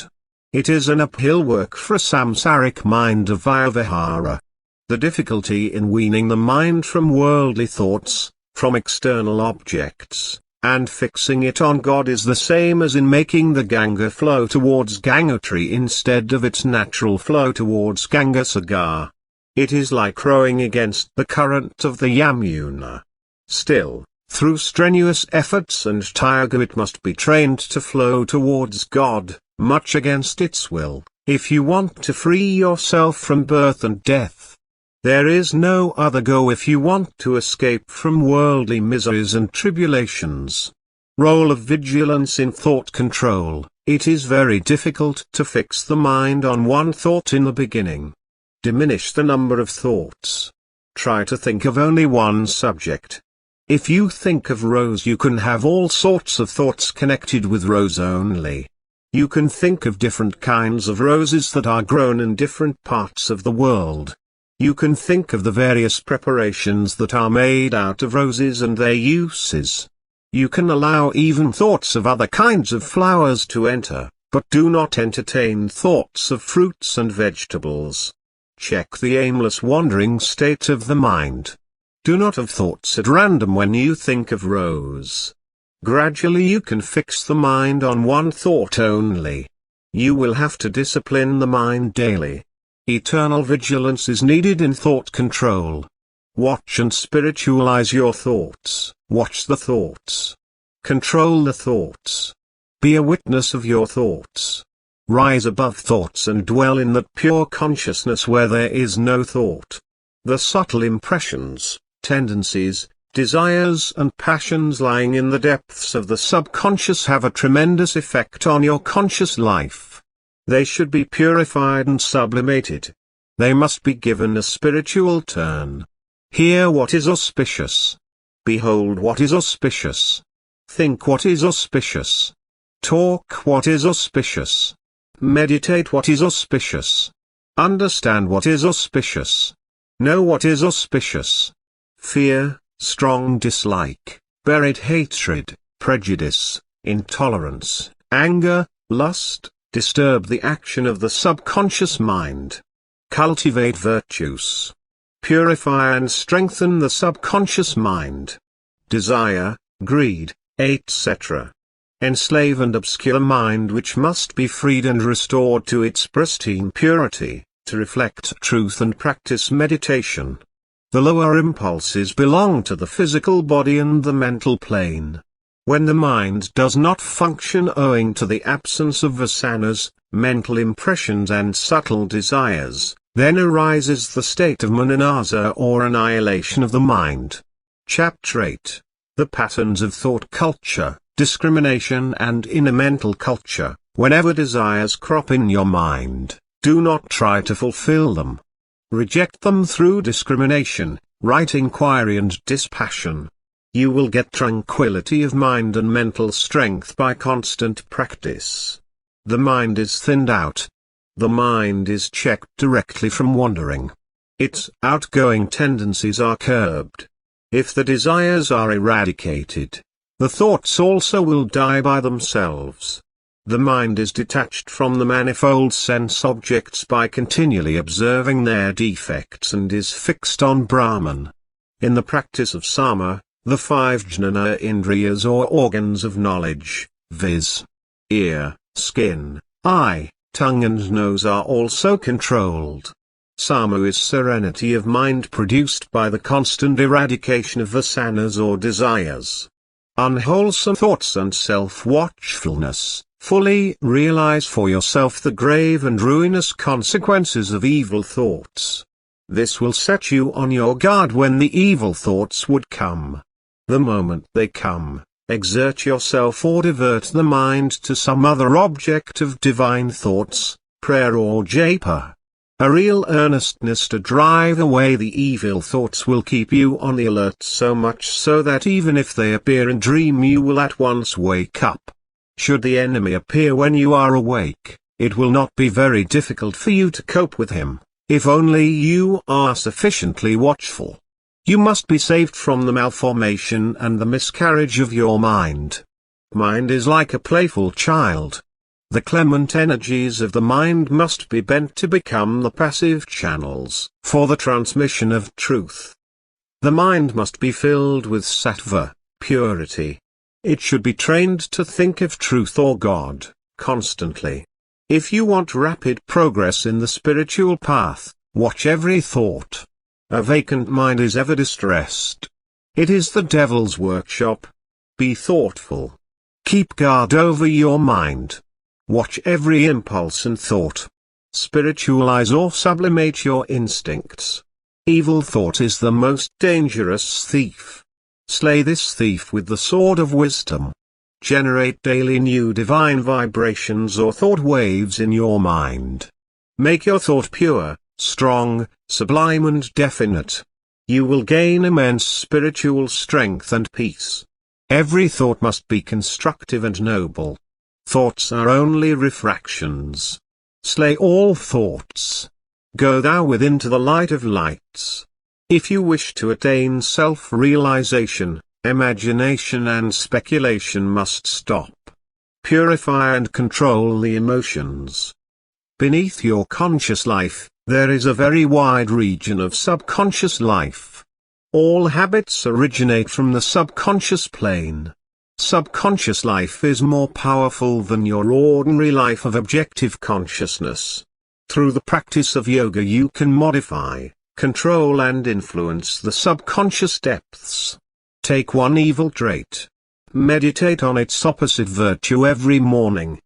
It is an uphill work for a samsaric mind of vyavihara. The difficulty in weaning the mind from worldly thoughts, from external objects, and fixing it on God is the same as in making the Ganga flow towards Gangotri instead of its natural flow towards Gangasagar. It is like rowing against the current of the Yamuna. Still, through strenuous efforts and tirga it must be trained to flow towards God, much against its will, if you want to free yourself from birth and death. There is no other go if you want to escape from worldly miseries and tribulations. Role of vigilance in thought control. It is very difficult to fix the mind on one thought in the beginning. Diminish the number of thoughts. Try to think of only one subject. If you think of rose, you can have all sorts of thoughts connected with rose only. You can think of different kinds of roses that are grown in different parts of the world. You can think of the various preparations that are made out of roses and their uses. You can allow even thoughts of other kinds of flowers to enter, but do not entertain thoughts of fruits and vegetables. Check the aimless wandering state of the mind. Do not have thoughts at random when you think of rose. Gradually you can fix the mind on one thought only. You will have to discipline the mind daily. Eternal vigilance is needed in thought control. Watch and spiritualize your thoughts. Watch the thoughts. Control the thoughts. Be a witness of your thoughts. Rise above thoughts and dwell in that pure consciousness where there is no thought. The subtle impressions, tendencies, desires and passions lying in the depths of the subconscious have a tremendous effect on your conscious life. They should be purified and sublimated. They must be given a spiritual turn. Hear what is auspicious. Behold what is auspicious. Think what is auspicious. Talk what is auspicious. Meditate what is auspicious. Understand what is auspicious. Know what is auspicious. Fear, strong dislike, buried hatred, prejudice, intolerance, anger, lust, disturb the action of the subconscious mind. Cultivate virtues. Purify and strengthen the subconscious mind. Desire, greed, etc. Enslave and obscure mind which must be freed and restored to its pristine purity, to reflect truth and practice meditation. The lower impulses belong to the physical body and the mental plane. When the mind does not function owing to the absence of vasanas, mental impressions and subtle desires, then arises the state of mananasa or annihilation of the mind. Chapter 8. The Patterns of Thought Culture, Discrimination and Inner Mental Culture. Whenever desires crop in your mind, do not try to fulfill them. Reject them through discrimination, right inquiry and dispassion. You will get tranquility of mind and mental strength by constant practice. The mind is thinned out. The mind is checked directly from wandering. Its outgoing tendencies are curbed. If the desires are eradicated, the thoughts also will die by themselves. The mind is detached from the manifold sense objects by continually observing their defects and is fixed on Brahman. In the practice of Sama, the 5 jnana indriyas or organs of knowledge, viz. Ear, skin, eye, tongue and nose are also controlled. Sama is serenity of mind produced by the constant eradication of vasanas or desires. Unwholesome thoughts and self-watchfulness. Fully realize for yourself the grave and ruinous consequences of evil thoughts. This will set you on your guard when the evil thoughts would come. The moment they come, exert yourself or divert the mind to some other object of divine thoughts, prayer or japa. A real earnestness to drive away the evil thoughts will keep you on the alert, so much so that even if they appear in dream you will at once wake up. Should the enemy appear when you are awake, it will not be very difficult for you to cope with him, if only you are sufficiently watchful. You must be saved from the malformation and the miscarriage of your mind. Mind is like a playful child. The clement energies of the mind must be bent to become the passive channels for the transmission of truth. The mind must be filled with sattva, purity. It should be trained to think of truth or God, constantly. If you want rapid progress in the spiritual path, watch every thought. A vacant mind is ever distressed. It is the devil's workshop. Be thoughtful. Keep guard over your mind. Watch every impulse and thought. Spiritualize or sublimate your instincts. Evil thought is the most dangerous thief. Slay this thief with the sword of wisdom. Generate daily new divine vibrations or thought waves in your mind. Make your thought pure, strong, sublime and definite. You will gain immense spiritual strength and peace. Every thought must be constructive and noble. Thoughts are only refractions. Slay all thoughts. Go thou within to the light of lights. If you wish to attain self-realization, imagination and speculation must stop. Purify and control the emotions. Beneath your conscious life, there is a very wide region of subconscious life. All habits originate from the subconscious plane. Subconscious life is more powerful than your ordinary life of objective consciousness. Through the practice of yoga you can modify, control and influence the subconscious depths. Take one evil trait. Meditate on its opposite virtue every morning.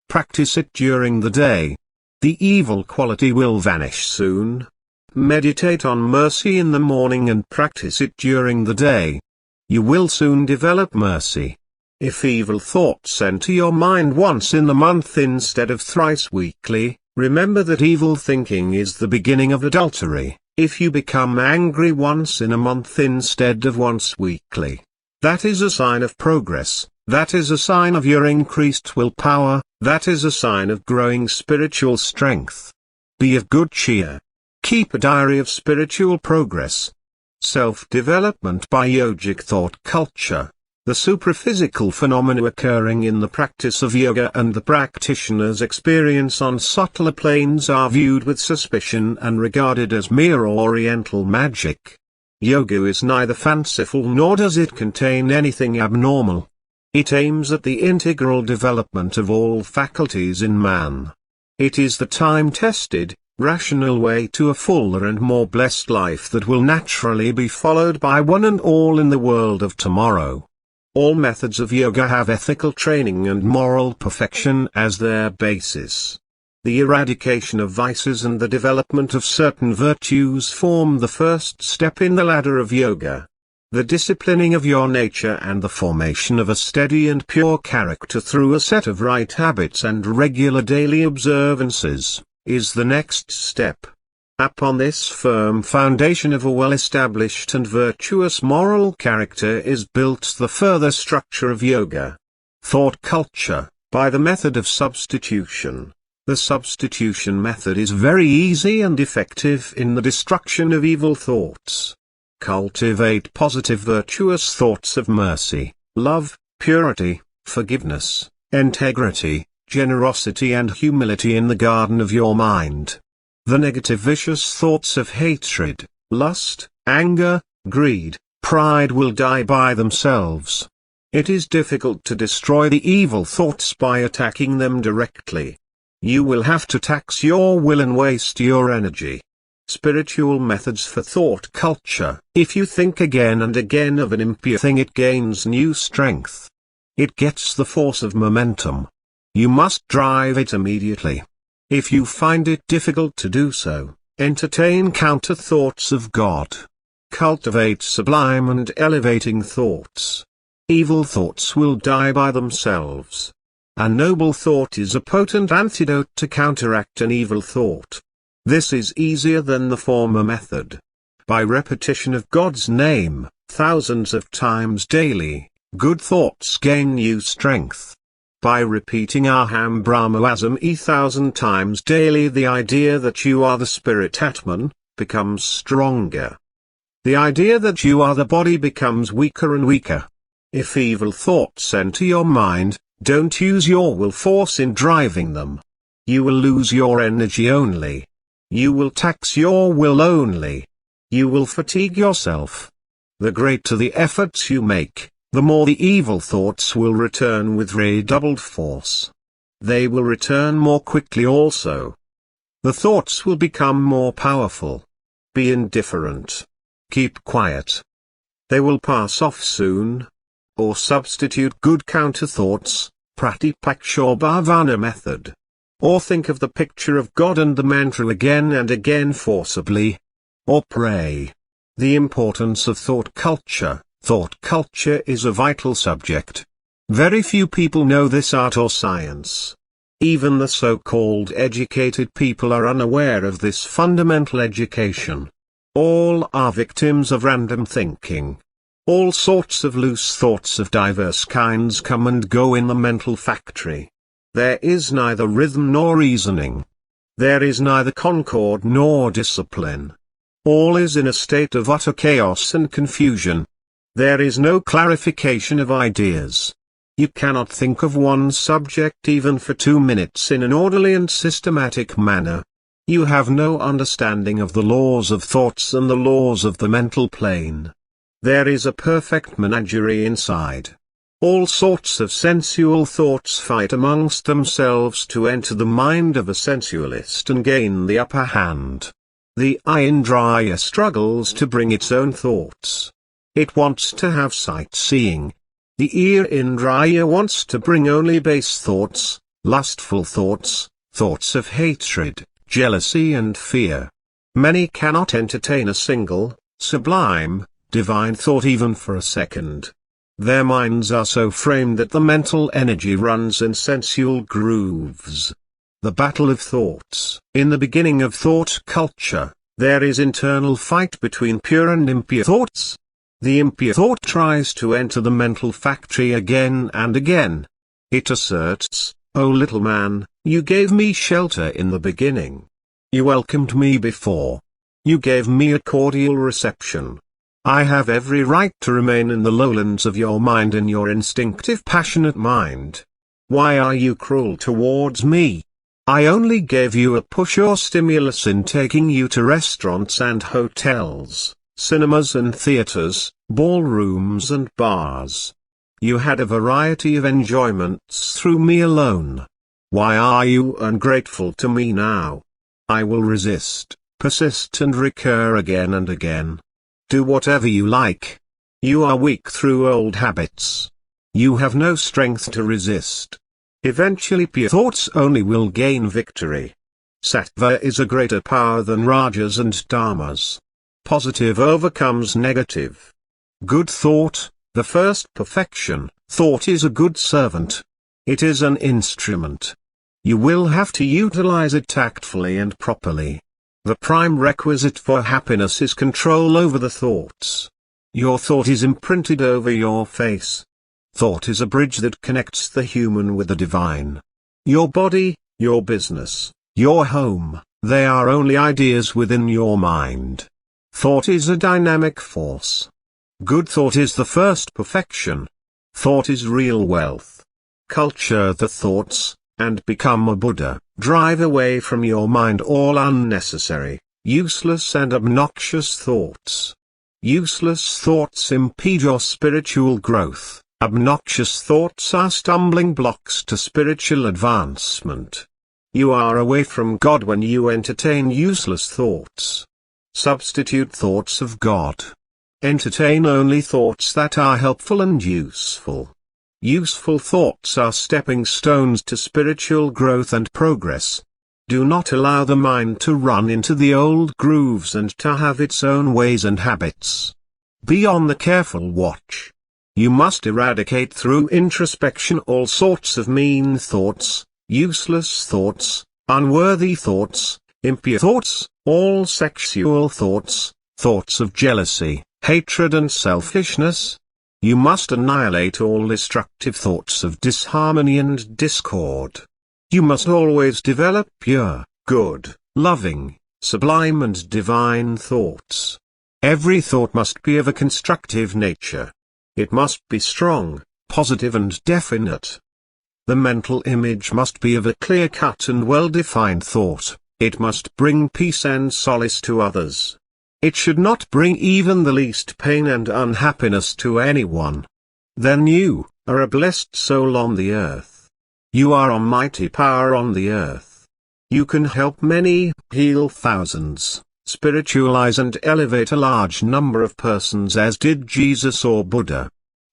Practice it during the day. The evil quality will vanish soon. Meditate on mercy in the morning and practice it during the day. You will soon develop mercy. If evil thoughts enter your mind once in the month instead of thrice weekly, remember that evil thinking is the beginning of adultery. If you become angry once in a month instead of once weekly, that is a sign of progress, that is a sign of your increased willpower, that is a sign of growing spiritual strength. Be of good cheer. Keep a diary of spiritual progress. Self-development by yogic thought culture. The supraphysical phenomena occurring in the practice of yoga and the practitioner's experience on subtler planes are viewed with suspicion and regarded as mere oriental magic. Yoga is neither fanciful nor does it contain anything abnormal. It aims at the integral development of all faculties in man. It is the time-tested, rational way to a fuller and more blessed life that will naturally be followed by one and all in the world of tomorrow. All methods of yoga have ethical training and moral perfection as their basis. The eradication of vices and the development of certain virtues form the first step in the ladder of yoga. The disciplining of your nature and the formation of a steady and pure character through a set of right habits and regular daily observances is the next step. Upon this firm foundation of a well-established and virtuous moral character is built the further structure of yoga. Thought culture, by the method of substitution. The substitution method is very easy and effective in the destruction of evil thoughts. Cultivate positive virtuous thoughts of mercy, love, purity, forgiveness, integrity, generosity and humility in the garden of your mind. The negative vicious thoughts of hatred, lust, anger, greed, pride will die by themselves. It is difficult to destroy the evil thoughts by attacking them directly. You will have to tax your will and waste your energy. Spiritual methods for thought culture. If you think again and again of an impure thing, it gains new strength. It gets the force of momentum. You must drive it immediately. If you find it difficult to do so, entertain counter thoughts of God. Cultivate sublime and elevating thoughts. Evil thoughts will die by themselves. A noble thought is a potent antidote to counteract an evil thought. This is easier than the former method. By repetition of God's name, thousands of times daily, good thoughts gain new strength. By repeating Aham Brahmasmi 1,000 times daily, the idea that you are the spirit Atman becomes stronger. The idea that you are the body becomes weaker and weaker. If evil thoughts enter your mind, don't use your will force in driving them. You will lose your energy only. You will tax your will only. You will fatigue yourself. The greater the efforts you make, the more the evil thoughts will return with redoubled force. They will return more quickly also. The thoughts will become more powerful. Be indifferent. Keep quiet. They will pass off soon. Or substitute good counter-thoughts, Pratipaksha Bhavana method. Or think of the picture of God and the mantra again and again forcibly. Or pray. The importance of thought culture. Thought culture is a vital subject. Very few people know this art or science. Even the so-called educated people are unaware of this fundamental education. All are victims of random thinking. All sorts of loose thoughts of diverse kinds come and go in the mental factory. There is neither rhythm nor reasoning. There is neither concord nor discipline. All is in a state of utter chaos and confusion. There is no clarification of ideas. You cannot think of one subject even for 2 minutes in an orderly and systematic manner. You have no understanding of the laws of thoughts and the laws of the mental plane. There is a perfect menagerie inside. All sorts of sensual thoughts fight amongst themselves to enter the mind of a sensualist and gain the upper hand. The eye Indriya struggles to bring its own thoughts. It wants to have sight-seeing. The ear Indriya wants to bring only base thoughts, lustful thoughts, thoughts of hatred, jealousy and fear. Many cannot entertain a single, sublime, divine thought even for a second. Their minds are so framed that the mental energy runs in sensual grooves. The battle of thoughts. In the beginning of thought culture, there is internal fight between pure and impure thoughts. The impure thought tries to enter the mental factory again and again. It asserts, "O little man, you gave me shelter in the beginning. You welcomed me before. You gave me a cordial reception. I have every right to remain in the lowlands of your mind, in your instinctive passionate mind. Why are you cruel towards me? I only gave you a push or stimulus in taking you to restaurants and hotels, cinemas and theaters, ballrooms and bars. You had a variety of enjoyments through me alone. Why are you ungrateful to me now? I will resist, persist and recur again and again. Do whatever you like. You are weak through old habits. You have no strength to resist. Eventually pure thoughts only will gain victory. Sattva is a greater power than rajas and dharmas. Positive overcomes negative. Good thought, the first perfection. Thought is a good servant. It is an instrument. You will have to utilize it tactfully and properly. The prime requisite for happiness is control over the thoughts. Your thought is imprinted over your face. Thought is a bridge that connects the human with the divine. Your body, your business, your home, they are only ideas within your mind. Thought is a dynamic force. Good thought is the first perfection. Thought is real wealth. Culture the thoughts, and become a Buddha. Drive away from your mind all unnecessary, useless and obnoxious thoughts. Useless thoughts impede your spiritual growth. Obnoxious thoughts are stumbling blocks to spiritual advancement. You are away from God when you entertain useless thoughts. Substitute thoughts of God. Entertain only thoughts that are helpful and useful. Useful thoughts are stepping stones to spiritual growth and progress. Do not allow the mind to run into the old grooves and to have its own ways and habits. Be on the careful watch. You must eradicate through introspection all sorts of mean thoughts, useless thoughts, unworthy thoughts, impure thoughts, all sexual thoughts, thoughts of jealousy, hatred and selfishness. You must annihilate all destructive thoughts of disharmony and discord. You must always develop pure, good, loving, sublime and divine thoughts. Every thought must be of a constructive nature. It must be strong, positive and definite. The mental image must be of a clear-cut and well-defined thought. It must bring peace and solace to others. It should not bring even the least pain and unhappiness to anyone. Then you are a blessed soul on the earth. You are a mighty power on the earth. You can help many, heal thousands, spiritualize and elevate a large number of persons as did Jesus or Buddha.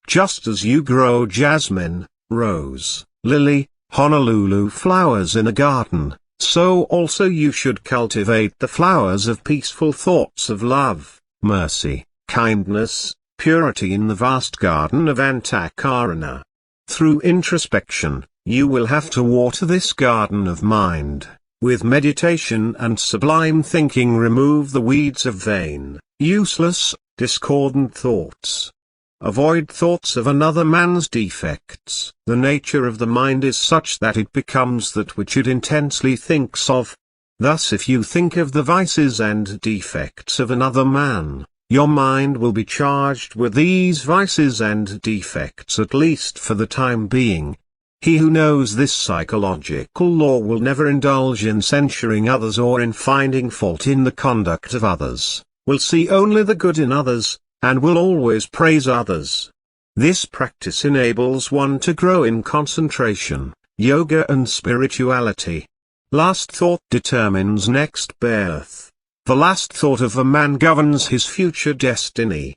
Just as you grow jasmine, rose, lily, Honolulu flowers in a garden, so also you should cultivate the flowers of peaceful thoughts of love, mercy, kindness, purity in the vast garden of Antakarana. Through introspection, you will have to water this garden of mind. With meditation and sublime thinking remove the weeds of vain, useless, discordant thoughts. Avoid thoughts of another man's defects. The nature of the mind is such that it becomes that which it intensely thinks of. Thus if you think of the vices and defects of another man, your mind will be charged with these vices and defects at least for the time being. He who knows this psychological law will never indulge in censuring others or in finding fault in the conduct of others, will see only the good in others, and will always praise others. This practice enables one to grow in concentration, yoga and spirituality. Last thought determines next birth. The last thought of a man governs his future destiny.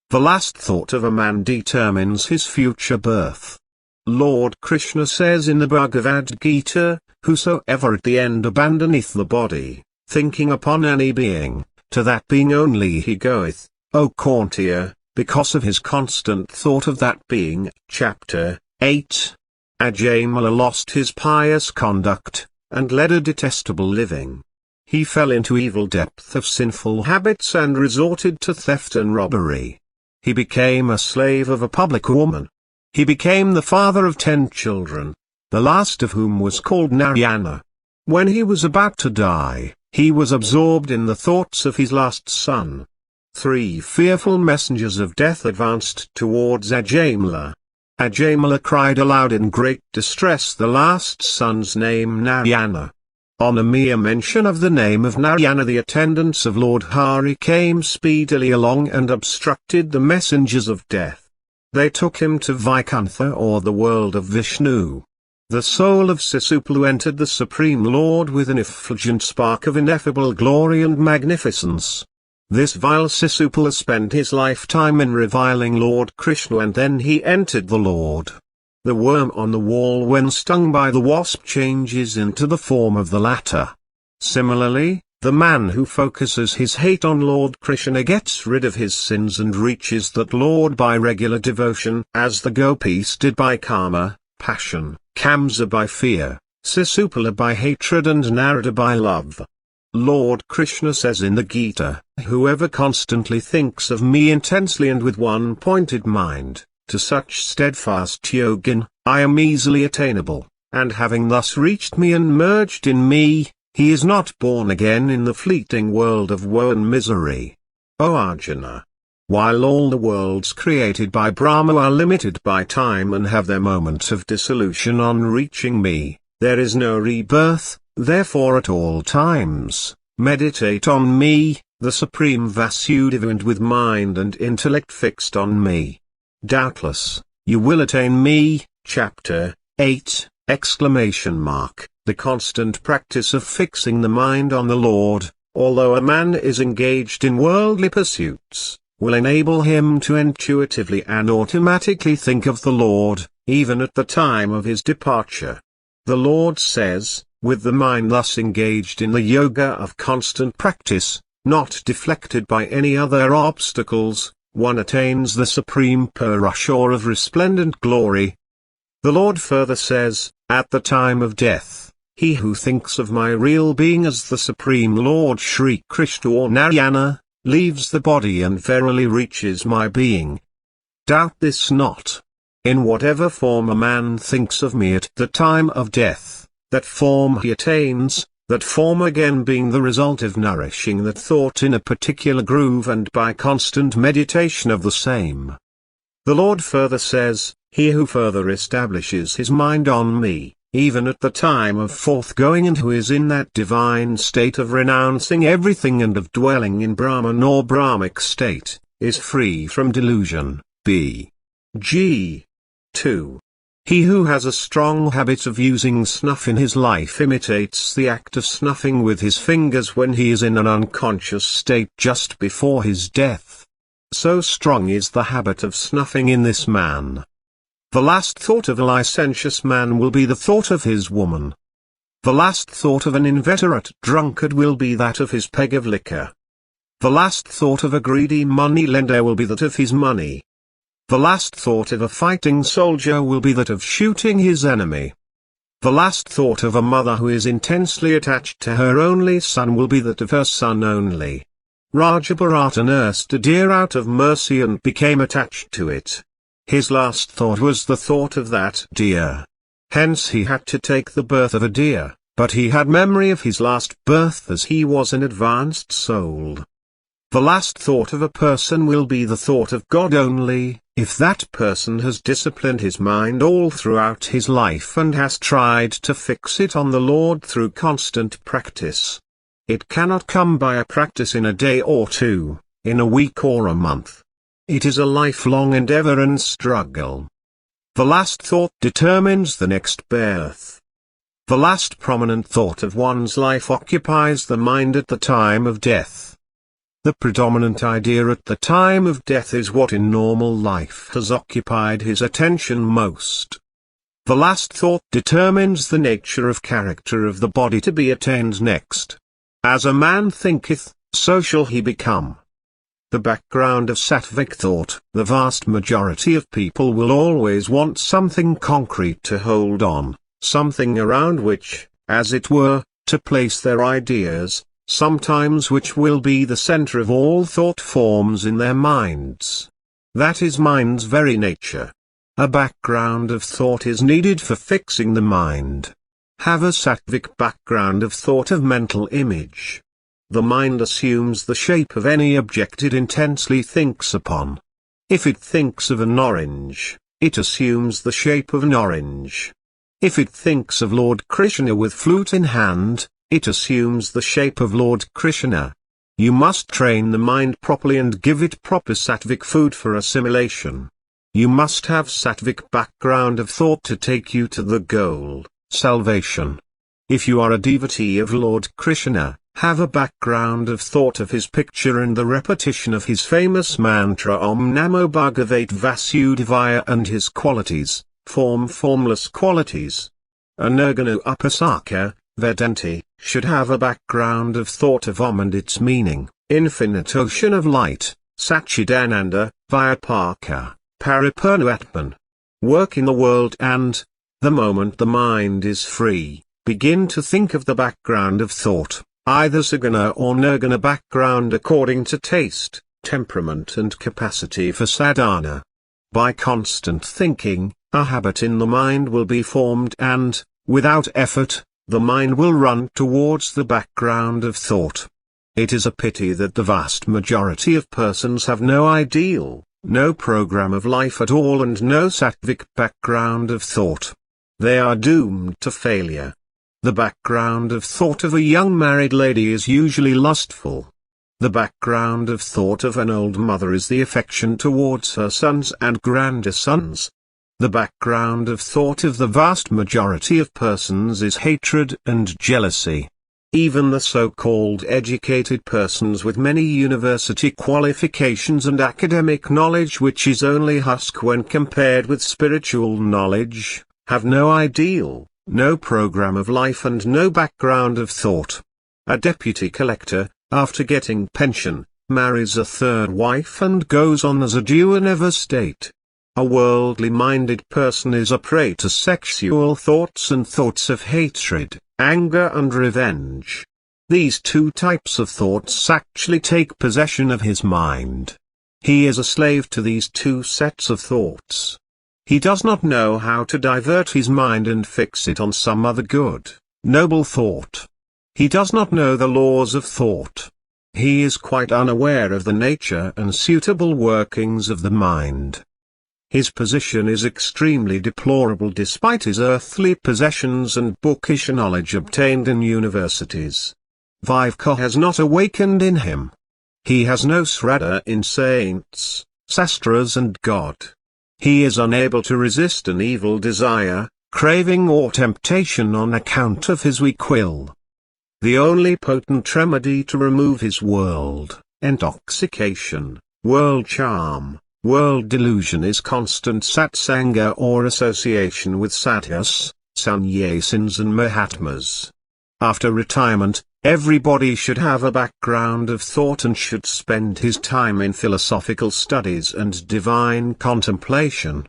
The last thought of a man determines his future birth. Lord Krishna says in the Bhagavad Gita, "Whosoever at the end abandoneth the body, thinking upon any being, to that being only he goeth, O Kaunteya, because of his constant thought of that being." Chapter 8. Ajamala lost his pious conduct, and led a detestable living. He fell into evil depth of sinful habits and resorted to theft and robbery. He became a slave of a public woman. He became the father of 10 children, the last of whom was called Narayana. When he was about to die, he was absorbed in the thoughts of his last son. 3 fearful messengers of death advanced towards Ajamala. Ajamala cried aloud in great distress the last son's name Narayana. On a mere mention of the name of Narayana, the attendants of Lord Hari came speedily along and obstructed the messengers of death. They took him to Vaikuntha, or the world of Vishnu. The soul of Sisupala entered the Supreme Lord with an effulgent spark of ineffable glory and magnificence. This vile Sisupala spent his lifetime in reviling Lord Krishna, and then he entered the Lord. The worm on the wall when stung by the wasp changes into the form of the latter. Similarly, the man who focuses his hate on Lord Krishna gets rid of his sins and reaches that Lord by regular devotion, as the gopis did by karma, passion, Kamsa by fear, Sisupala by hatred and Narada by love. Lord Krishna says in the Gita, "Whoever constantly thinks of me intensely and with one pointed mind, to such steadfast yogin, I am easily attainable, and having thus reached me and merged in me, he is not born again in the fleeting world of woe and misery." O Arjuna! While all the worlds created by Brahma are limited by time and have their moment of dissolution on reaching me, there is no rebirth, therefore at all times, meditate on me, the Supreme Vasudeva, and with mind and intellect fixed on me. Doubtless, you will attain me. Chapter 8, The constant practice of fixing the mind on the Lord, although a man is engaged in worldly pursuits, will enable him to intuitively and automatically think of the Lord, even at the time of his departure. The Lord says, with the mind thus engaged in the yoga of constant practice, not deflected by any other obstacles, one attains the supreme Purusha of resplendent glory. The Lord further says, at the time of death, He who thinks of my real being as the Supreme Lord Shri Krishna or Narayana, leaves the body and verily reaches my being. Doubt this not. In whatever form a man thinks of me at the time of death, that form he attains, that form again being the result of nourishing that thought in a particular groove and by constant meditation of the same. The Lord further says, he who further establishes his mind on me, even at the time of forthgoing and who is in that divine state of renouncing everything and of dwelling in Brahman or Brahmic state, is free from delusion. B.G. 2. He who has a strong habit of using snuff in his life imitates the act of snuffing with his fingers when he is in an unconscious state just before his death. So strong is the habit of snuffing in this man. The last thought of a licentious man will be the thought of his woman. The last thought of an inveterate drunkard will be that of his peg of liquor. The last thought of a greedy money lender will be that of his money. The last thought of a fighting soldier will be that of shooting his enemy. The last thought of a mother who is intensely attached to her only son will be that of her son only. Raja Bharata nursed a deer out of mercy and became attached to it. His last thought was the thought of that deer. Hence he had to take the birth of a deer, but he had memory of his last birth as he was an advanced soul. The last thought of a person will be the thought of God only, if that person has disciplined his mind all throughout his life and has tried to fix it on the Lord through constant practice. It cannot come by a practice in a day or two, in a week or a month. It is a lifelong endeavor and struggle. The last thought determines the next birth. The last prominent thought of one's life occupies the mind at the time of death. The predominant idea at the time of death is what in normal life has occupied his attention most. The last thought determines the nature of character of the body to be attained next. As a man thinketh, so shall he become. The background of sattvic thought. The vast majority of people will always want something concrete to hold on, something around which, as it were, to place their ideas, sometimes which will be the center of all thought forms in their minds. That is mind's very nature. A background of thought is needed for fixing the mind. Have a sattvic background of thought of mental image. The mind assumes the shape of any object it intensely thinks upon. If it thinks of an orange, it assumes the shape of an orange. If it thinks of Lord Krishna with flute in hand, it assumes the shape of Lord Krishna. You must train the mind properly and give it proper sattvic food for assimilation. You must have sattvic background of thought to take you to the goal, salvation. If you are a devotee of Lord Krishna, have a background of thought of his picture and the repetition of his famous mantra Om Namo Bhagavate Vasudevaya and his qualities, formless qualities. A Nirguna Upasaka, Vedanti, should have a background of thought of Om and its meaning, infinite ocean of light, Satchidananda, Vyapaka, Paripurna. Work in the world and, the moment the mind is free, begin to think of the background of thought, either Saguna or Nirguna background according to taste, temperament and capacity for sadhana. By constant thinking, a habit in the mind will be formed and, without effort, the mind will run towards the background of thought. It is a pity that the vast majority of persons have no ideal, no program of life at all and no sattvic background of thought. They are doomed to failure. The background of thought of a young married lady is usually lustful. The background of thought of an old mother is the affection towards her sons and grandsons. The background of thought of the vast majority of persons is hatred and jealousy. Even the so-called educated persons with many university qualifications and academic knowledge which is only husk when compared with spiritual knowledge, have no ideal, no program of life and no background of thought. A deputy collector, after getting pension, marries a third wife and goes on as a doer never state. A worldly-minded person is a prey to sexual thoughts and thoughts of hatred, anger and revenge. These two types of thoughts actually take possession of his mind. He is a slave to these two sets of thoughts. He does not know how to divert his mind and fix it on some other good, noble thought. He does not know the laws of thought. He is quite unaware of the nature and suitable workings of the mind. His position is extremely deplorable despite his earthly possessions and bookish knowledge obtained in universities. Viveka has not awakened in him. He has no shraddha in saints, sastras and God. He is unable to resist an evil desire, craving or temptation on account of his weak will. The only potent remedy to remove his world intoxication, world charm, world delusion is constant satsanga or association with sadhus, sannyasins and mahatmas. After retirement, everybody should have a background of thought and should spend his time in philosophical studies and divine contemplation.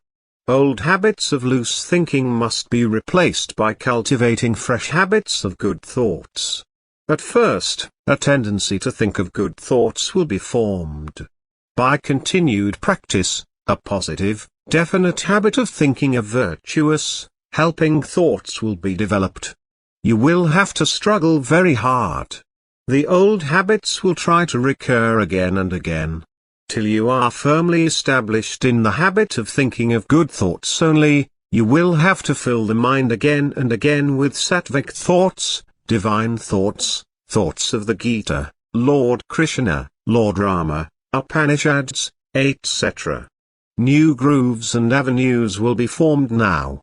Old habits of loose thinking must be replaced by cultivating fresh habits of good thoughts. At first, a tendency to think of good thoughts will be formed. By continued practice, a positive, definite habit of thinking of virtuous, helping thoughts will be developed. You will have to struggle very hard. The old habits will try to recur again and again. Till you are firmly established in the habit of thinking of good thoughts only, you will have to fill the mind again and again with sattvic thoughts, divine thoughts, thoughts of the Gita, Lord Krishna, Lord Rama, Upanishads, etc. New grooves and avenues will be formed now.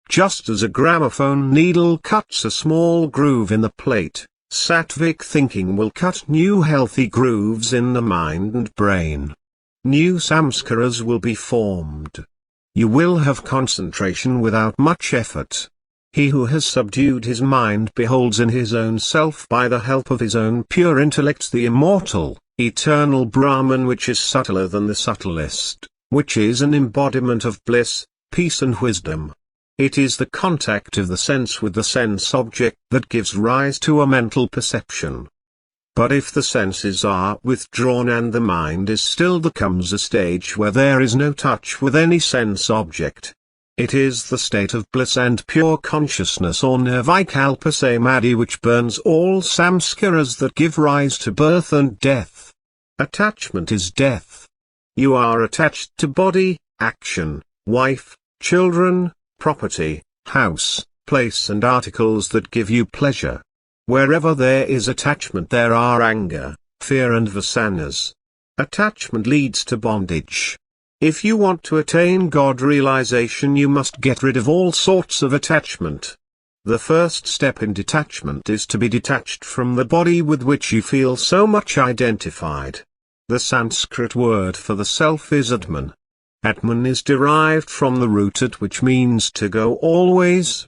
Just as a gramophone needle cuts a small groove in the plate, sattvic thinking will cut new healthy grooves in the mind and brain. New samskaras will be formed. You will have concentration without much effort. He who has subdued his mind beholds in his own self by the help of his own pure intellect the immortal, eternal Brahman which is subtler than the subtlest, which is an embodiment of bliss, peace and wisdom. It is the contact of the sense with the sense object that gives rise to a mental perception. But if the senses are withdrawn and the mind is still, there comes a stage where there is no touch with any sense object. It is the state of bliss and pure consciousness or nirvikalpa samadhi which burns all samskaras that give rise to birth and death. Attachment is death. You are attached to body, action, wife, children, property, house, place and articles that give you pleasure. Wherever there is attachment there are anger, fear and vasanas. Attachment leads to bondage. If you want to attain God realization you must get rid of all sorts of attachment. The first step in detachment is to be detached from the body with which you feel so much identified. The Sanskrit word for the self is Atman. Atman is derived from the root at which means to go always.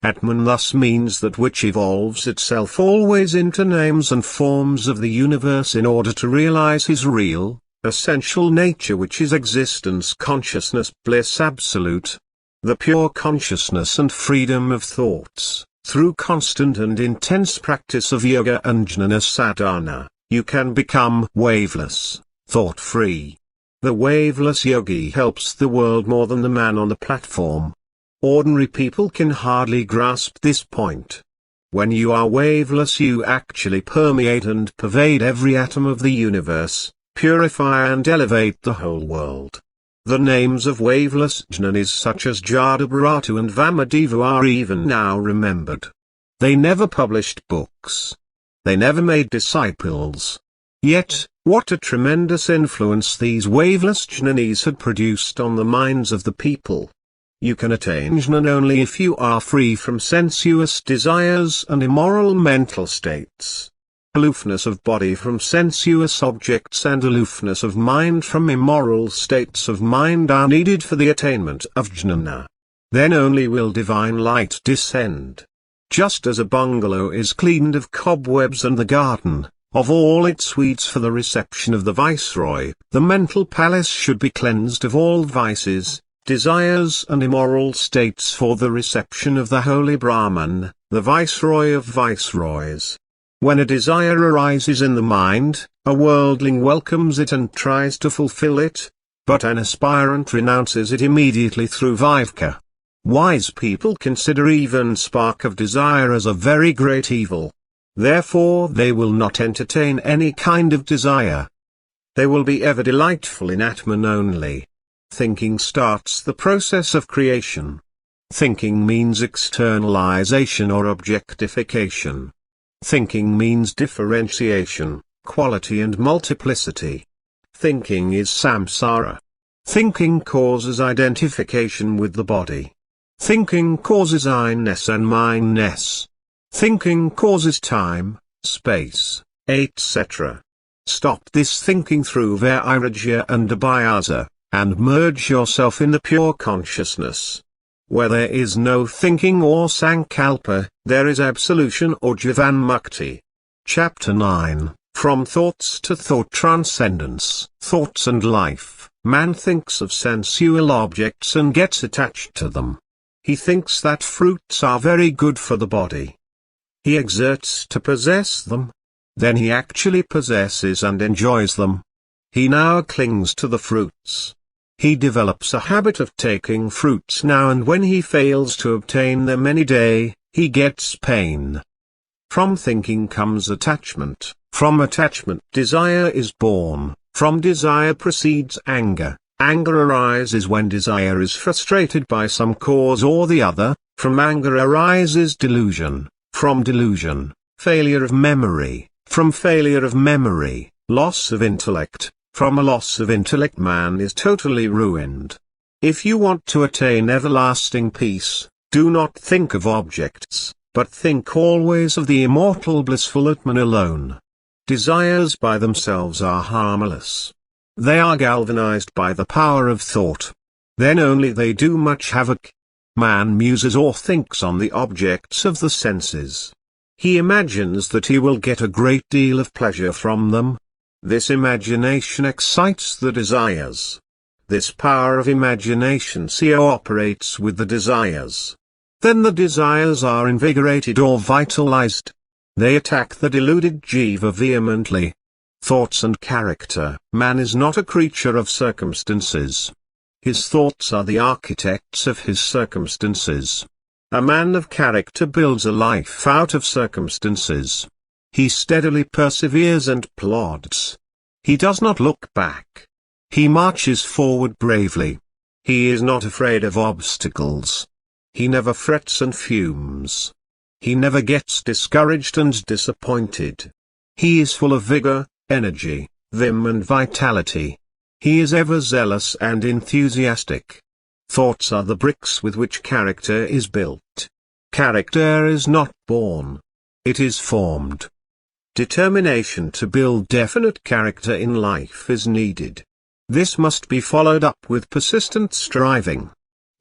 Atman thus means that which evolves itself always into names and forms of the universe in order to realize his real, essential nature which is existence, consciousness, bliss absolute. The pure consciousness and freedom of thoughts. Through constant and intense practice of yoga and jnana sadhana, you can become waveless, thought-free. The waveless yogi helps the world more than the man on the platform. Ordinary people can hardly grasp this point. When you are waveless you actually permeate and pervade every atom of the universe, purify and elevate the whole world. The names of waveless jnanis such as Jadabharatu and Vamadeva are even now remembered. They never published books. They never made disciples. Yet, what a tremendous influence these waveless jnanis had produced on the minds of the people. You can attain jnana only if you are free from sensuous desires and immoral mental states. Aloofness of body from sensuous objects and aloofness of mind from immoral states of mind are needed for the attainment of jnana. Then only will divine light descend. Just as a bungalow is cleaned of cobwebs and the garden, of all its weeds for the reception of the viceroy, the mental palace should be cleansed of all vices, desires and immoral states for the reception of the holy Brahman, the viceroy of viceroys. When a desire arises in the mind, a worldling welcomes it and tries to fulfill it, but an aspirant renounces it immediately through viveka. Wise people consider even spark of desire as a very great evil. Therefore they will not entertain any kind of desire. They will be ever delightful in Atman only. Thinking starts the process of creation. Thinking means externalization or objectification. Thinking means differentiation, quality and multiplicity. Thinking is samsara. Thinking causes identification with the body. Thinking causes I-ness and mine-ness. Thinking causes time, space, etc. Stop this thinking through vairagya and abhyasa, and merge yourself in the pure consciousness. Where there is no thinking or sankalpa, there is absolution or jivanmukti. Chapter 9, From Thoughts to Thought Transcendence. Thoughts and life. Man thinks of sensual objects and gets attached to them. He thinks that fruits are very good for the body. He exerts to possess them. Then he actually possesses and enjoys them. He now clings to the fruits. He develops a habit of taking fruits now, and when he fails to obtain them any day, he gets pain. From thinking comes attachment. From attachment desire is born. From desire proceeds anger. Anger arises when desire is frustrated by some cause or the other. From anger arises delusion. From delusion, failure of memory. From failure of memory, loss of intellect. From a loss of intellect man is totally ruined. If you want to attain everlasting peace, do not think of objects, but think always of the immortal blissful Atman alone. Desires by themselves are harmless. They are galvanized by the power of thought. Then only they do much havoc. Man muses or thinks on the objects of the senses. He imagines that he will get a great deal of pleasure from them. This imagination excites the desires. This power of imagination operates with the desires. Then the desires are invigorated or vitalized. They attack the deluded jiva vehemently. Thoughts and character. Man is not a creature of circumstances. His thoughts are the architects of his circumstances. A man of character builds a life out of circumstances. He steadily perseveres and plods. He does not look back. He marches forward bravely. He is not afraid of obstacles. He never frets and fumes. He never gets discouraged and disappointed. He is full of vigor, energy, vim and vitality. He is ever zealous and enthusiastic. Thoughts are the bricks with which character is built. Character is not born. It is formed. Determination to build definite character in life is needed. This must be followed up with persistent striving.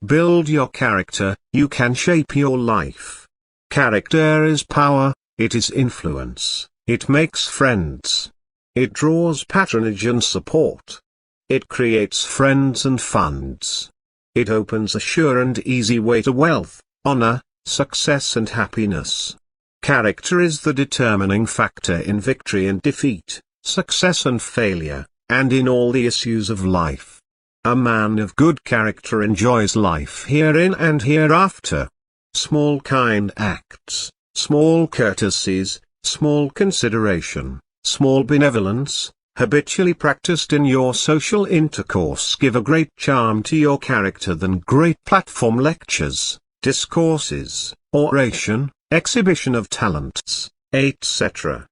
Build your character, you can shape your life. Character is power, it is influence, it makes friends. It draws patronage and support. It creates friends and funds. It opens a sure and easy way to wealth, honor, success and happiness. Character is the determining factor in victory and defeat, success and failure, and in all the issues of life. A man of good character enjoys life herein and hereafter. Small kind acts, small courtesies, small consideration, small benevolence, habitually practiced in your social intercourse give a great charm to your character than great platform lectures, discourses, oration, exhibition of talents, etc.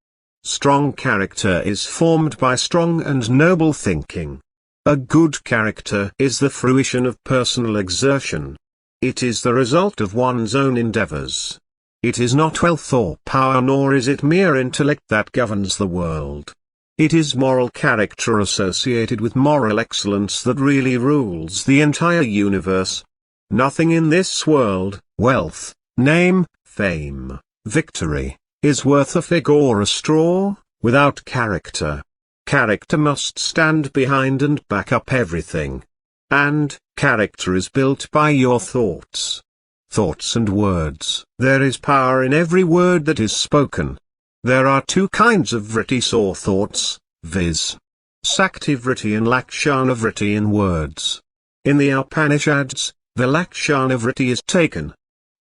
Strong character is formed by strong and noble thinking. A good character is the fruition of personal exertion. It is the result of one's own endeavors. It is not wealth or power, nor is it mere intellect that governs the world. It is moral character associated with moral excellence that really rules the entire universe. Nothing in this world, wealth, name, fame, victory, is worth a fig or a straw, without character. Character must stand behind and back up everything. And, character is built by your thoughts. Thoughts and words. There is power in every word that is spoken. There are two kinds of vrittis or thoughts, viz. Sakti vritti and Lakshana vritti in words. In the Upanishads, the Lakshana vritti is taken.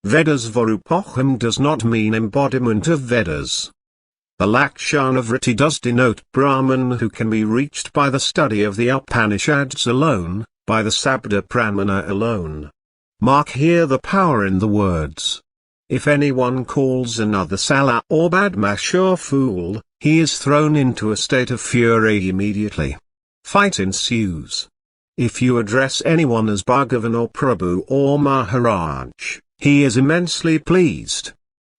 Vedas Varupoham does not mean embodiment of Vedas. The Lakshana vritti does denote Brahman who can be reached by the study of the Upanishads alone, by the Sabda Pramana alone. Mark here the power in the words. If anyone calls another Sala or Badmash or fool, he is thrown into a state of fury immediately. Fight ensues. If you address anyone as Bhagavan or Prabhu or Maharaj, he is immensely pleased.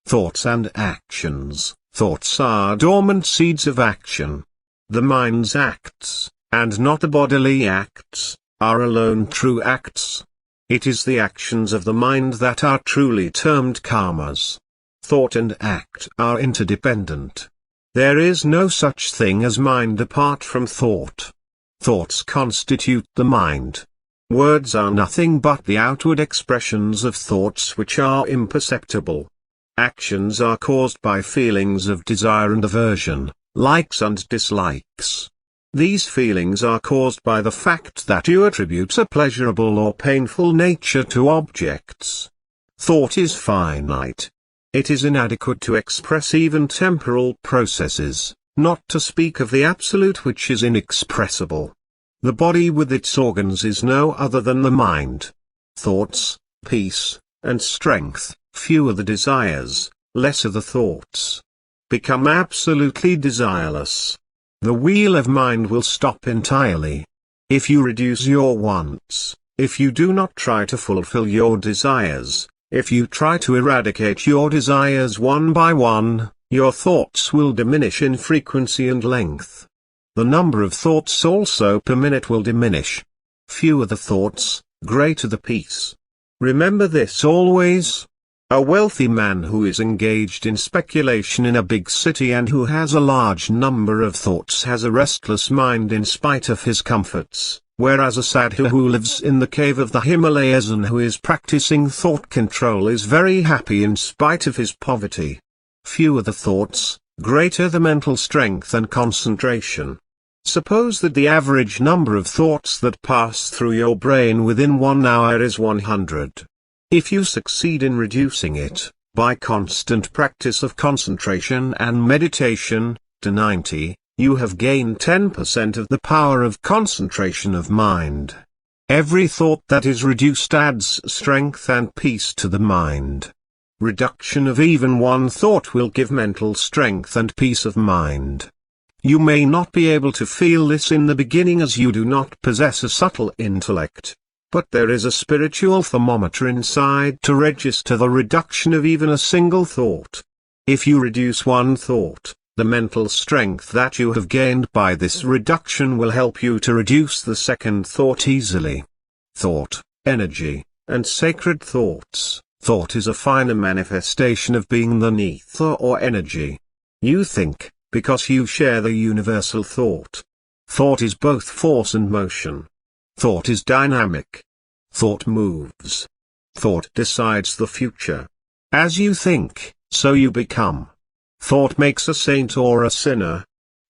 Thoughts and actions. Thoughts are dormant seeds of action. The mind's acts, and not the bodily acts, are alone true acts. It is the actions of the mind that are truly termed karmas. Thought and act are interdependent. There is no such thing as mind apart from thought. Thoughts constitute the mind. Words are nothing but the outward expressions of thoughts which are imperceptible. Actions are caused by feelings of desire and aversion, likes and dislikes. These feelings are caused by the fact that you attribute a pleasurable or painful nature to objects. Thought is finite. It is inadequate to express even temporal processes, not to speak of the absolute which is inexpressible. The body with its organs is no other than the mind. Thoughts, peace, and strength, fewer the desires, lesser the thoughts. Become absolutely desireless. The wheel of mind will stop entirely. If you reduce your wants, if you do not try to fulfill your desires, if you try to eradicate your desires one by one, your thoughts will diminish in frequency and length. The number of thoughts also per minute will diminish. Fewer the thoughts, greater the peace. Remember this always. A wealthy man who is engaged in speculation in a big city and who has a large number of thoughts has a restless mind in spite of his comforts, whereas a sadhu who lives in the cave of the Himalayas and who is practicing thought control is very happy in spite of his poverty. Fewer the thoughts, greater the mental strength and concentration. Suppose that the average number of thoughts that pass through your brain within 1 hour is 100. If you succeed in reducing it, by constant practice of concentration and meditation, to 90, you have gained 10% of the power of concentration of mind. Every thought that is reduced adds strength and peace to the mind. Reduction of even one thought will give mental strength and peace of mind. You may not be able to feel this in the beginning as you do not possess a subtle intellect. But there is a spiritual thermometer inside to register the reduction of even a single thought. If you reduce one thought, the mental strength that you have gained by this reduction will help you to reduce the second thought easily. Thought, energy, and sacred thoughts. Thought is a finer manifestation of being than ether or energy. You think, because you share the universal thought. Thought is both force and motion. Thought is dynamic. Thought moves. Thought decides the future. As you think, so you become. Thought makes a saint or a sinner.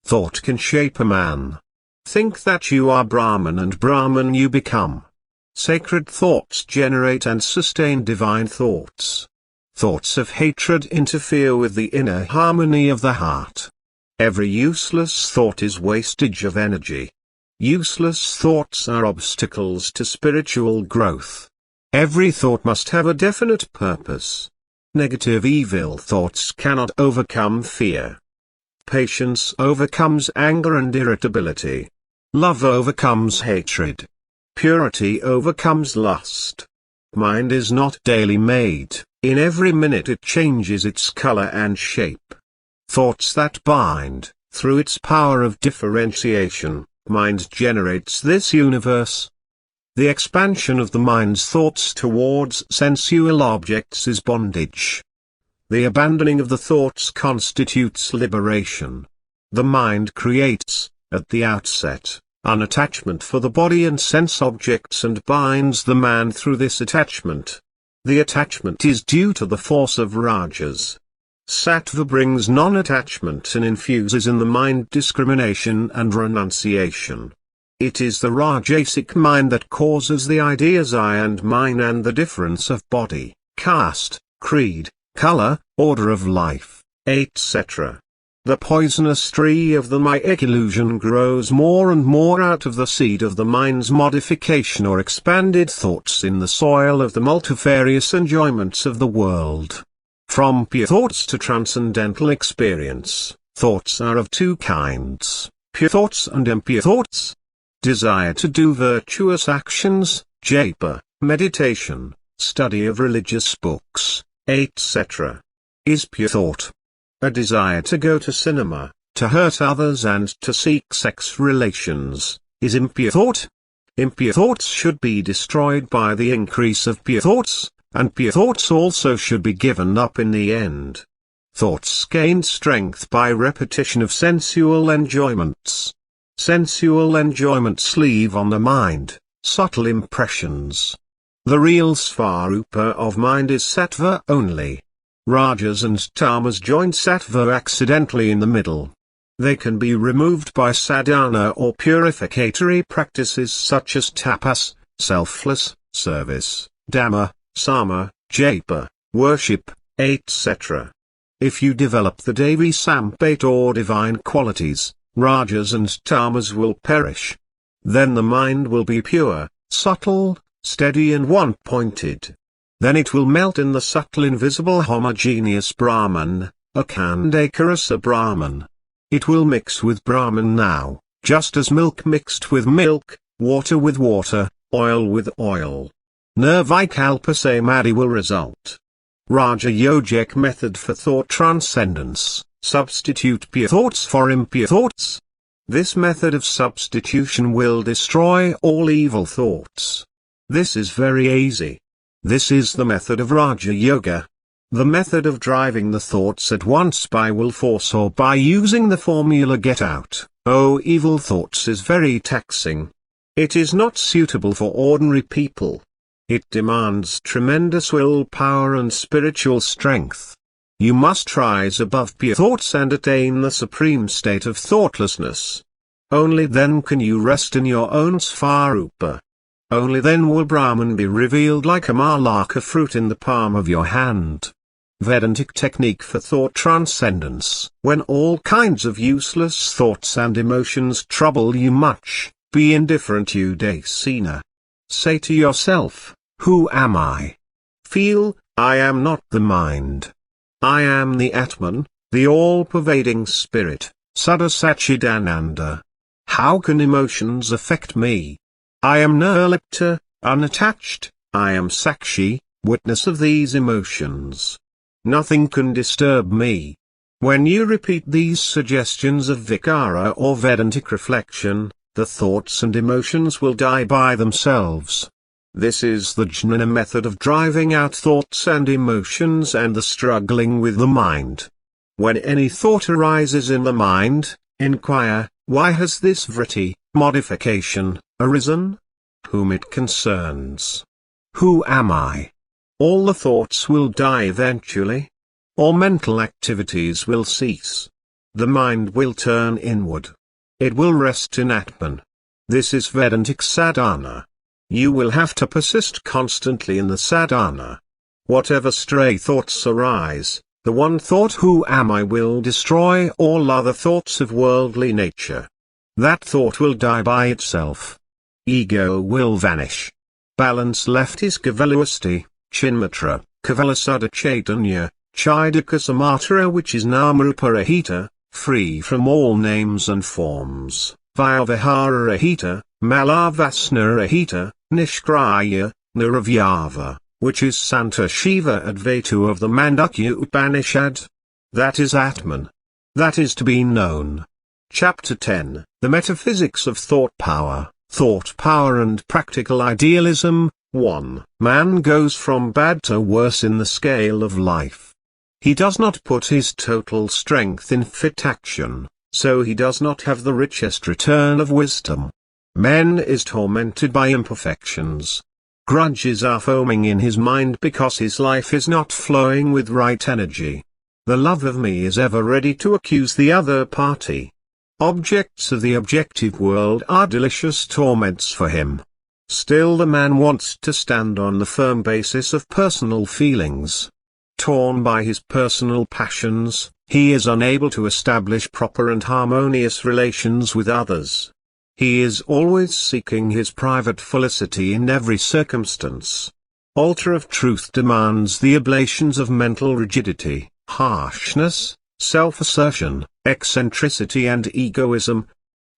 Thought can shape a man. Think that you are Brahman and Brahman you become. Sacred thoughts generate and sustain divine thoughts. Thoughts of hatred interfere with the inner harmony of the heart. Every useless thought is wastage of energy. Useless thoughts are obstacles to spiritual growth. Every thought must have a definite purpose. Negative evil thoughts cannot overcome fear. Patience overcomes anger and irritability. Love overcomes hatred. Purity overcomes lust. Mind is not daily made, in every minute it changes its color and shape. Thoughts that bind, through its power of differentiation. Mind generates this universe. The expansion of the mind's thoughts towards sensual objects is bondage. The abandoning of the thoughts constitutes liberation. The mind creates, at the outset, unattachment for the body and sense objects, and binds the man through this attachment. The attachment is due to the force of rajas. Sattva brings non-attachment and infuses in the mind discrimination and renunciation. It is the rajasic mind that causes the ideas I and mine and the difference of body, caste, creed, color, order of life, etc. The poisonous tree of the Maya illusion grows more and more out of the seed of the mind's modification or expanded thoughts in the soil of the multifarious enjoyments of the world. From pure thoughts to transcendental experience, thoughts are of two kinds, pure thoughts and impure thoughts. Desire to do virtuous actions, japa, meditation, study of religious books, etc. is pure thought. A desire to go to cinema, to hurt others and to seek sex relations, is impure thought. Impure thoughts should be destroyed by the increase of pure thoughts, and pure thoughts also should be given up in the end. Thoughts gain strength by repetition of sensual enjoyments. Sensual enjoyments leave on the mind subtle impressions. The real svarupa of mind is sattva only. Rajas and tamas join sattva accidentally in the middle. They can be removed by sadhana or purificatory practices such as tapas, selfless service, dhamma, sama, japa, worship, etc. If you develop the Devi Sampate or divine qualities, rajas and tamas will perish. Then the mind will be pure, subtle, steady and one-pointed. Then it will melt in the subtle invisible homogeneous Brahman, Akhandakarasa Brahman. It will mix with Brahman now, just as milk mixed with milk, water with water, oil with oil. Nirvikalpa samadhi will result. Raja Yogic method for thought transcendence, substitute pure thoughts for impure thoughts. This method of substitution will destroy all evil thoughts. This is very easy. This is the method of Raja Yoga. The method of driving the thoughts at once by will force or by using the formula get out, oh evil thoughts is very taxing. It is not suitable for ordinary people. It demands tremendous willpower and spiritual strength. You must rise above pure thoughts and attain the supreme state of thoughtlessness. Only then can you rest in your own svarupa. Only then will Brahman be revealed like a malaka fruit in the palm of your hand. Vedantic technique for thought transcendence. When all kinds of useless thoughts and emotions trouble you much, be indifferent Udasina. Say to yourself, who am I? Feel, I am not the mind. I am the Atman, the all-pervading spirit, Sada Satchidananda. How can emotions affect me? I am nirlipta, unattached, I am Sakshi, witness of these emotions. Nothing can disturb me. When you repeat these suggestions of Vikara or Vedantic reflection, the thoughts and emotions will die by themselves. This is the jnana method of driving out thoughts and emotions and the struggling with the mind. When any thought arises in the mind, inquire, why has this vritti, modification, arisen? Whom it concerns. Who am I? All the thoughts will die eventually. All mental activities will cease. The mind will turn inward. It will rest in Atman. This is Vedantic sadhana. You will have to persist constantly in the sadhana. Whatever stray thoughts arise, the one thought who am I will destroy all other thoughts of worldly nature. That thought will die by itself. Ego will vanish. Balance left is Kavaluasti, Chinmatra, Kavalasada Chaitanya, Chidaka Samatara, which is Namaruparahita, free from all names and forms, Vyavahararahita, Malavasnarahita, Nishkraya, Niravyava, which is Santa Shiva Advaitu of the Mandukya Upanishad. That is Atman. That is to be known. Chapter 10, The Metaphysics of Thought Power and Practical Idealism. 1. Man goes from bad to worse in the scale of life. He does not put his total strength in fit action, so he does not have the richest return of wisdom. Man is tormented by imperfections. Grudges are foaming in his mind because his life is not flowing with right energy. The love of me is ever ready to accuse the other party. Objects of the objective world are delicious torments for him. Still the man wants to stand on the firm basis of personal feelings. Torn by his personal passions, he is unable to establish proper and harmonious relations with others. He is always seeking his private felicity in every circumstance. Altar of Truth demands the oblations of mental rigidity, harshness, self-assertion, eccentricity and egoism.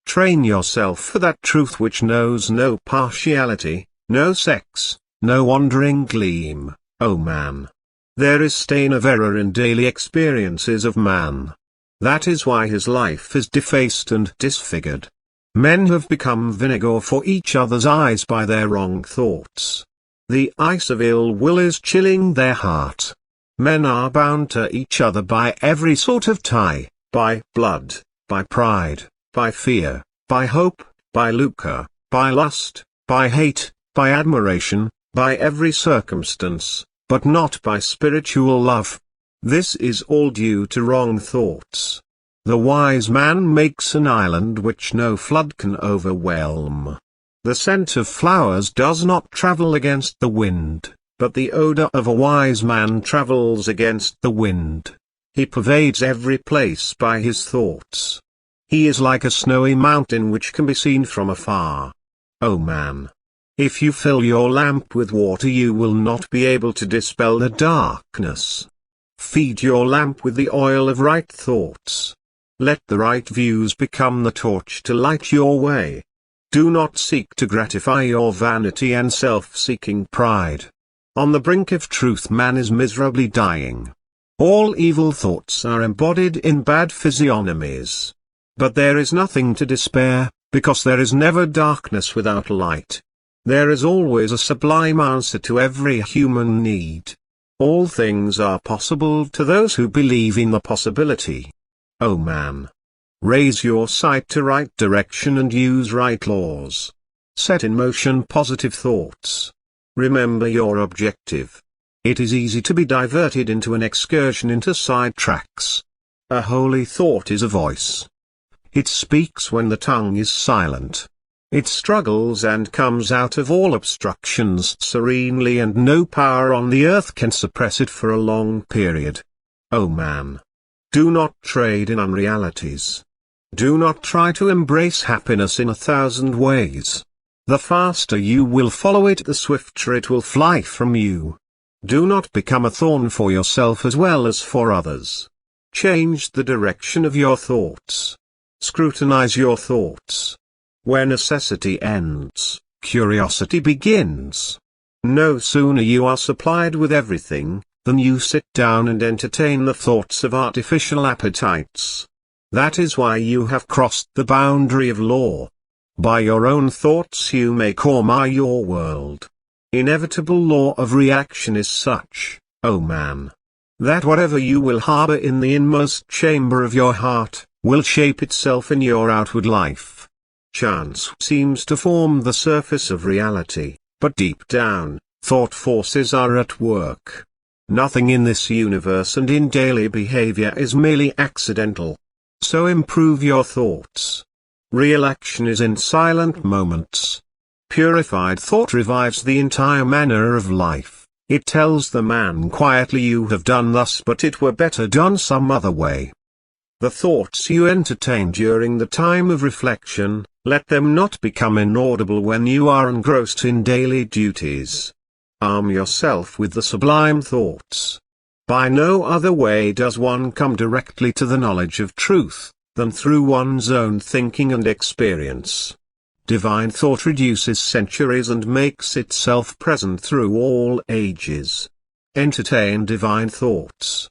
Train yourself for that truth which knows no partiality, no sex, no wandering gleam, O man. There is stain of error in daily experiences of man. That is why his life is defaced and disfigured. Men have become vinegar for each other's eyes by their wrong thoughts. The ice of ill will is chilling their heart. Men are bound to each other by every sort of tie, by blood, by pride, by fear, by hope, by lucre, by lust, by hate, by admiration, by every circumstance, but not by spiritual love. This is all due to wrong thoughts. The wise man makes an island which no flood can overwhelm. The scent of flowers does not travel against the wind, but the odor of a wise man travels against the wind. He pervades every place by his thoughts. He is like a snowy mountain which can be seen from afar. O man! If you fill your lamp with water you will not be able to dispel the darkness. Feed your lamp with the oil of right thoughts. Let the right views become the torch to light your way. Do not seek to gratify your vanity and self-seeking pride. On the brink of truth man is miserably dying. All evil thoughts are embodied in bad physiognomies. But there is nothing to despair, because there is never darkness without light. There is always a sublime answer to every human need. All things are possible to those who believe in the possibility. O man! Raise your sight to right direction and use right laws. Set in motion positive thoughts. Remember your objective. It is easy to be diverted into an excursion into side tracks. A holy thought is a voice. It speaks when the tongue is silent. It struggles and comes out of all obstructions serenely, and no power on the earth can suppress it for a long period. O man! Do not trade in unrealities. Do not try to embrace happiness in 1,000 ways. The faster you will follow it, the swifter it will fly from you. Do not become a thorn for yourself as well as for others. Change the direction of your thoughts. Scrutinize your thoughts. Where necessity ends, curiosity begins. No sooner you are supplied with everything, than you sit down and entertain the thoughts of artificial appetites. That is why you have crossed the boundary of law. By your own thoughts you make or mar your world. Inevitable law of reaction is such, O man, that whatever you will harbor in the inmost chamber of your heart, will shape itself in your outward life. Chance seems to form the surface of reality, but deep down, thought forces are at work. Nothing in this universe and in daily behavior is merely accidental. So improve your thoughts. Real action is in silent moments. Purified thought revives the entire manner of life. It tells the man quietly, you have done thus, but it were better done some other way. The thoughts you entertain during the time of reflection, let them not become inaudible when you are engrossed in daily duties. Arm yourself with the sublime thoughts. By no other way does one come directly to the knowledge of truth, than through one's own thinking and experience. Divine thought reduces centuries and makes itself present through all ages. Entertain divine thoughts.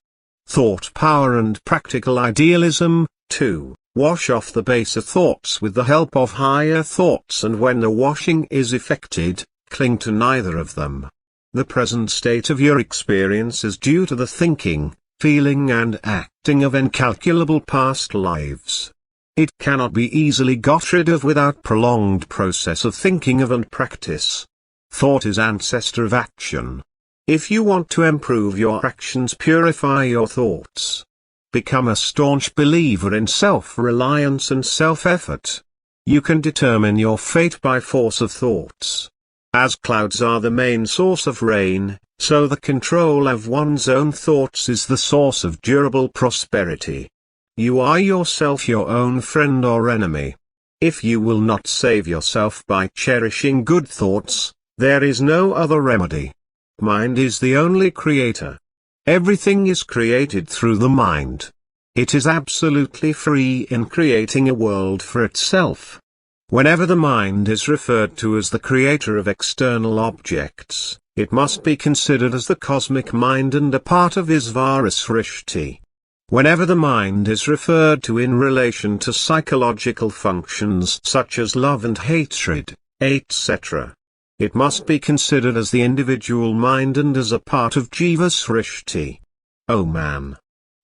Thought power and practical idealism, 2. Wash off the baser thoughts with the help of higher thoughts, and when the washing is effected, cling to neither of them. The present state of your experience is due to the thinking, feeling and acting of incalculable past lives. It cannot be easily got rid of without prolonged process of thinking of and practice. Thought is ancestor of action. If you want to improve your actions, purify your thoughts. Become a staunch believer in self-reliance and self-effort. You can determine your fate by force of thoughts. As clouds are the main source of rain, so the control of one's own thoughts is the source of durable prosperity. You are yourself your own friend or enemy. If you will not save yourself by cherishing good thoughts, there is no other remedy. Mind is the only creator. Everything is created through the mind. It is absolutely free in creating a world for itself. Whenever the mind is referred to as the creator of external objects, it must be considered as the cosmic mind and a part of Isvara Srishti. Whenever the mind is referred to in relation to psychological functions such as love and hatred, etc., it must be considered as the individual mind and as a part of Jiva Srishti. O man!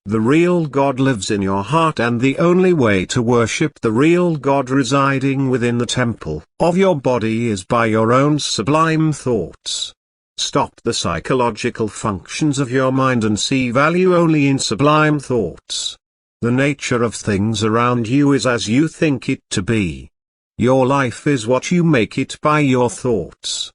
The real God lives in your heart, and the only way to worship the real God residing within the temple of your body is by your own sublime thoughts. Stop the psychological functions of your mind and see value only in sublime thoughts. The nature of things around you is as you think it to be. Your life is what you make it by your thoughts.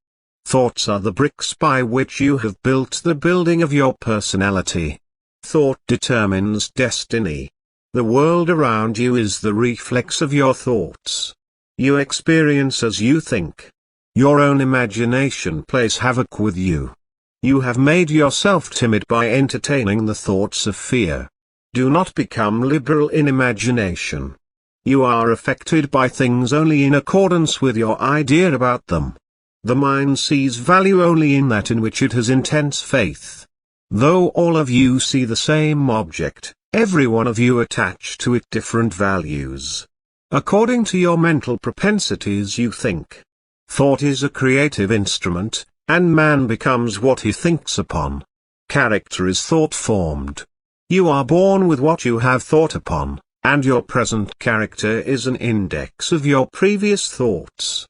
Thoughts are the bricks by which you have built the building of your personality. Thought determines destiny. The world around you is the reflex of your thoughts. You experience as you think. Your own imagination plays havoc with you. You have made yourself timid by entertaining the thoughts of fear. Do not become liberal in imagination. You are affected by things only in accordance with your idea about them. The mind sees value only in that in which it has intense faith. Though all of you see the same object, every one of you attach to it different values. According to your mental propensities you think. Thought is a creative instrument, and man becomes what he thinks upon. Character is thought formed. You are born with what you have thought upon, and your present character is an index of your previous thoughts.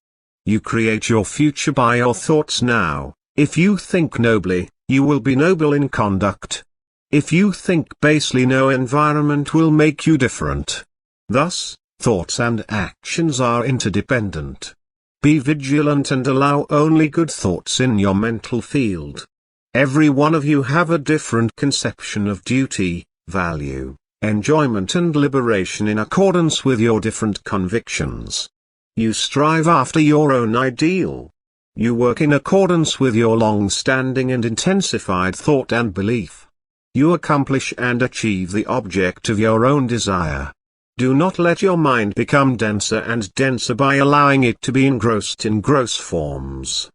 You create your future by your thoughts now. If you think nobly, you will be noble in conduct. If you think basely, no environment will make you different. Thus, thoughts and actions are interdependent. Be vigilant and allow only good thoughts in your mental field. Every one of you have a different conception of duty, value, enjoyment and liberation in accordance with your different convictions. You strive after your own ideal. You work in accordance with your long-standing and intensified thought and belief. You accomplish and achieve the object of your own desire. Do not let your mind become denser and denser by allowing it to be engrossed in gross forms.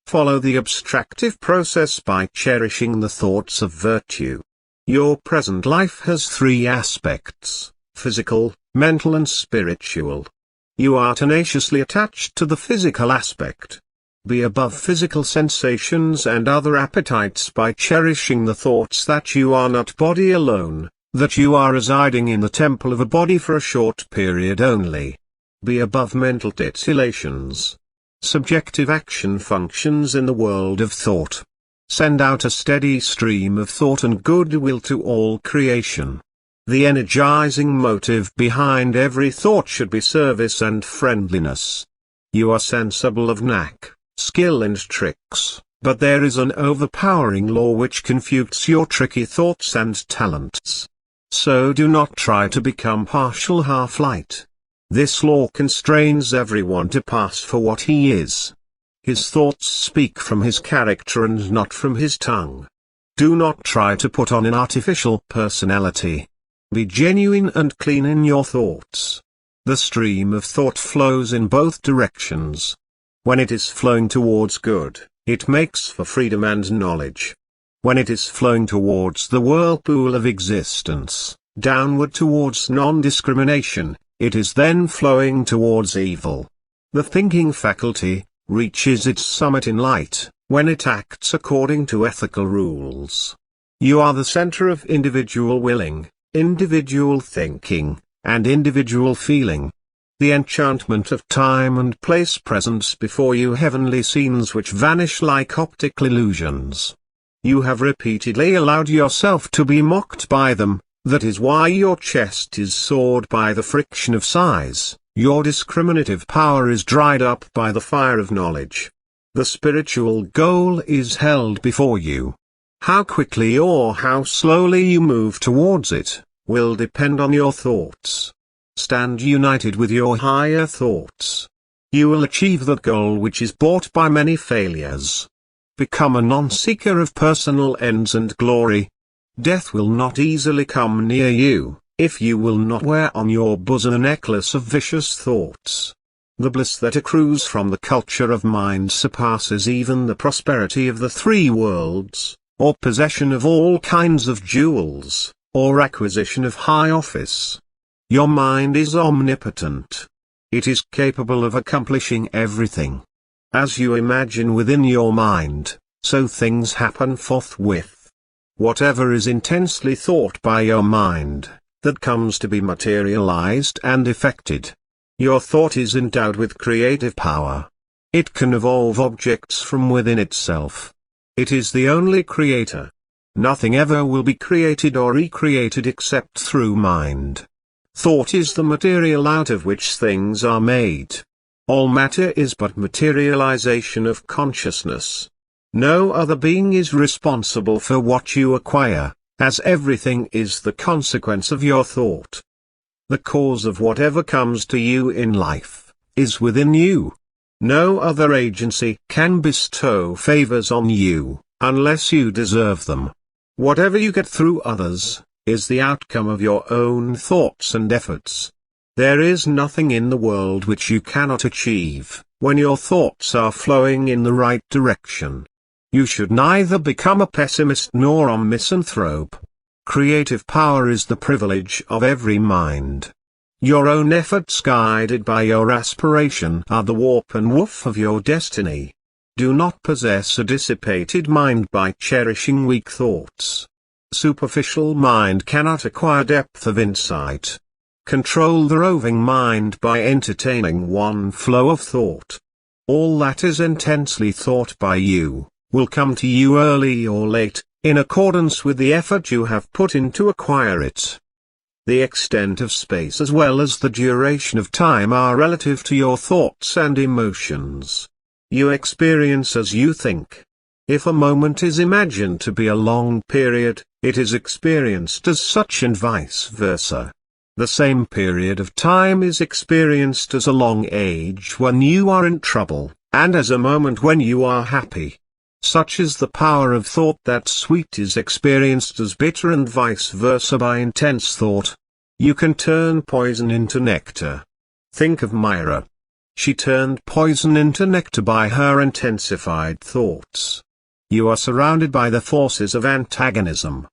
Follow the abstractive process by cherishing the thoughts of virtue. Your present life has three aspects: physical, mental and spiritual. You are tenaciously attached to the physical aspect. Be above physical sensations and other appetites by cherishing the thoughts that you are not body alone, that you are residing in the temple of a body for a short period only. Be above mental titillations. Subjective action functions in the world of thought. Send out a steady stream of thought and goodwill to all creation. The energizing motive behind every thought should be service and friendliness. You are sensible of knack, skill and tricks, but there is an overpowering law which confutes your tricky thoughts and talents. So do not try to become partial half-light. This law constrains everyone to pass for what he is. His thoughts speak from his character and not from his tongue. Do not try to put on an artificial personality. Be genuine and clean in your thoughts. The stream of thought flows in both directions. When it is flowing towards good, it makes for freedom and knowledge. When it is flowing towards the whirlpool of existence, downward towards non-discrimination, it is then flowing towards evil. The thinking faculty reaches its summit in light when it acts according to ethical rules. You are the center of individual willing, individual thinking, and individual feeling. The enchantment of time and place presents before you heavenly scenes which vanish like optical illusions. You have repeatedly allowed yourself to be mocked by them, that is why your chest is sored by the friction of sighs, your discriminative power is dried up by the fire of knowledge. The spiritual goal is held before you. How quickly or how slowly you move towards it, will depend on your thoughts. Stand united with your higher thoughts. You will achieve that goal which is bought by many failures. Become a non-seeker of personal ends and glory. Death will not easily come near you, if you will not wear on your bosom a necklace of vicious thoughts. The bliss that accrues from the culture of mind surpasses even the prosperity of the three worlds, or possession of all kinds of jewels, or acquisition of high office. Your mind is omnipotent. It is capable of accomplishing everything. As you imagine within your mind, so things happen forthwith. Whatever is intensely thought by your mind, that comes to be materialized and effected. Your thought is endowed with creative power. It can evolve objects from within itself. It is the only creator. Nothing ever will be created or recreated except through mind. Thought is the material out of which things are made. All matter is but materialization of consciousness. No other being is responsible for what you acquire, as everything is the consequence of your thought. The cause of whatever comes to you in life, is within you. No other agency can bestow favors on you, unless you deserve them. Whatever you get through others, is the outcome of your own thoughts and efforts. There is nothing in the world which you cannot achieve, when your thoughts are flowing in the right direction. You should neither become a pessimist nor a misanthrope. Creative power is the privilege of every mind. Your own efforts guided by your aspiration are the warp and woof of your destiny. Do not possess a dissipated mind by cherishing weak thoughts. Superficial mind cannot acquire depth of insight. Control the roving mind by entertaining one flow of thought. All that is intensely thought by you, will come to you early or late, in accordance with the effort you have put in to acquire it. The extent of space as well as the duration of time are relative to your thoughts and emotions. You experience as you think. If a moment is imagined to be a long period, it is experienced as such and vice versa. The same period of time is experienced as a long age when you are in trouble, and as a moment when you are happy. Such is the power of thought that sweet is experienced as bitter and vice versa by intense thought. You can turn poison into nectar. Think of Myra. She turned poison into nectar by her intensified thoughts. You are surrounded by the forces of antagonism.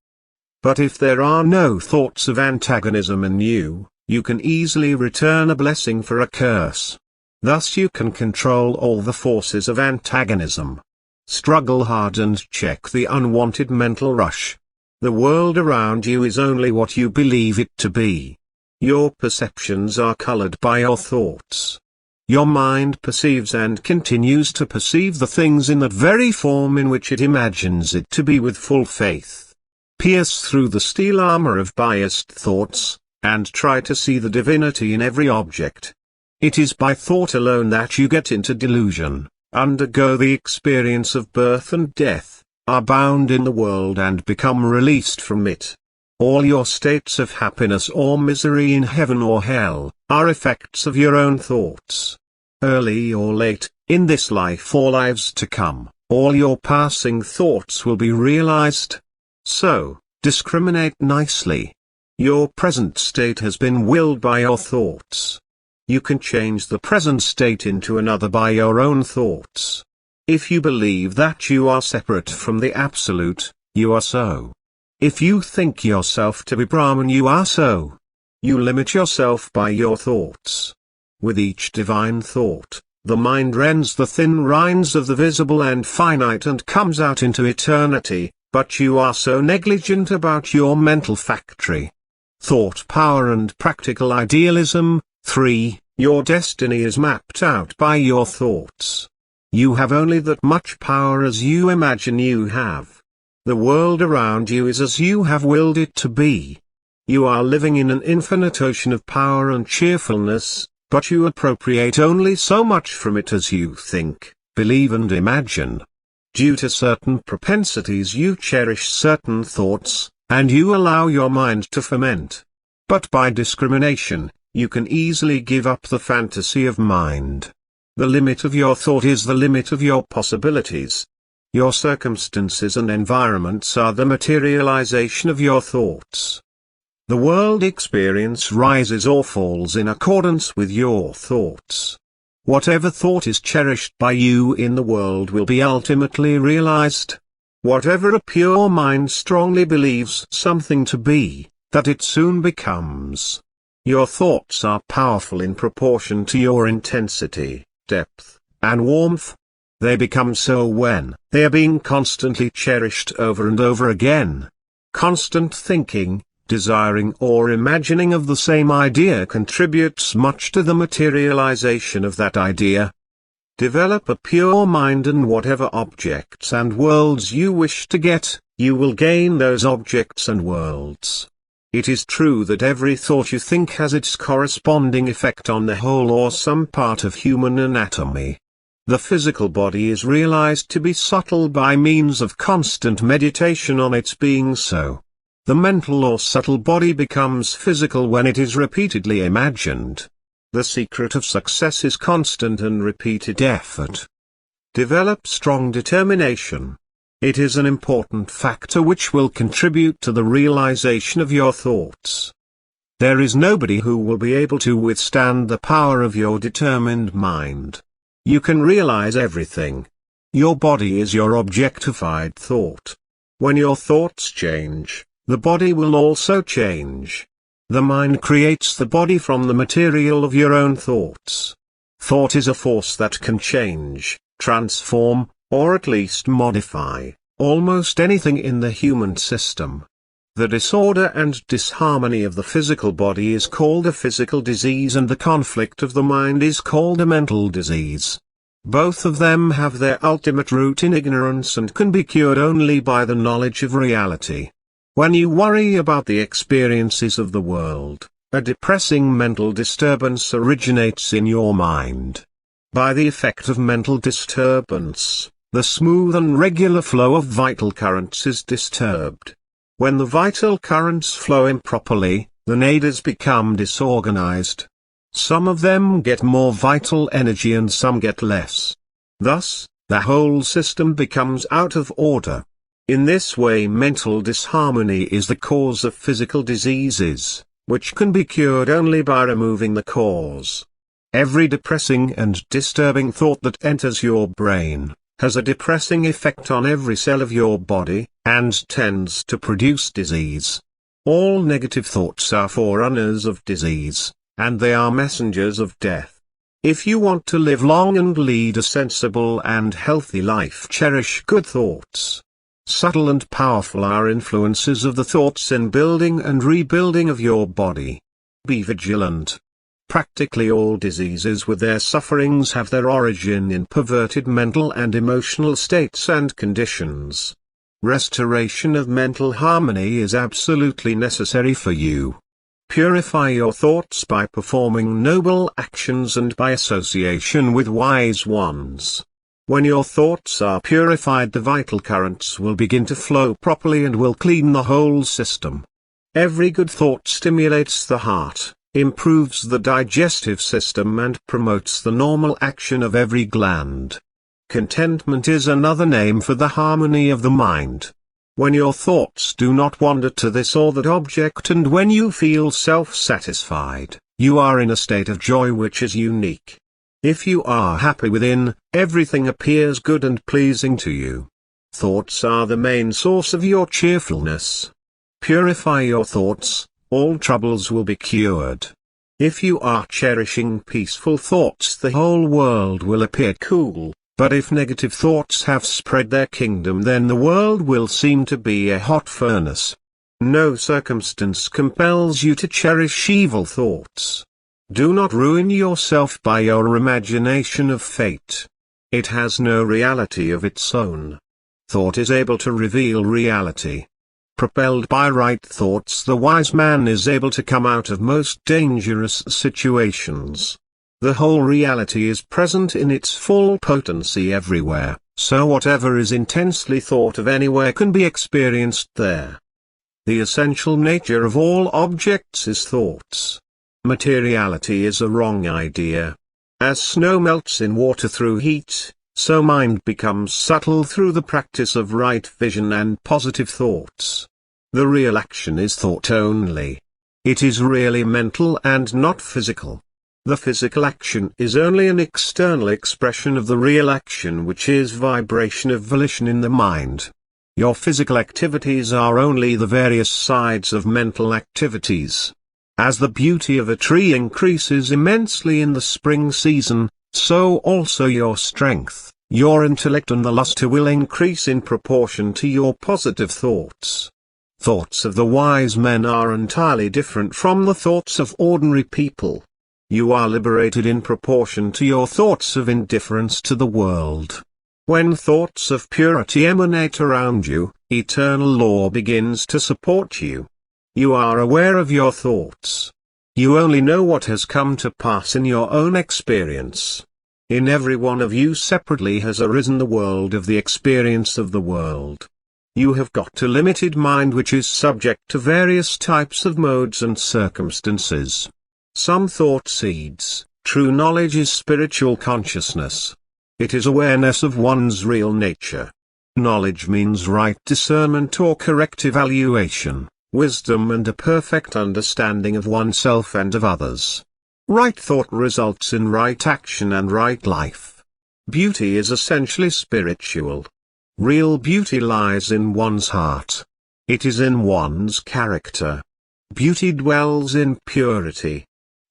But if there are no thoughts of antagonism in you, you can easily return a blessing for a curse. Thus you can control all the forces of antagonism. Struggle hard and check the unwanted mental rush. The world around you is only what you believe it to be. Your perceptions are colored by your thoughts. Your mind perceives and continues to perceive the things in that very form in which it imagines it to be with full faith. Pierce through the steel armor of biased thoughts, and try to see the divinity in every object. It is by thought alone that you get into delusion, undergo the experience of birth and death, are bound in the world and become released from it. All your states of happiness or misery in heaven or hell, are effects of your own thoughts. Early or late, in this life or lives to come, all your passing thoughts will be realized. So, discriminate nicely. Your present state has been willed by your thoughts. You can change the present state into another by your own thoughts. If you believe that you are separate from the Absolute, you are so. If you think yourself to be Brahman, you are so. You limit yourself by your thoughts. With each divine thought, the mind rends the thin rinds of the visible and finite and comes out into eternity, but you are so negligent about your mental factory. thought power and practical idealism. 3. Your destiny is mapped out by your thoughts. You have only that much power as you imagine you have. The world around you is as you have willed it to be. You are living in an infinite ocean of power and cheerfulness, but you appropriate only so much from it as you think, believe and imagine. Due to certain propensities you cherish certain thoughts, and you allow your mind to ferment. But by discrimination, you can easily give up the fantasy of mind. The limit of your thought is the limit of your possibilities. Your circumstances and environments are the materialization of your thoughts. The world experience rises or falls in accordance with your thoughts. Whatever thought is cherished by you in the world will be ultimately realized. Whatever a pure mind strongly believes something to be, that it soon becomes. Your thoughts are powerful in proportion to your intensity, depth, and warmth. They become so when they are being constantly cherished over and over again. Constant thinking, desiring or imagining of the same idea contributes much to the materialization of that idea. Develop a pure mind, and whatever objects and worlds you wish to get, you will gain those objects and worlds. It is true that every thought you think has its corresponding effect on the whole or some part of human anatomy. The physical body is realized to be subtle by means of constant meditation on its being so. The mental or subtle body becomes physical when it is repeatedly imagined. The secret of success is constant and repeated effort. Develop strong determination. It is an important factor which will contribute to the realization of your thoughts. There is nobody who will be able to withstand the power of your determined mind. You can realize everything. Your body is your objectified thought. When your thoughts change, the body will also change. The mind creates the body from the material of your own thoughts. Thought is a force that can change, transform, or at least modify, almost anything in the human system. The disorder and disharmony of the physical body is called a physical disease, and the conflict of the mind is called a mental disease. Both of them have their ultimate root in ignorance and can be cured only by the knowledge of reality. When you worry about the experiences of the world, a depressing mental disturbance originates in your mind. By the effect of mental disturbance, the smooth and regular flow of vital currents is disturbed. When the vital currents flow improperly, the nadis become disorganized. Some of them get more vital energy and some get less. Thus, the whole system becomes out of order. In this way, mental disharmony is the cause of physical diseases, which can be cured only by removing the cause. Every depressing and disturbing thought that enters your brain has a depressing effect on every cell of your body, and tends to produce disease. All negative thoughts are forerunners of disease, and they are messengers of death. If you want to live long and lead a sensible and healthy life, cherish good thoughts. Subtle and powerful are influences of the thoughts in building and rebuilding of your body. Be vigilant. Practically all diseases with their sufferings have their origin in perverted mental and emotional states and conditions. Restoration of mental harmony is absolutely necessary for you. Purify your thoughts by performing noble actions and by association with wise ones. When your thoughts are purified, the vital currents will begin to flow properly and will clean the whole system. Every good thought stimulates the heart, improves the digestive system and promotes the normal action of every gland. Contentment is another name for the harmony of the mind. When your thoughts do not wander to this or that object, and when you feel self-satisfied, you are in a state of joy which is unique. If you are happy within, everything appears good and pleasing to you. Thoughts are the main source of your cheerfulness. Purify your thoughts, all troubles will be cured. If you are cherishing peaceful thoughts, the whole world will appear cool, but if negative thoughts have spread their kingdom, then the world will seem to be a hot furnace. No circumstance compels you to cherish evil thoughts. Do not ruin yourself by your imagination of fate. It has no reality of its own. Thought is able to reveal reality. Propelled by right thoughts, the wise man is able to come out of most dangerous situations. The whole reality is present in its full potency everywhere, so whatever is intensely thought of anywhere can be experienced there. The essential nature of all objects is thoughts. Materiality is a wrong idea. As snow melts in water through heat, so mind becomes subtle through the practice of right vision and positive thoughts. The real action is thought only. It is really mental and not physical. The physical action is only an external expression of the real action, which is vibration of volition in the mind. Your physical activities are only the various sides of mental activities. As the beauty of a tree increases immensely in the spring season, so also your strength, your intellect and the luster will increase in proportion to your positive thoughts. Thoughts of the wise men are entirely different from the thoughts of ordinary people. You are liberated in proportion to your thoughts of indifference to the world. When thoughts of purity emanate around you, eternal law begins to support you. You are aware of your thoughts. You only know what has come to pass in your own experience. In every one of you separately has arisen the world of the experience of the world. You have got a limited mind which is subject to various types of modes and circumstances. Some thought seeds. True knowledge is spiritual consciousness. It is awareness of one's real nature. Knowledge means right discernment or correct evaluation, wisdom and a perfect understanding of oneself and of others. Right thought results in right action and right life. Beauty is essentially spiritual. Real beauty lies in one's heart. It is in one's character. Beauty dwells in purity.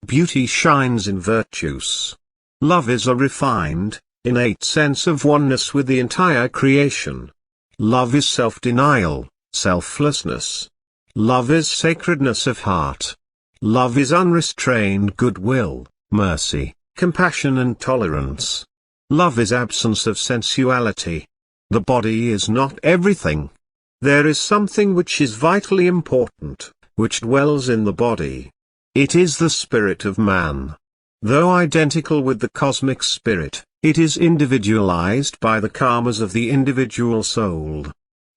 Beauty shines in virtues. Love is a refined, innate sense of oneness with the entire creation. Love is self-denial, selflessness. Love is sacredness of heart. Love is unrestrained goodwill, mercy, compassion and tolerance. Love is absence of sensuality. The body is not everything. There is something which is vitally important, which dwells in the body. It is the spirit of man. Though identical with the cosmic spirit, it is individualized by the karmas of the individual soul.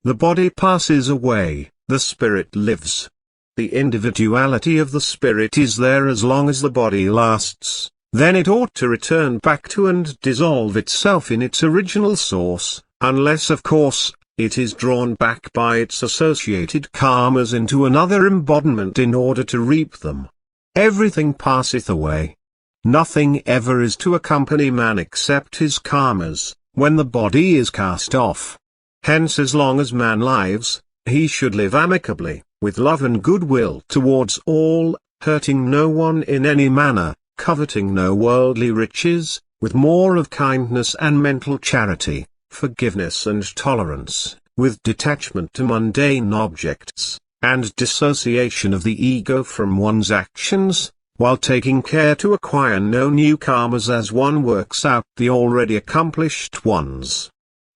The body passes away, the spirit lives. The individuality of the spirit is there as long as the body lasts, then it ought to return back to and dissolve itself in its original source, unless of course, it is drawn back by its associated karmas into another embodiment in order to reap them. Everything passeth away. Nothing ever is to accompany man except his karmas, when the body is cast off. Hence as long as man lives, he should live amicably, with love and goodwill towards all, hurting no one in any manner, coveting no worldly riches, with more of kindness and mental charity, forgiveness and tolerance, with detachment to mundane objects, and dissociation of the ego from one's actions, while taking care to acquire no new karmas as one works out the already accomplished ones.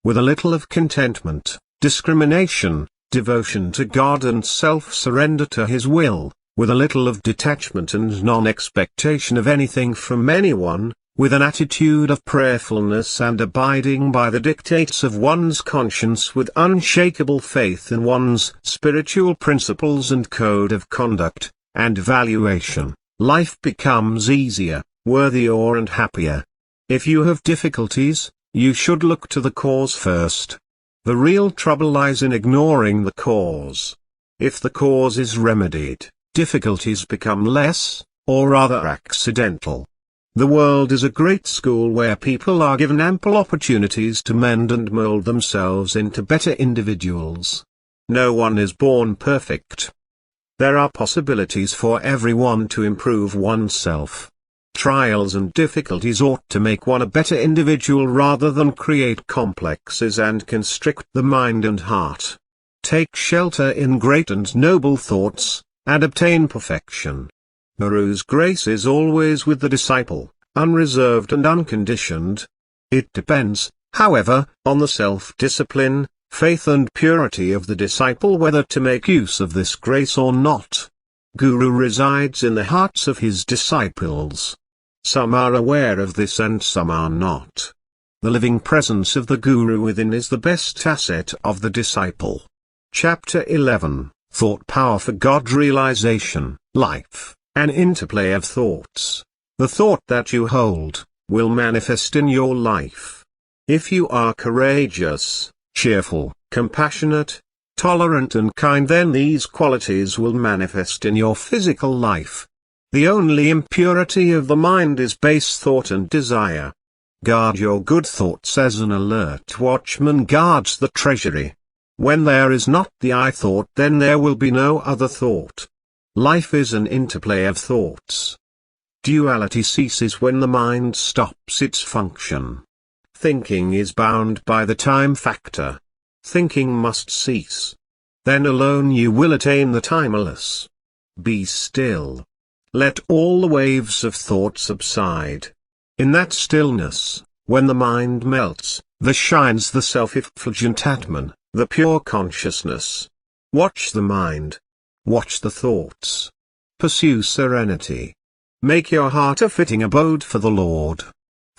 With a little of contentment, discrimination, devotion to God and self-surrender to His will, with a little of detachment and non-expectation of anything from anyone, with an attitude of prayerfulness and abiding by the dictates of one's conscience with unshakable faith in one's spiritual principles and code of conduct, and valuation, life becomes easier, worthier and happier. If you have difficulties, you should look to the cause first. The real trouble lies in ignoring the cause. If the cause is remedied, difficulties become less, or rather accidental. The world is a great school where people are given ample opportunities to mend and mold themselves into better individuals. No one is born perfect. There are possibilities for everyone to improve oneself. Trials and difficulties ought to make one a better individual rather than create complexes and constrict the mind and heart. Take shelter in great and noble thoughts, and obtain perfection. Guru's grace is always with the disciple, unreserved and unconditioned. It depends, however, on the self-discipline, faith and purity of the disciple whether to make use of this grace or not. Guru resides in the hearts of his disciples. Some are aware of this and some are not. The living presence of the Guru within is the best asset of the disciple. Chapter 11, Thought Power for God Realization, Life, an interplay of thoughts. The thought that you hold, will manifest in your life. If you are courageous, cheerful, compassionate, tolerant and kind, then these qualities will manifest in your physical life. The only impurity of the mind is base thought and desire. Guard your good thoughts as an alert watchman guards the treasury. When there is not the I thought, then there will be no other thought. Life is an interplay of thoughts. Duality ceases when the mind stops its function. Thinking is bound by the time factor. Thinking must cease. Then alone you will attain the timeless. Be still. Let all the waves of thought subside. In that stillness, when the mind melts, there shines the self-effulgent Atman, the pure consciousness. Watch the mind. Watch the thoughts. Pursue serenity. Make your heart a fitting abode for the Lord.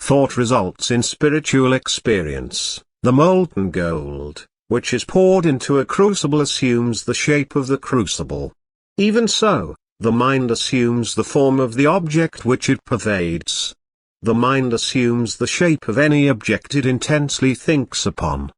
Thought results in spiritual experience. The molten gold, which is poured into a crucible, assumes the shape of the crucible. Even so, the mind assumes the form of the object which it pervades. The mind assumes the shape of any object it intensely thinks upon.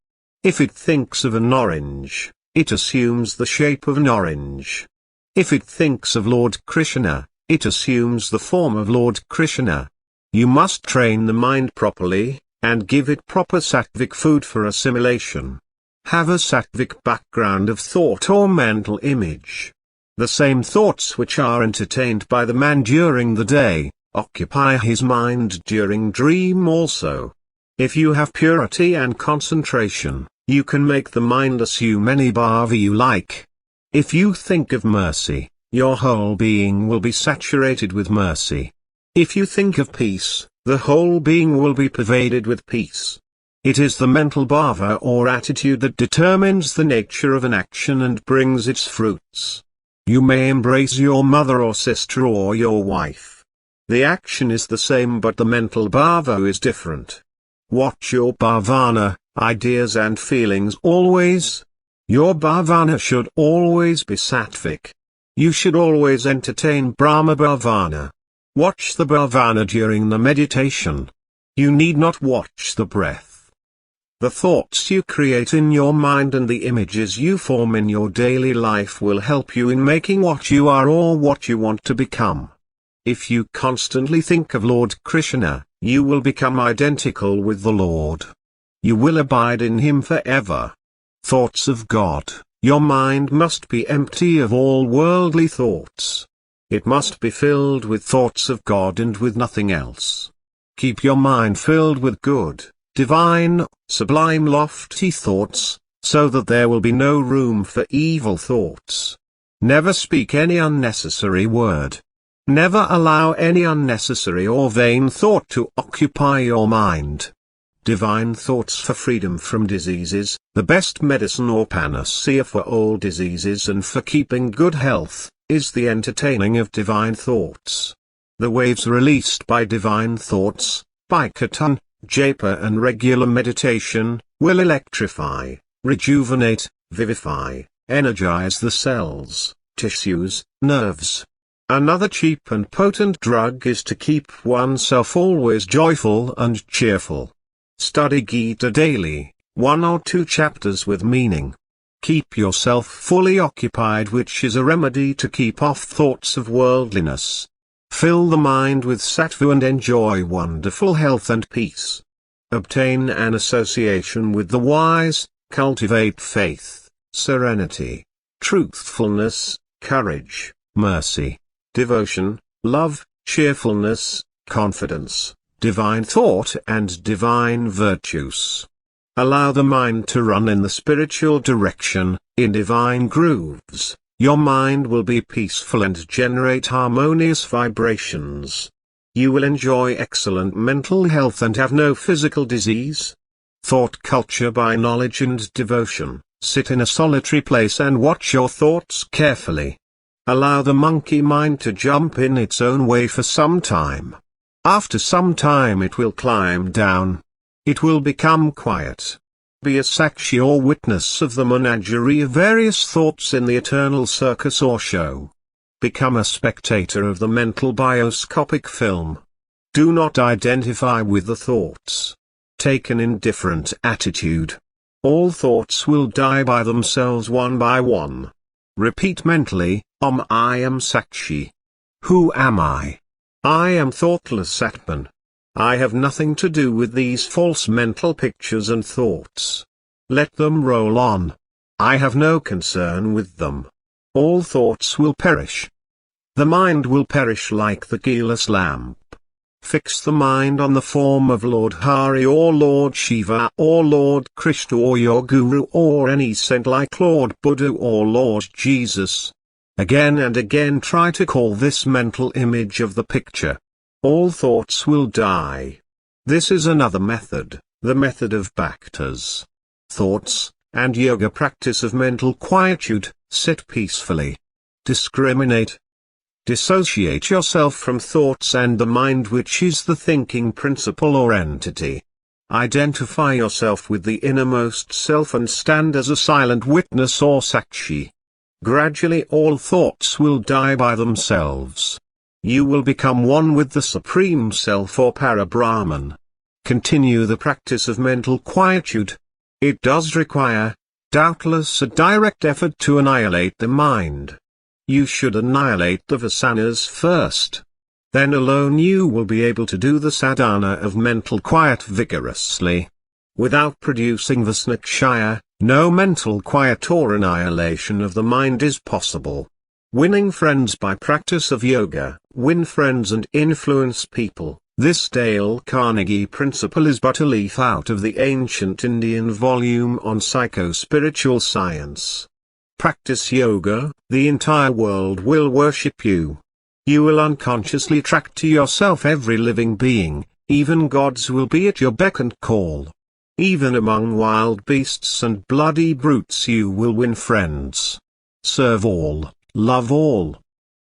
If it thinks of an orange, it assumes the shape of an orange. If it thinks of Lord Krishna, it assumes the form of Lord Krishna. You must train the mind properly, and give it proper sattvic food for assimilation. Have a sattvic background of thought or mental image. The same thoughts which are entertained by the man during the day, occupy his mind during dream also. If you have purity and concentration, you can make the mind assume any bhava you like. If you think of mercy, your whole being will be saturated with mercy. If you think of peace, the whole being will be pervaded with peace. It is the mental bhava or attitude that determines the nature of an action and brings its fruits. You may embrace your mother or sister or your wife. The action is the same but the mental bhava is different. Watch your bhavana, ideas and feelings always. Your bhavana should always be sattvic. You should always entertain Brahma bhavana. Watch the bhavana during the meditation. You need not watch the breath. The thoughts you create in your mind and the images you form in your daily life will help you in making what you are or what you want to become. If you constantly think of Lord Krishna, you will become identical with the Lord. You will abide in Him forever. Thoughts of God, your mind must be empty of all worldly thoughts. It must be filled with thoughts of God and with nothing else. Keep your mind filled with good, divine, sublime lofty thoughts, so that there will be no room for evil thoughts. Never speak any unnecessary word. Never allow any unnecessary or vain thought to occupy your mind. Divine thoughts for freedom from diseases, the best medicine or panacea for all diseases and for keeping good health, is the entertaining of divine thoughts. The waves released by divine thoughts, by kirtan, japa and regular meditation, will electrify, rejuvenate, vivify, energize the cells, tissues, nerves. Another cheap and potent drug is to keep oneself always joyful and cheerful. Study Gita daily, 1 or 2 chapters with meaning. Keep yourself fully occupied, which is a remedy to keep off thoughts of worldliness. Fill the mind with sattva and enjoy wonderful health and peace. Obtain an association with the wise, cultivate faith, serenity, truthfulness, courage, mercy, devotion, love, cheerfulness, confidence, divine thought and divine virtues. Allow the mind to run in the spiritual direction, in divine grooves. Your mind will be peaceful and generate harmonious vibrations. You will enjoy excellent mental health and have no physical disease. Thought culture by knowledge and devotion. Sit in a solitary place and watch your thoughts carefully. Allow the monkey mind to jump in its own way for some time. After some time it will climb down. It will become quiet. Be a sakshi or witness of the menagerie of various thoughts in the eternal circus or show. Become a spectator of the mental bioscopic film. Do not identify with the thoughts. Take an indifferent attitude. All thoughts will die by themselves one by one. Repeat mentally, I am Sakshi. Who am I? I am thoughtless Atman. I have nothing to do with these false mental pictures and thoughts. Let them roll on. I have no concern with them. All thoughts will perish. The mind will perish like the keyless lamp. Fix the mind on the form of Lord Hari or Lord Shiva or Lord Krishna or your Guru or any saint like Lord Buddha or Lord Jesus. Again and again try to call this mental image of the picture. All thoughts will die. This is another method, the method of bhaktas. Thoughts, and yoga practice of mental quietude. Sit peacefully. Discriminate. Dissociate yourself from thoughts and the mind, which is the thinking principle or entity. Identify yourself with the innermost self and stand as a silent witness or sakshi. Gradually all thoughts will die by themselves. You will become one with the Supreme Self or Parabrahman. Continue the practice of mental quietude. It does require, doubtless, a direct effort to annihilate the mind. You should annihilate the vasanas first. Then alone you will be able to do the sadhana of mental quiet vigorously. Without producing vasnakshaya, no mental quiet or annihilation of the mind is possible. Winning friends by practice of yoga. Win friends and influence people. This Dale Carnegie principle is but a leaf out of the ancient Indian volume on psycho-spiritual science. Practice yoga, the entire world will worship you. You will unconsciously attract to yourself every living being, even gods will be at your beck and call. Even among wild beasts and bloody brutes you will win friends. Serve all, love all.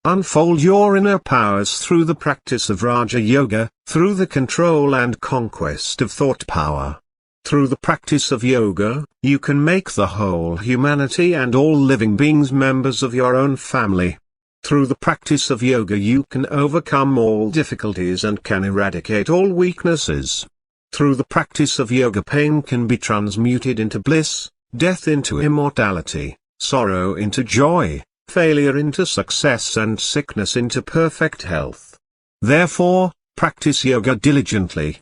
Unfold your inner powers through the practice of Raja Yoga, through the control and conquest of thought power. Through the practice of yoga, you can make the whole humanity and all living beings members of your own family. Through the practice of yoga you can overcome all difficulties and can eradicate all weaknesses. Through the practice of yoga pain can be transmuted into bliss, death into immortality, sorrow into joy, failure into success and sickness into perfect health. Therefore, practice yoga diligently.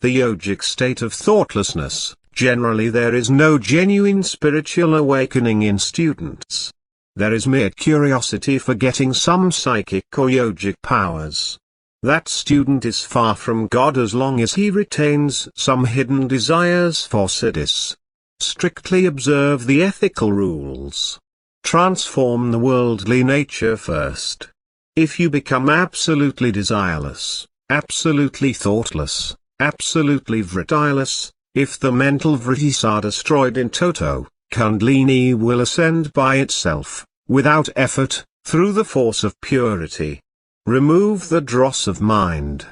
The yogic state of thoughtlessness, generally there is no genuine spiritual awakening in students. There is mere curiosity for getting some psychic or yogic powers. That student is far from God as long as he retains some hidden desires for siddhis. Strictly observe the ethical rules. Transform the worldly nature first. If you become absolutely desireless, absolutely thoughtless, absolutely vrittiless, if the mental vrittis are destroyed in toto, Kundalini will ascend by itself, without effort, through the force of purity. Remove the dross of mind.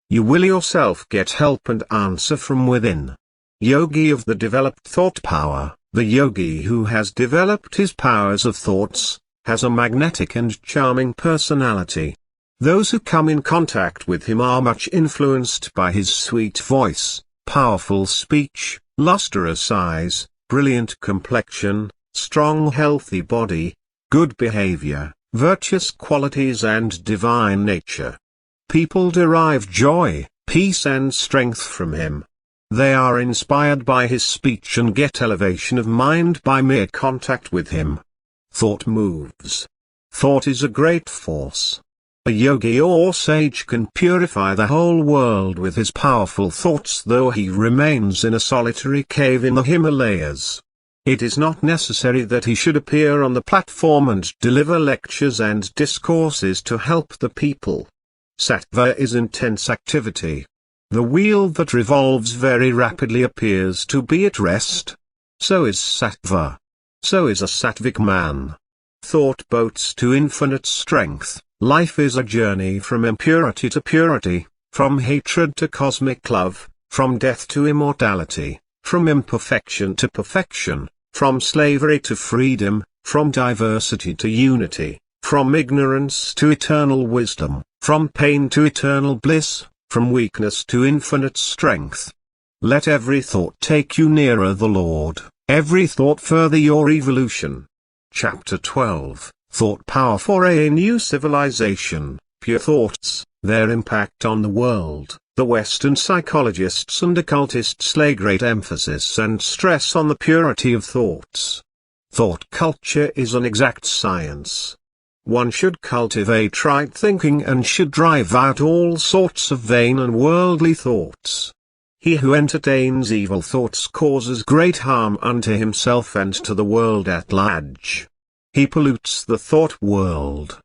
You will yourself get help and answer from within. Yogi of the developed thought power. The yogi who has developed his powers of thoughts, has a magnetic and charming personality. Those who come in contact with him are much influenced by his sweet voice, powerful speech, lustrous eyes, brilliant complexion, strong healthy body, good behavior, virtuous qualities and divine nature. People derive joy, peace and strength from him. They are inspired by his speech and get elevation of mind by mere contact with him. Thought moves. Thought is a great force. A yogi or sage can purify the whole world with his powerful thoughts, though he remains in a solitary cave in the Himalayas. It is not necessary that he should appear on the platform and deliver lectures and discourses to help the people. Sattva is intense activity. The wheel that revolves very rapidly appears to be at rest. So is sattva. So is a sattvic man. Thought boats to infinite strength. Life is a journey from impurity to purity, from hatred to cosmic love, from death to immortality, from imperfection to perfection, from slavery to freedom, from diversity to unity, from ignorance to eternal wisdom, from pain to eternal bliss, from weakness to infinite strength. Let every thought take you nearer the Lord, every thought further your evolution. Chapter 12, Thought Power for a New Civilization. Pure thoughts, their impact on the world. The Western psychologists and occultists lay great emphasis and stress on the purity of thoughts. Thought culture is an exact science. One should cultivate right thinking and should drive out all sorts of vain and worldly thoughts. He who entertains evil thoughts causes great harm unto himself and to the world at large. He pollutes the thought world.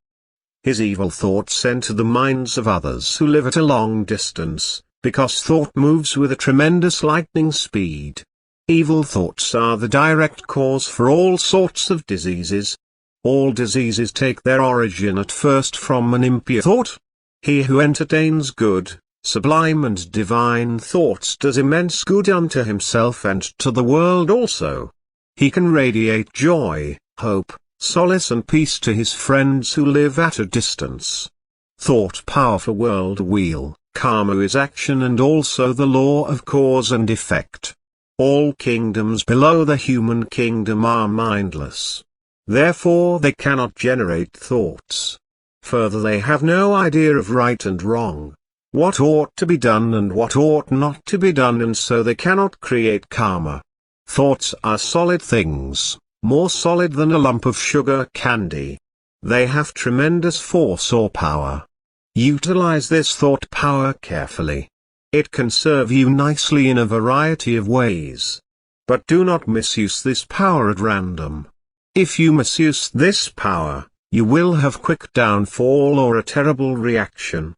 His evil thoughts enter the minds of others who live at a long distance, because thought moves with a tremendous lightning speed. Evil thoughts are the direct cause for all sorts of diseases. All diseases take their origin at first from an impure thought. He who entertains good, sublime and divine thoughts does immense good unto himself and to the world also. He can radiate joy, hope, solace and peace to his friends who live at a distance. Thought power for world wheel. Karma is action and also the law of cause and effect. All kingdoms below the human kingdom are mindless. Therefore they cannot generate thoughts. Further, they have no idea of right and wrong, what ought to be done and what ought not to be done, and so they cannot create karma. Thoughts are solid things, more solid than a lump of sugar candy. They have tremendous force or power. Utilize this thought power carefully. It can serve you nicely in a variety of ways. But do not misuse this power at random. If you misuse this power, you will have quick downfall or a terrible reaction.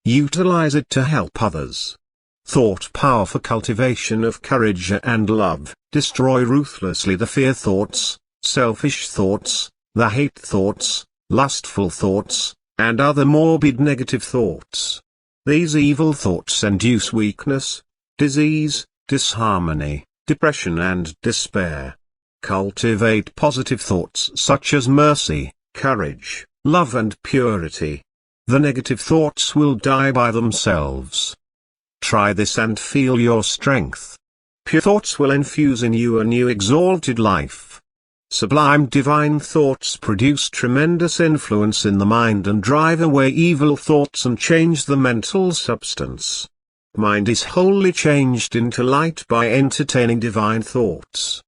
Utilize it to help others. Thought power for cultivation of courage and love. Destroy ruthlessly the fear thoughts, selfish thoughts, the hate thoughts, lustful thoughts, and other morbid negative thoughts. These evil thoughts induce weakness, disease, disharmony, depression and despair. Cultivate positive thoughts such as mercy, courage, love and purity. The negative thoughts will die by themselves. Try this and feel your strength. Pure thoughts will infuse in you a new exalted life. Sublime divine thoughts produce tremendous influence in the mind and drive away evil thoughts and change the mental substance. Mind is wholly changed into light by entertaining divine thoughts.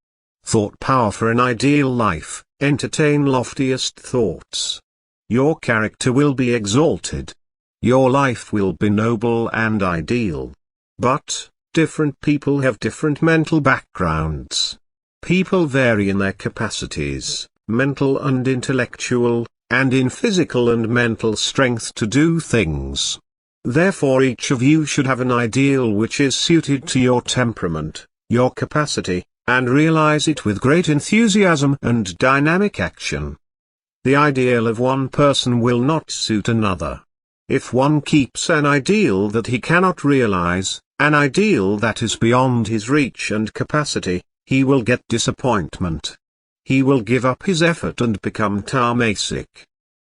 Thought power for an ideal life. Entertain loftiest thoughts. Your character will be exalted. Your life will be noble and ideal. But, different people have different mental backgrounds. People vary in their capacities, mental and intellectual, and in physical and mental strength to do things. Therefore each of you should have an ideal which is suited to your temperament, your capacity, and realize it with great enthusiasm and dynamic action. The ideal of one person will not suit another. If one keeps an ideal that he cannot realize, an ideal that is beyond his reach and capacity, he will get disappointment. He will give up his effort and become tamasic.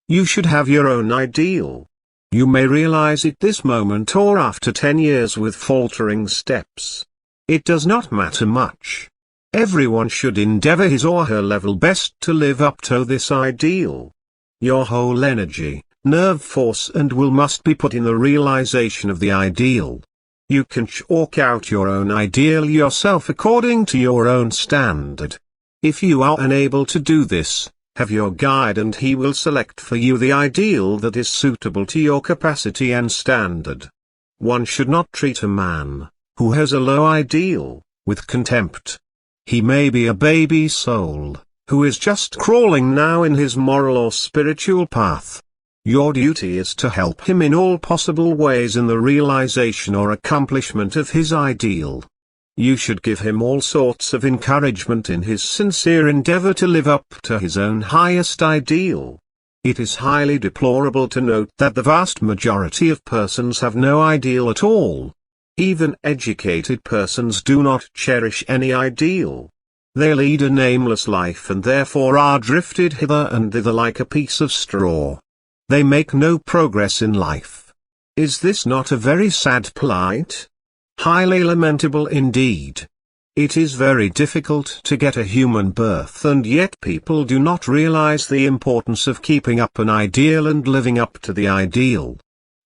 You should have your own ideal. You may realize it this moment or after 10 years with faltering steps. It does not matter much. Everyone should endeavor his or her level best to live up to this ideal. Your whole energy, nerve force and will must be put in the realization of the ideal. You can chalk out your own ideal yourself according to your own standard. If you are unable to do this, Have your guide and he will select for you the ideal that is suitable to your capacity and standard. One should not treat a man, who has a low ideal, with contempt. He may be a baby soul, who is just crawling now in his moral or spiritual path. Your duty is to help him in all possible ways in the realization or accomplishment of his ideal. You should give him all sorts of encouragement in his sincere endeavor to live up to his own highest ideal. It is highly deplorable to note that the vast majority of persons have no ideal at all. Even educated persons do not cherish any ideal. They lead a nameless life and therefore are drifted hither and thither like a piece of straw. They make no progress in life. Is this not a very sad plight? Highly lamentable indeed. It is very difficult to get a human birth, and yet people do not realize the importance of keeping up an ideal and living up to the ideal.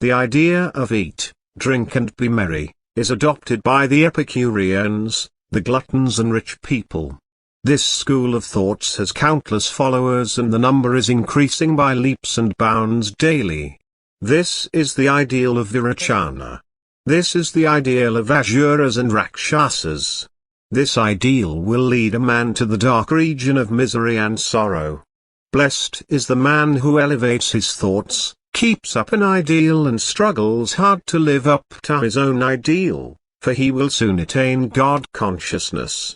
The idea of eat, drink and be merry is adopted by the Epicureans, the gluttons and rich people. This school of thoughts has countless followers and the number is increasing by leaps and bounds daily. This is the ideal of Virachana. This is the ideal of Asuras and Rakshasas. This ideal will lead a man to the dark region of misery and sorrow. Blessed is the man who elevates his thoughts, keeps up an ideal and struggles hard to live up to his own ideal, for he will soon attain God consciousness.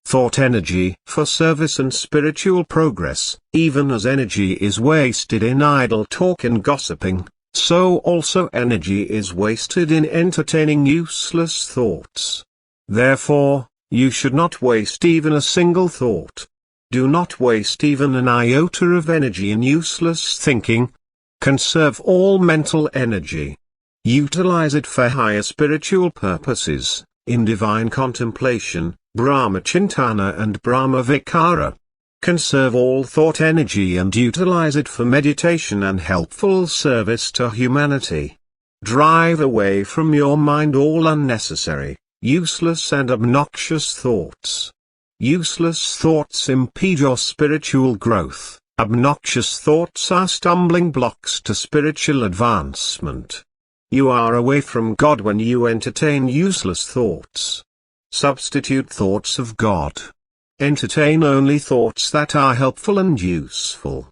Thought energy for service and spiritual progress, even as energy is wasted in idle talk and gossiping, so also energy is wasted in entertaining useless thoughts. Therefore, you should not waste even a single thought. Do not waste even an iota of energy in useless thinking. Conserve all mental energy. Utilize it for higher spiritual purposes, in divine contemplation, Brahmachintana and Brahmavichara. Conserve all thought energy and utilize it for meditation and helpful service to humanity. Drive away from your mind all unnecessary, useless and obnoxious thoughts. Useless thoughts impede your spiritual growth. Obnoxious thoughts are stumbling blocks to spiritual advancement. You are away from God when you entertain useless thoughts. Substitute thoughts of God. Entertain only thoughts that are helpful and useful.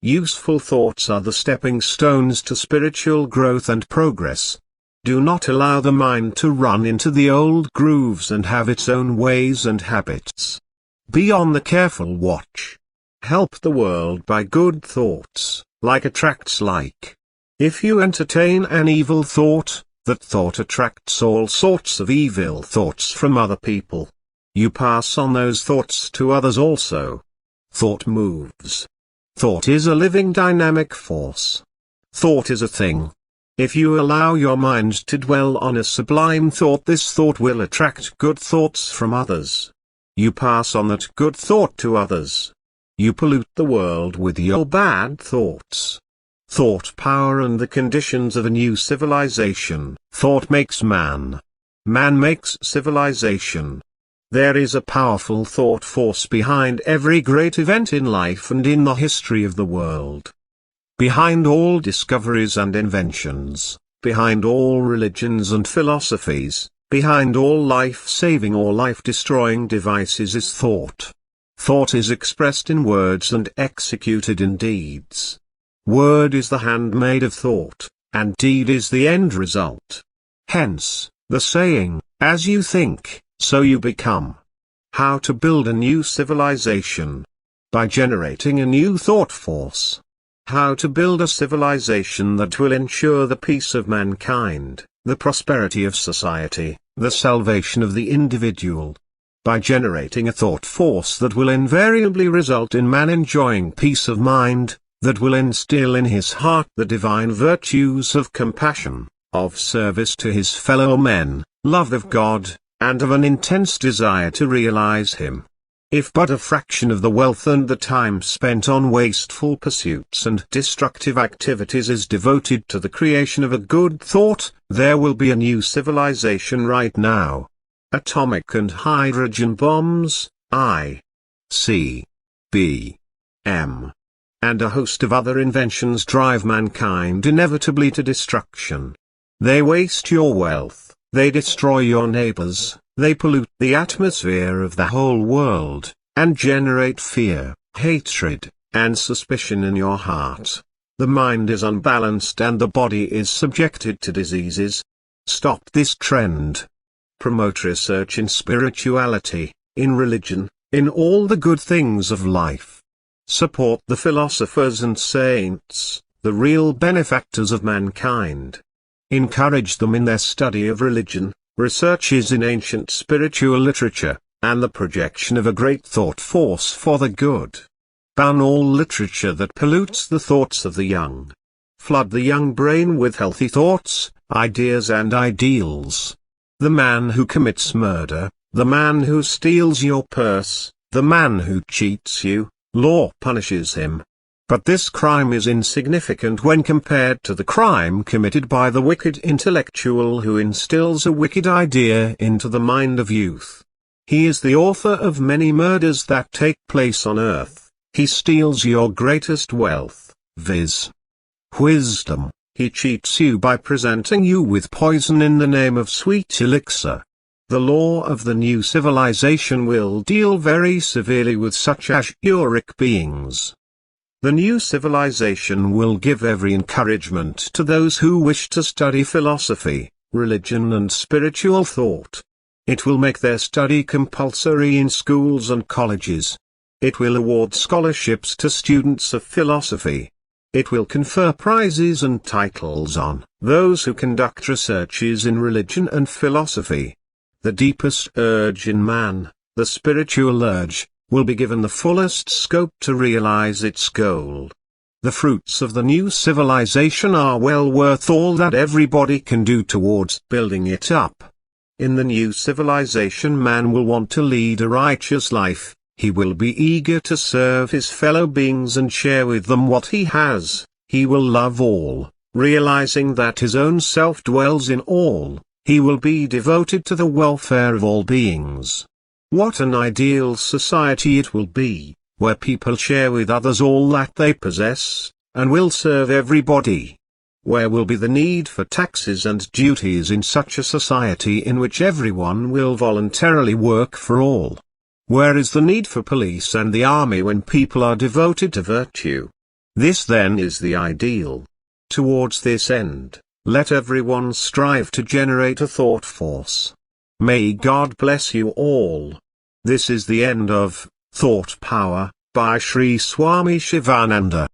Useful thoughts are the stepping stones to spiritual growth and progress. Do not allow the mind to run into the old grooves and have its own ways and habits. Be on the careful watch. Help the world by good thoughts, like attracts like. If you entertain an evil thought, that thought attracts all sorts of evil thoughts from other people. You pass on those thoughts to others also. Thought moves. Thought is a living dynamic force. Thought is a thing. If you allow your mind to dwell on a sublime thought, this thought will attract good thoughts from others. You pass on that good thought to others. You pollute the world with your bad thoughts. Thought power and the conditions of a new civilization. Thought makes man. Man makes civilization. There is a powerful thought force behind every great event in life and in the history of the world. Behind all discoveries and inventions, behind all religions and philosophies, behind all life-saving or life-destroying devices is thought. Thought is expressed in words and executed in deeds. Word is the handmaid of thought, and deed is the end result. Hence, the saying, as you think, so you become. How to build a new civilization? By generating a new thought force. How to build a civilization that will ensure the peace of mankind, the prosperity of society, the salvation of the individual. By generating a thought force that will invariably result in man enjoying peace of mind, that will instill in his heart the divine virtues of compassion, of service to his fellow men, love of God, and of an intense desire to realize Him. If but a fraction of the wealth and the time spent on wasteful pursuits and destructive activities is devoted to the creation of a good thought, there will be a new civilization right now. Atomic and hydrogen bombs, I. C. B. M. and a host of other inventions drive mankind inevitably to destruction. They waste your wealth, they destroy your neighbors, they pollute the atmosphere of the whole world, and generate fear, hatred, and suspicion in your heart. The mind is unbalanced and the body is subjected to diseases. Stop this trend. Promote research in spirituality, in religion, in all the good things of life. Support the philosophers and saints, the real benefactors of mankind. Encourage them in their study of religion, researches in ancient spiritual literature, and the projection of a great thought force for the good. Ban all literature that pollutes the thoughts of the young. Flood the young brain with healthy thoughts, ideas and ideals. The man who commits murder, the man who steals your purse, the man who cheats you, law punishes him. But this crime is insignificant when compared to the crime committed by the wicked intellectual who instills a wicked idea into the mind of youth. He is the author of many murders that take place on earth. He steals your greatest wealth, viz. Wisdom. He cheats you by presenting you with poison in the name of sweet elixir. The law of the new civilization will deal very severely with such auric beings. The new civilization will give every encouragement to those who wish to study philosophy, religion and spiritual thought. It will make their study compulsory in schools and colleges. It will award scholarships to students of philosophy. It will confer prizes and titles on those who conduct researches in religion and philosophy. The deepest urge in man, the spiritual urge, will be given the fullest scope to realize its goal. The fruits of the new civilization are well worth all that everybody can do towards building it up. In the new civilization man will want to lead a righteous life. He will be eager to serve his fellow beings and share with them what he has. He will love all, realizing that his own self dwells in all. He will be devoted to the welfare of all beings. What an ideal society it will be, where people share with others all that they possess, and will serve everybody. Where will be the need for taxes and duties in such a society in which everyone will voluntarily work for all? Where is the need for police and the army when people are devoted to virtue? This then is the ideal. Towards this end, let everyone strive to generate a thought force. May God bless you all. This is the end of Thought Power, by Sri Swami Sivananda.